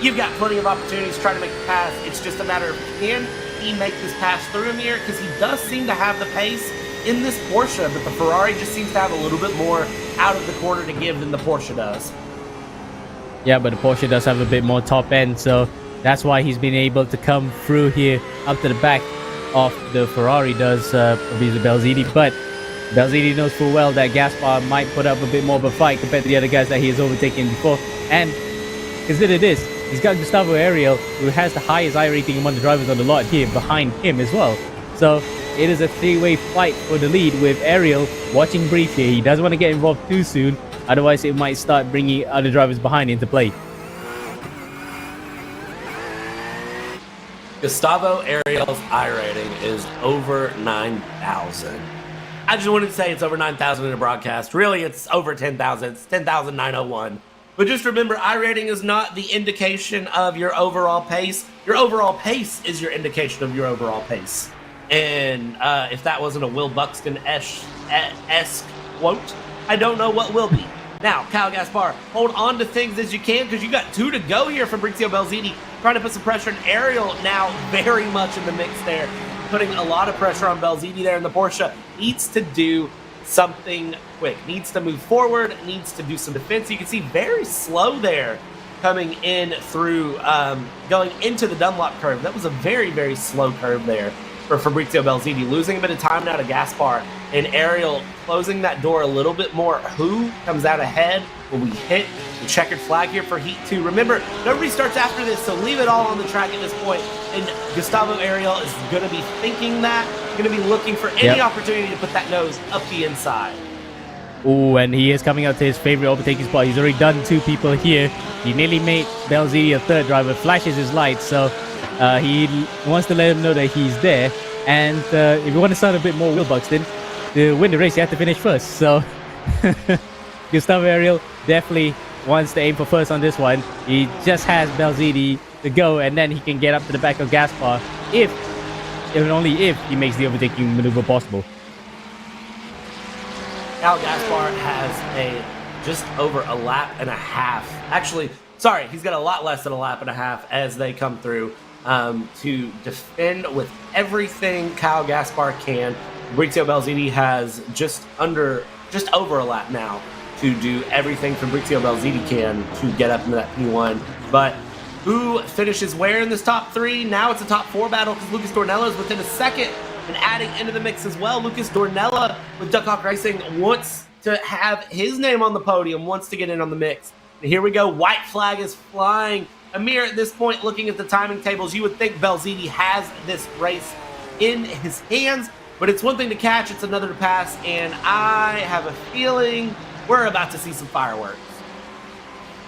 You've got plenty of opportunities to try to make the pass. It's just a matter of can he make this pass through him here, because he does seem to have the pace in this Porsche, but the Ferrari just seems to have a little bit more out of the corner to give than the Porsche does. Yeah, but the Porsche does have a bit more top end, so that's why he's been able to come through here up to the back of the Ferrari does, obviously Belzini. But Belzini knows full well that Gaspar might put up a bit more of a fight compared to the other guys that he has overtaken before. And consider this, he's got Gustavo Ariel, who has the highest I rating among the drivers on the lot here behind him as well. So it is a three-way fight for the lead, with Ariel watching brief here. He doesn't want to get involved too soon, otherwise it might start bringing other drivers behind into play. Gustavo Ariel's I rating is over 9,000. I just wanted to say it's over 9,000 in a broadcast. Really, it's over 10,000. It's 10,901. But just remember, I rating is not the indication of your overall pace. Your overall pace is your indication of your overall pace. And if that wasn't a Will Buxton-esque quote, I don't know what will be. Now, Kyle Gaspar, hold on to things as you can, because you got 2 to go here. Fabrizio Belzini trying to put some pressure on Ariel, now very much in the mix there, putting a lot of pressure on Belzini there, and the Porsche needs to do something quick, needs to move forward, needs to do some defense. You can see very slow there coming in through, going into the Dunlop curve. That was a very, very slow curve there for Fabrizio Belzini, losing a bit of time now to Gaspar, and Ariel closing that door a little bit more. Who comes out ahead? Will we hit the checkered flag here for Heat 2? Remember, nobody starts after this, so leave it all on the track at this point. And Gustavo Ariel is going to be thinking that, going to be looking for any opportunity to put that nose up the inside. Oh, and he is coming out to his favorite overtaking spot. He's already done 2 people here. He nearly made Belzini a third driver, flashes his lights, so he wants to let him know that he's there. And if you want to sound a bit more Will Buxton, to win the race, you have to finish first. So Gustavo Ariel definitely wants to aim for first on this one. He just has Belzini to go, and then he can get up to the back of Gaspar if and only if he makes the overtaking maneuver possible. Now Gaspar has just over a lap and a half. Actually, sorry, he's got a lot less than a lap and a half as they come through to defend with everything Kyle Gaspar can. Fabrizio Belzini has just over a lap now to do everything Fabrizio Belzini can to get up into that P1. But who finishes where in this top 3? Now it's a top 4 battle, because Lucas Dornella is within a second and adding into the mix as well. Lucas Dornella with Duckhawk Racing wants to have his name on the podium, wants to get in on the mix. And here we go. White flag is flying. Amir, at this point, looking at the timing tables, you would think Belzini has this race in his hands, but it's one thing to catch, it's another to pass, and I have a feeling we're about to see some fireworks.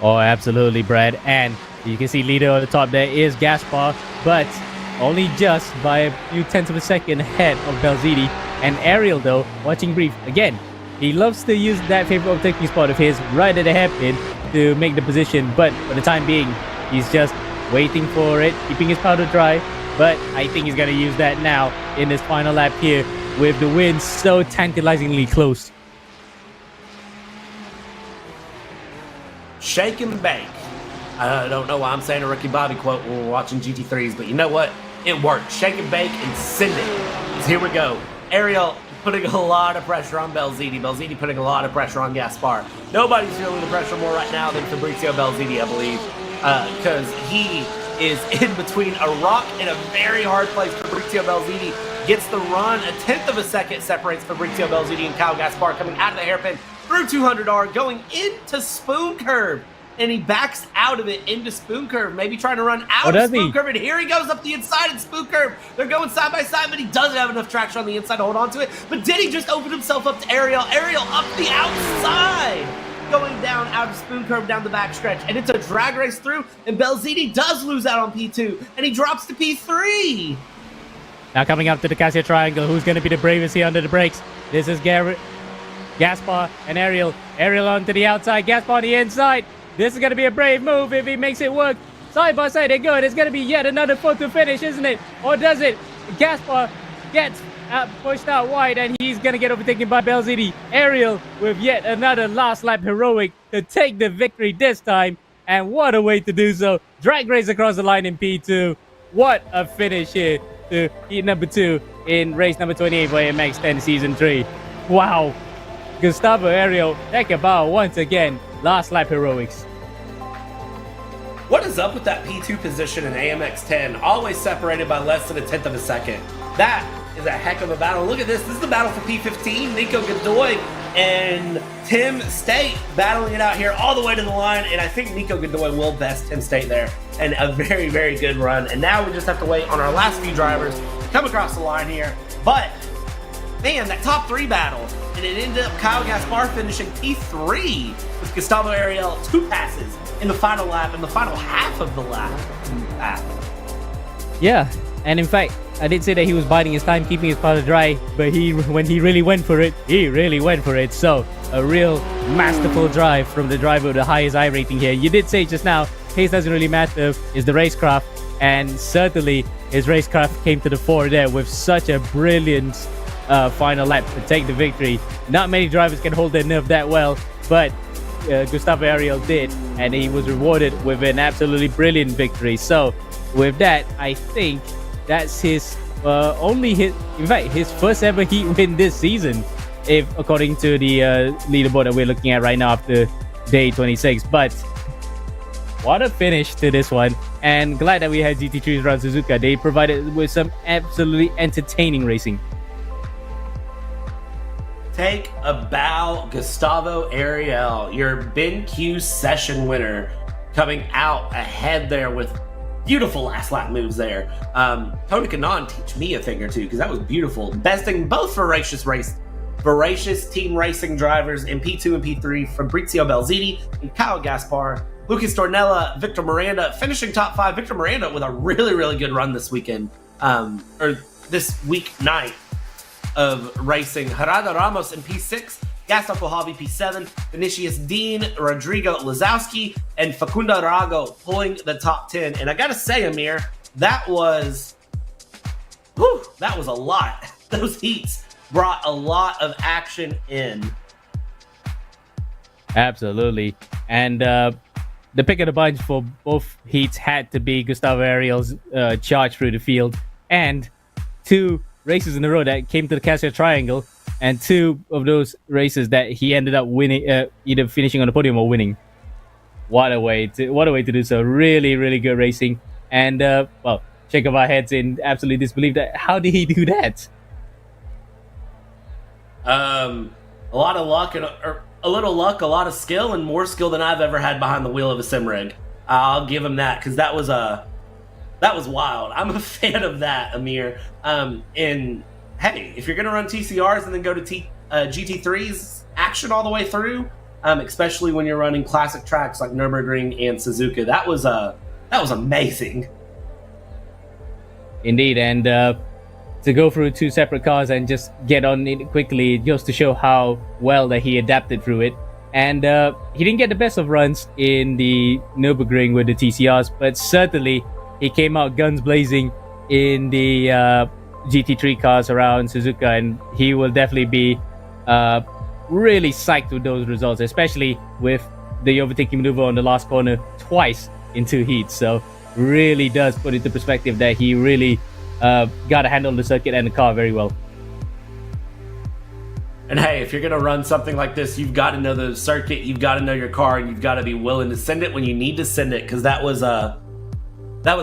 Oh, absolutely, Brad. And you can see leader on the top there is Gaspar, but only just by a few tenths of a second ahead of Belzini. And Ariel, though, watching brief, again, he loves to use that favorite overtaking spot of his right at the hairpin to make the position, but for the time being, he's just waiting for it, keeping his powder dry. But I think he's going to use that now in this final lap here, with the win so tantalizingly close. Shake and bake. I don't know why I'm saying a Ricky Bobby quote when we're watching GT3s, but you know what? It worked. Shake and bake and send it. So here we go. Ariel putting a lot of pressure on Belzini. Belzini putting a lot of pressure on Gaspar. Nobody's feeling the pressure more right now than Fabrizio Belzini, I believe, because he is in between a rock and a very hard place. Fabrizio Belzini gets the run. A tenth of a second separates Fabrizio Belzini and Kyle Gaspar coming out of the hairpin through 200R, going into Spoon Curve. And he backs out of it into Spoon Curve, maybe trying to run out of Spoon Curve. And here he goes up the inside in Spoon Curve. They're going side by side, but he doesn't have enough traction on the inside to hold on to it. But did he just open himself up to Ariel? Ariel up the outside, going down out of Spoon Curve down the backstretch. And it's a drag race through, and Belzini does lose out on P2, and he drops to P3. Now coming up to the Cassia Triangle, who's going to be the bravest here under the brakes? This is Gaspar and Ariel. Ariel onto the outside, Gaspar on the inside. This is going to be a brave move if he makes it work. Side by side, they're good. It's going to be yet another photo finish, isn't it? Or does it? Gaspar gets pushed out wide, and he's gonna get overtaken by Belzini. Ariel with yet another last lap heroic to take the victory this time, and what a way to do so. Drag race across the line in P2. What a finish here to heat number 2 in race number 28 for AMX 10 Season 3. Wow. Gustavo Ariel, Tekabao once again, last lap heroics. What is up with that P2 position in AMX 10? Always separated by less than a tenth of a second. That is a heck of a battle. Look at this. This is the battle for P15. Nico Godoy and Tim State battling it out here all the way to the line. And I think Nico Godoy will best Tim State there. And a very, very good run. And now we just have to wait on our last few drivers to come across the line here. But, man, that top 3 battle. And it ended up Kyle Gaspar finishing P3 with Gustavo Ariel 2 passes in the final lap, in the final half of the lap. Yeah, and in fact, I did say that he was biding his time, keeping his powder dry, but when he really went for it, he really went for it. So, a real masterful drive from the driver with the highest I rating here. You did say just now, pace doesn't really matter, it's the racecraft, and certainly his racecraft came to the fore there with such a brilliant final lap to take the victory. Not many drivers can hold their nerve that well, but Gustavo Ariel did, and he was rewarded with an absolutely brilliant victory. So with that, I think that's his his first ever heat win this season, if according to the leaderboard that we're looking at right now after day 26. But what a finish to this one, and glad that we had GT3s around Suzuka. They provided with some absolutely entertaining racing. Take a bow, Gustavo Ariel, your BenQ session winner, coming out ahead there with beautiful last lap moves there. Tony Kanaan, teach me a thing or two, because that was beautiful. Besting both voracious team racing drivers in P2 and P3 from Fabrizio Belzini and Kyle Gaspar. Lucas Dornella, Victor Miranda finishing top 5. Victor Miranda with a really, really good run this weekend, or this week night of racing. Gerardo Ramos in P6, Gaston Kojavi P7, Vinicius Dean, Rodrigo Lazowski, and Facundo Arago pulling the top 10. And I gotta say, Amir, that was a lot. Those heats brought a lot of action in. Absolutely. And the pick of the bunch for both heats had to be Gustavo Ariel's charge through the field, and 2 races in a row that came to the Cassia Triangle, and 2 of those races that he ended up winning, either finishing on the podium or winning. What a way to do so. Really, really good racing. And well, shake of our heads in absolute disbelief that how did he do that? A lot of luck and a little luck, a lot of skill, and more skill than I've ever had behind the wheel of a sim rig. I'll give him that, because that was wild. I'm a fan of that, Amir. And hey, if you're gonna run TCRs and then go to GT3s action all the way through, especially when you're running classic tracks like Nürburgring and Suzuka, that was amazing. Indeed, and to go through 2 separate cars and just get on it quickly, just to show how well that he adapted through it. And he didn't get the best of runs in the Nürburgring with the TCRs, but certainly he came out guns blazing in the GT3 cars around Suzuka, and he will definitely be really psyched with those results, especially with the overtaking maneuver on the last corner twice in 2 heats. So really does put into perspective that he really got to handle the circuit and the car very well. And hey, if you're going to run something like this, you've got to know the circuit, you've got to know your car, and you've got to be willing to send it when you need to send it, because that was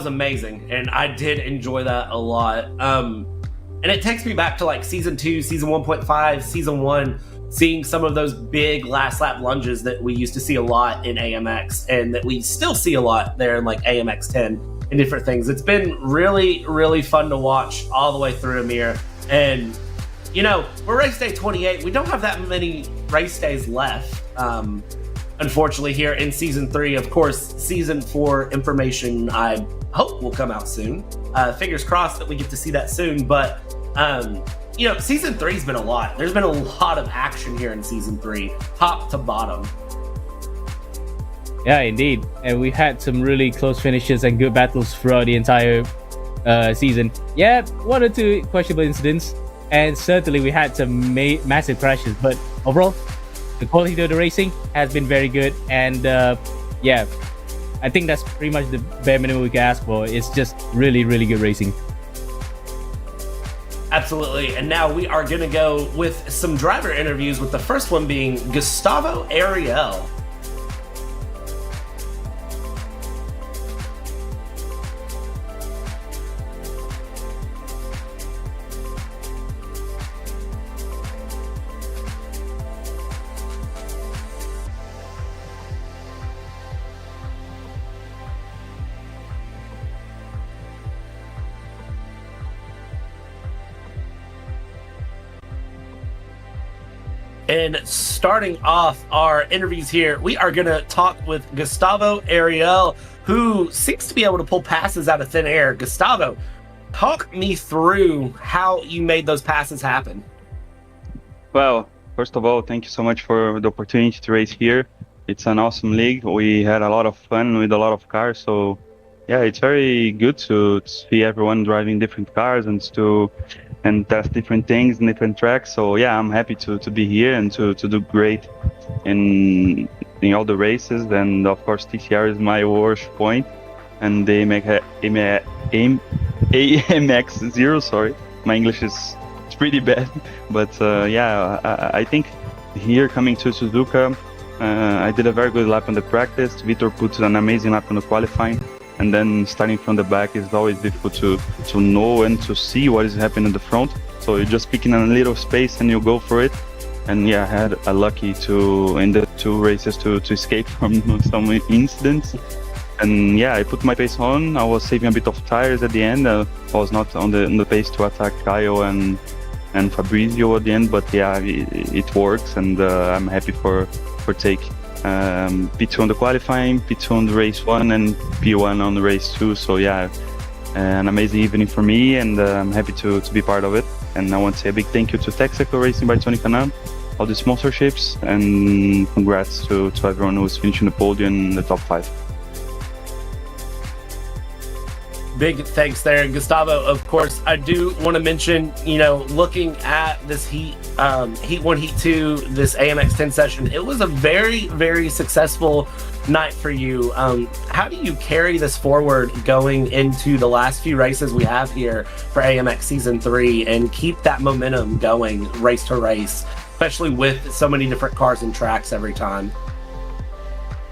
amazing, and I did enjoy that a lot. And it takes me back to like season 2, season 1.5, season 1, seeing some of those big last lap lunges that we used to see a lot in AMX, and that we still see a lot there in like AMX 10 and different things. It's been really, really fun to watch all the way through, Amir. And you know, we're race day 28. We don't have that many race days left, unfortunately, here in season 3. Of course, season 4 information I hope will come out soon. Fingers crossed that we get to see that soon. But you know, season 3's been a lot. There's been a lot of action here in season 3, top to bottom. Yeah, indeed. And we've had some really close finishes and good battles throughout the entire season. Yeah, 1 or 2 questionable incidents. and certainly we had some massive crashes. But overall, the quality of the racing has been very good, and yeah, I think that's pretty much the bare minimum we can ask for. It's just really, really good racing. Absolutely. And now we are going to go with some driver interviews, with the first one being Gustavo Ariel. And starting off our interviews here, we are going to talk with Gustavo Ariel, who seems to be able to pull passes out of thin air. Gustavo, talk me through how you made those passes happen. Well, first of all, thank you so much for the opportunity to race here. It's an awesome league. We had a lot of fun with a lot of cars. So yeah, it's very good to see everyone driving different cars and test different things in different tracks. So yeah, I'm happy to be here and to do great in all the races. And of course, TCR is my worst point, and they make AMX 0. Sorry, my English is pretty bad. But yeah, I think here coming to Suzuka, I did a very good lap on the practice. Vitor put an amazing lap on the qualifying. And then starting from the back is always difficult to know and to see what is happening in the front. So you're just picking a little space and you go for it. And yeah, I had a lucky in the two races to escape from some incidents. And yeah, I put my pace on. I was saving a bit of tires at the end. I was not on the pace to attack Kyle and Fabrizio at the end, but yeah, it works, and I'm happy for take. P2 on the qualifying, P2 on the race 1, and P1 on the race 2. So yeah, an amazing evening for me, and I'm happy to be part of it. And I want to say a big thank you to Texaco Racing by Tony Kanaan, all the sponsorships, and congrats to everyone who's finishing the podium in the top 5. Big thanks there, Gustavo. Of course, I do want to mention, looking at this Heat 1, Heat 2, this AMX 10 session, it was a very, very successful night for you. How do you carry this forward going into the last few races we have here for AMX Season 3 and keep that momentum going race to race, especially with so many different cars and tracks every time?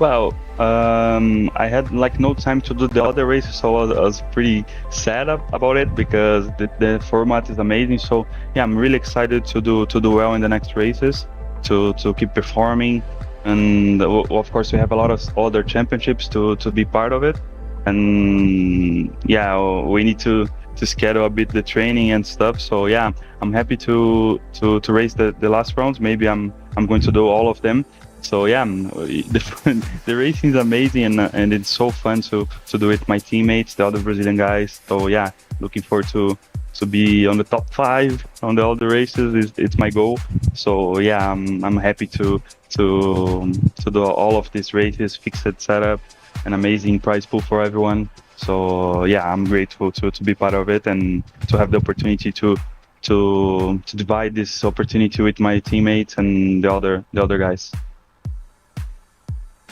Well, I had no time to do the other races, so I was pretty sad about it because the format is amazing. So yeah, I'm really excited to do well in the next races, to keep performing, and of course we have a lot of other championships to be part of it. And yeah, we need to schedule a bit the training and stuff. So yeah, I'm happy to race the last rounds. Maybe I'm going to do all of them. So yeah, the racing is amazing, and it's so fun to do it with my teammates, the other Brazilian guys. So yeah, looking forward to be on the top 5 on the other races. It's my goal. So yeah, I'm happy to do all of these races, fixed setup, an amazing prize pool for everyone. So yeah, I'm grateful to be part of it and to have the opportunity to divide this opportunity with my teammates and the other guys.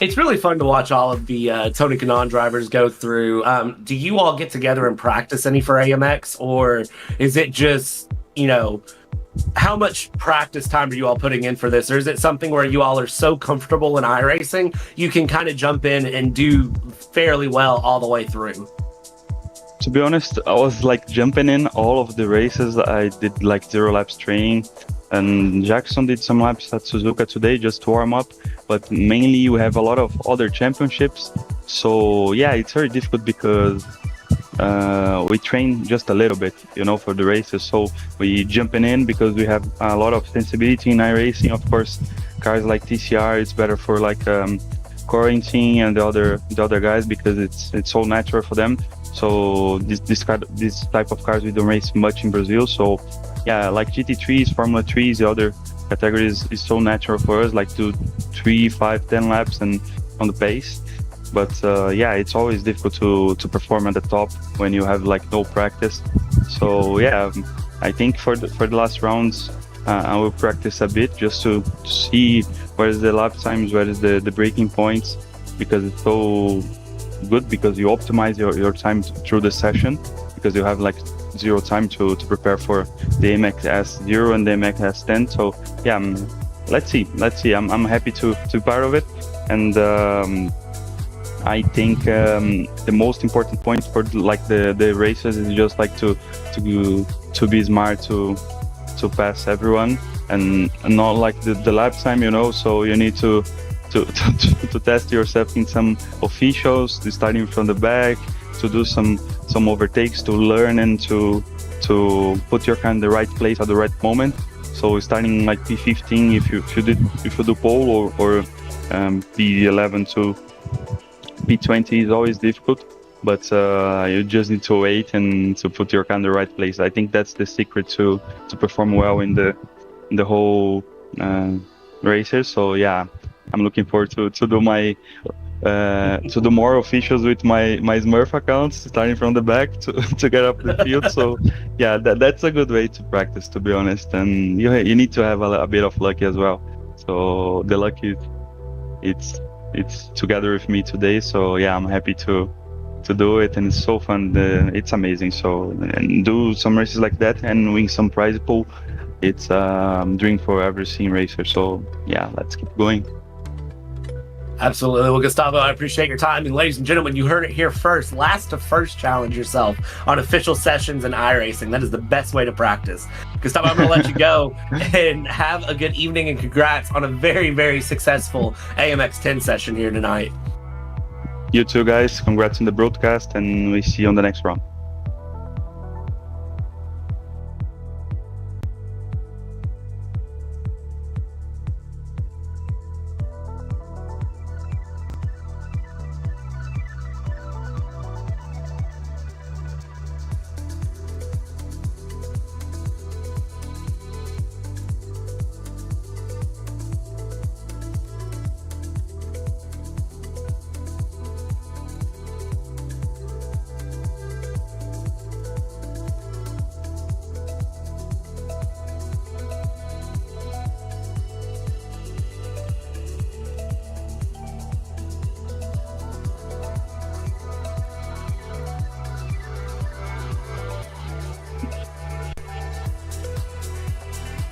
It's really fun to watch all of the Tony Kanaan drivers go through. Do you all get together and practice any for AMX, or is it just, how much practice time are you all putting in for this? Or is it something where you all are so comfortable in iRacing, you can kind of jump in and do fairly well all the way through? To be honest, I was jumping in all of the races. I did 0 laps training, and Jackson did some laps at Suzuka today just to warm up. But mainly we have a lot of other championships. So yeah, it's very difficult because we train just a little bit, for the races. So we jumping in because we have a lot of sensibility in iRacing. Of course, cars like TCR, it's better for quarantine and the other guys because it's so natural for them. So this type of cars we don't race much in Brazil. So yeah, GT3s, Formula 3s, the other categories is so natural for us, 2, 3, 5, 10 laps and on the pace. But yeah, it's always difficult to perform at the top when you have no practice. So yeah, I think for the last rounds, I will practice a bit just to see where is the lap times, where is the braking points, because it's so good because you optimize your time through the session, because you have like zero time to prepare for the AMX S0 and the AMX S10. So yeah, let's see. I'm happy to be part of it, and I think the most important point for like the races is just like to be smart to pass everyone, and not like the lap time, you know. So you need to test yourself in some officials, starting from the back, to do some overtakes, to learn and to put your car in the right place at the right moment. So starting like P15 if you do pole, or P11 to P20 is always difficult, but you just need to wait and to put your car in the right place. I think that's the secret to perform well in the whole races. So yeah, I'm looking forward to do my to do more officials with my Smurf accounts, starting from the back to get up the field. So yeah, that's a good way to practice, to be honest. And you need to have a bit of luck as well. So the luck it's together with me today. So yeah, I'm happy to do it, and it's so fun. It's amazing. So, and do some races like that and win some prize pool, it's dream for every sim racer. So yeah, let's keep going. Absolutely. Well, Gustavo, I appreciate your time. And ladies and gentlemen, you heard it here first. Last to first, challenge yourself on official sessions and iRacing. That is the best way to practice. Gustavo, I'm going to let you go and have a good evening, and congrats on a very, very successful AMX 10 session here tonight. You too, guys. Congrats on the broadcast, and we see you on the next round.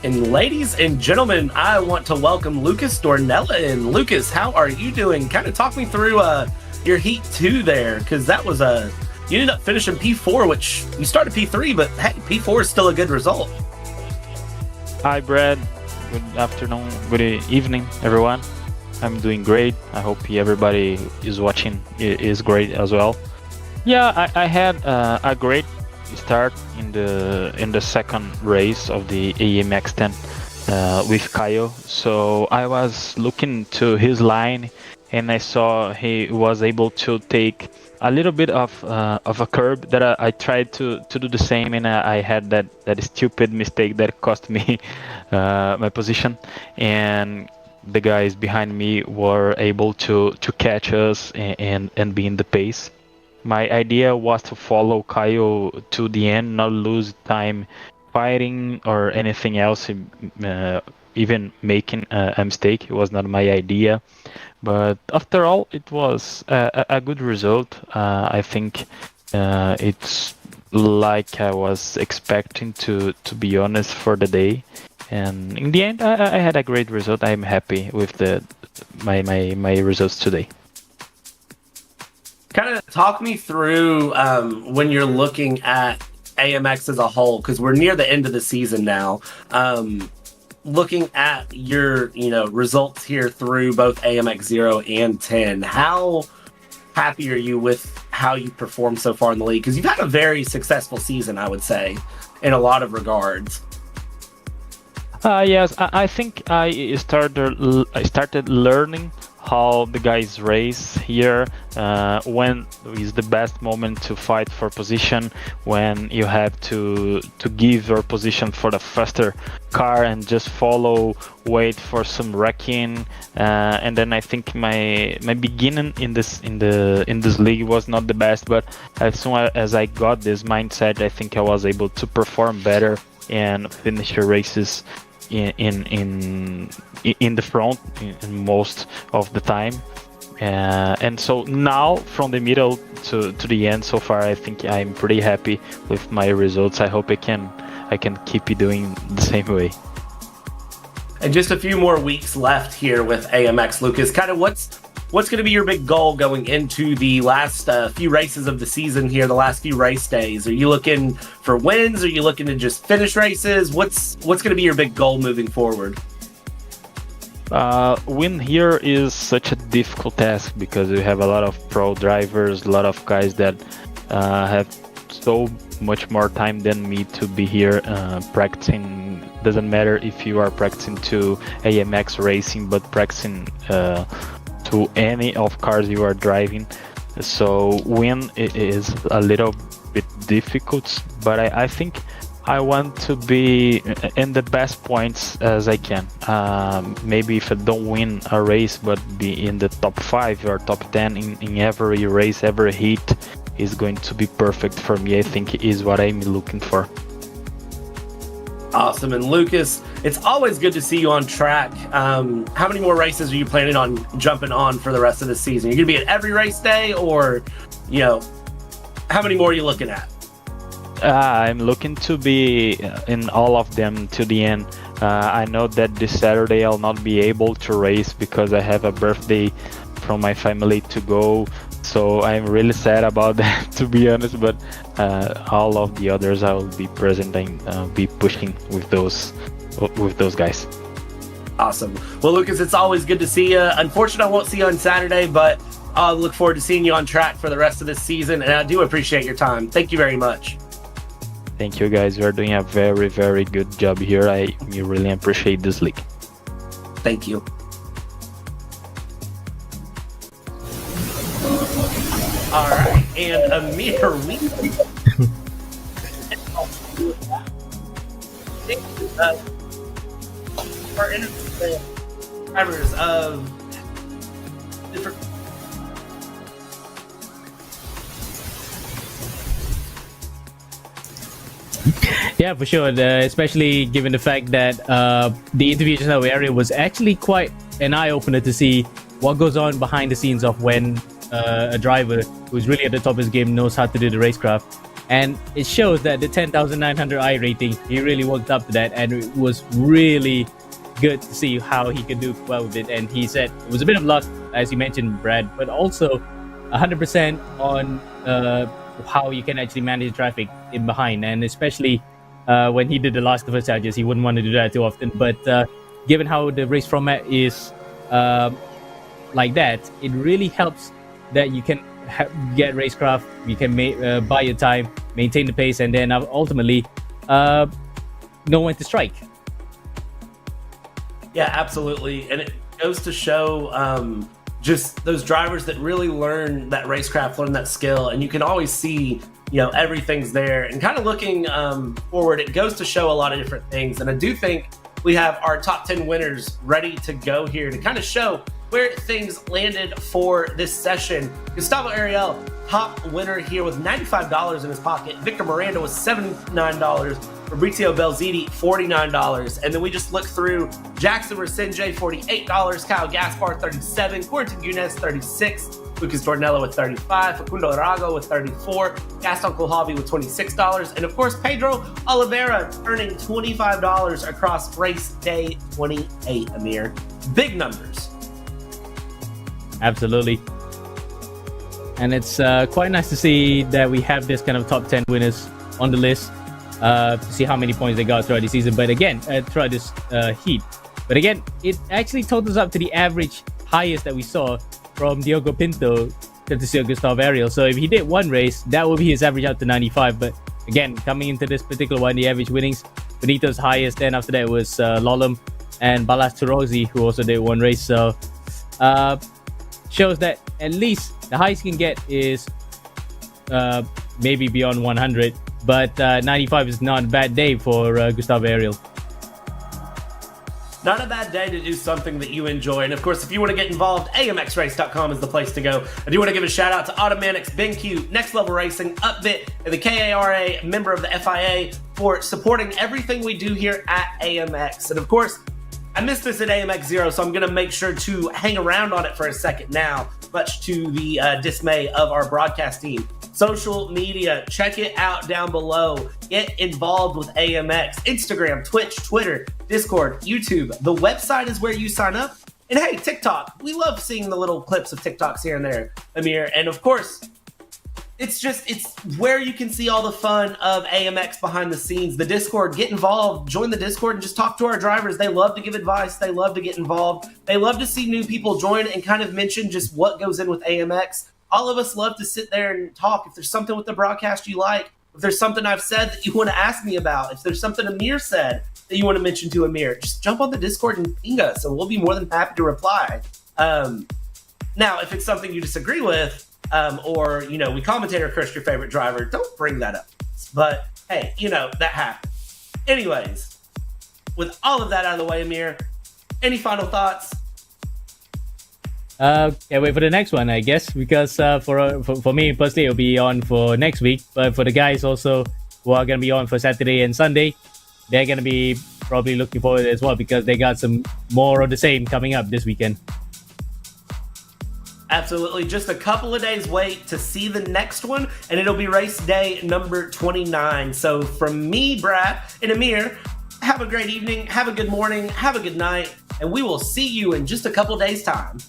And ladies and gentlemen, I want to welcome Lucas Dornella in. Lucas, how are you doing? Kind of talk me through your Heat 2 there, because that was you ended up finishing P4, which you started P3, but hey, P4 is still a good result. Hi, Brad. Good afternoon, good evening, everyone. I'm doing great. I hope everybody is watching is great as well. Yeah, I had a great start in the second race of the AMX 10 with Kyle. So I was looking to his line, and I saw he was able to take a little bit of a curb that I tried to do the same, and I had that stupid mistake that cost me my position, and the guys behind me were able to catch us and be in the pace. My idea was to follow Kyle to the end, not lose time fighting or anything else, even making a mistake. It was not my idea. But after all, it was a good result. I think it's like I was expecting, to be honest, for the day. And in the end, I had a great result. I'm happy with my results today. Kind of talk me through when you're looking at AMX as a whole, because we're near the end of the season now. Looking at your results here through both AMX 0 and 10, how happy are you with how you performed so far in the league? Because you've had a very successful season, I would say, in a lot of regards. Yes, I think I started learning how the guys race here, when is the best moment to fight for position, when you have to give your position for the faster car and just follow, wait for some wrecking, and then I think my beginning in this league was not the best, but as soon as I got this mindset, I think I was able to perform better and finish your races in the front in most of the time. And so now from the middle to the end so far, I think I'm pretty happy with my results. I hope I can keep doing the same way. And just a few more weeks left here with AMX, Lucas. Kind of what's going to be your big goal going into the last few races of the season here, the last few race days? Are you looking for wins? Are you looking to just finish races? What's going to be your big goal moving forward? Win here is such a difficult task because we have a lot of pro drivers, a lot of guys that have so much more time than me to be here practicing. Doesn't matter if you are practicing to AMX racing, but practicing to any of cars you are driving. So win is a little bit difficult, but I think I want to be in the best points as I can. Maybe if I don't win a race, but be in the top 5 or top 10 in every race, every heat is going to be perfect for me. I think is what I'm looking for. Awesome. And Lucas, it's always good to see you on track. How many more races are you planning on jumping on for the rest of the season? You're going to be at every race day, or, how many more are you looking at? I'm looking to be in all of them to the end. I know that this Saturday I'll not be able to race because I have a birthday from my family to go. So I'm really sad about that, to be honest. But all of the others I will be present and be pushing with those guys. Awesome. Well, Lucas, it's always good to see you. Unfortunately, I won't see you on Saturday, but I'll look forward to seeing you on track for the rest of this season. And I do appreciate your time. Thank you very much. Thank you, guys. You are doing a very, very good job here. I really appreciate this league. Thank you. All right, and Amir, our interview drivers of different. Yeah, for sure. Especially given the fact that the interview just now with Ariel was actually quite an eye-opener to see what goes on behind the scenes of when a driver who's really at the top of his game knows how to do the racecraft. And it shows that the 10,900 I rating, he really worked up to that, and it was really good to see how he could do well with it. And he said it was a bit of luck, as you mentioned, Brad, but also 100% on how you can actually manage traffic in behind. And especially when he did the last of us charges, he wouldn't want to do that too often. But given how the race format is like that, it really helps that you can get racecraft, you can buy your time, maintain the pace, and then ultimately know when to strike. Yeah, absolutely. And it goes to show just those drivers that really learn that racecraft, learn that skill, and you can always see, everything's there. And kind of looking forward, it goes to show a lot of different things. And I do think we have our top 10 winners ready to go here to kind of show where things landed for this session. Gustavo Ariel, top winner here with $95 in his pocket. Victor Miranda was $79. Fabrizio Belziti, $49. And then we just looked through Jackson Resenje, $48. Kyle Gaspar, $37. Quentin Gunes, $36. Lucas Tornello with $35. Facundo Arago with $34. Gaston Kohlhavi with $26. And of course, Pedro Oliveira earning $25 across race day 28, Amir. Big numbers. Absolutely. And it's quite nice to see that we have this kind of top 10 winners on the list to see how many points they got throughout the season. But again, throughout this heat. But again, it actually totals up to the average highest that we saw from Diogo Pinto to Gustavo Ariel. So if he did one race, that would be his average out to 95. But again, coming into this particular one, the average winnings, Benito's highest. Then after that was Lolem and Balas Turosi, who also did one race. So shows that at least the highest you can get is maybe beyond 100, but 95 is not a bad day for Gustavo Ariel. Not a bad day to do something that you enjoy. And of course, if you want to get involved, amxrace.com is the place to go. I do want to give a shout out to Automatics, BenQ, Next Level Racing, Upbit, and the KARA, member of the FIA, for supporting everything we do here at AMX. And of course, I missed this at AMX 0, so I'm going to make sure to hang around on it for a second now, much to the dismay of our broadcast team. Social media, check it out down below. Get involved with AMX. Instagram, Twitch, Twitter, Discord, YouTube. The website is where you sign up. And hey, TikTok. We love seeing the little clips of TikToks here and there, Amir. And of course, it's where you can see all the fun of AMX behind the scenes. The Discord, get involved, join the Discord, and just talk to our drivers. They love to give advice. They love to get involved. They love to see new people join and kind of mention just what goes in with AMX. All of us love to sit there and talk. If there's something with the broadcast you like, if there's something I've said that you want to ask me about, if there's something Amir said that you want to mention to Amir, just jump on the Discord and ping us, and we'll be more than happy to reply. Now, if it's something you disagree with, or, we commentate or curse your favorite driver, don't bring that up. But, hey, that happens. Anyways, with all of that out of the way, Amir, any final thoughts? Can't wait for the next one, I guess, because for me personally, it'll be on for next week. But for the guys also who are going to be on for Saturday and Sunday, they're going to be probably looking forward as well, because they got some more of the same coming up this weekend. Absolutely. Just a couple of days wait to see the next one, and it'll be race day number 29. So from me, Brad, and Amir, have a great evening, have a good morning, have a good night, and we will see you in just a couple days' time.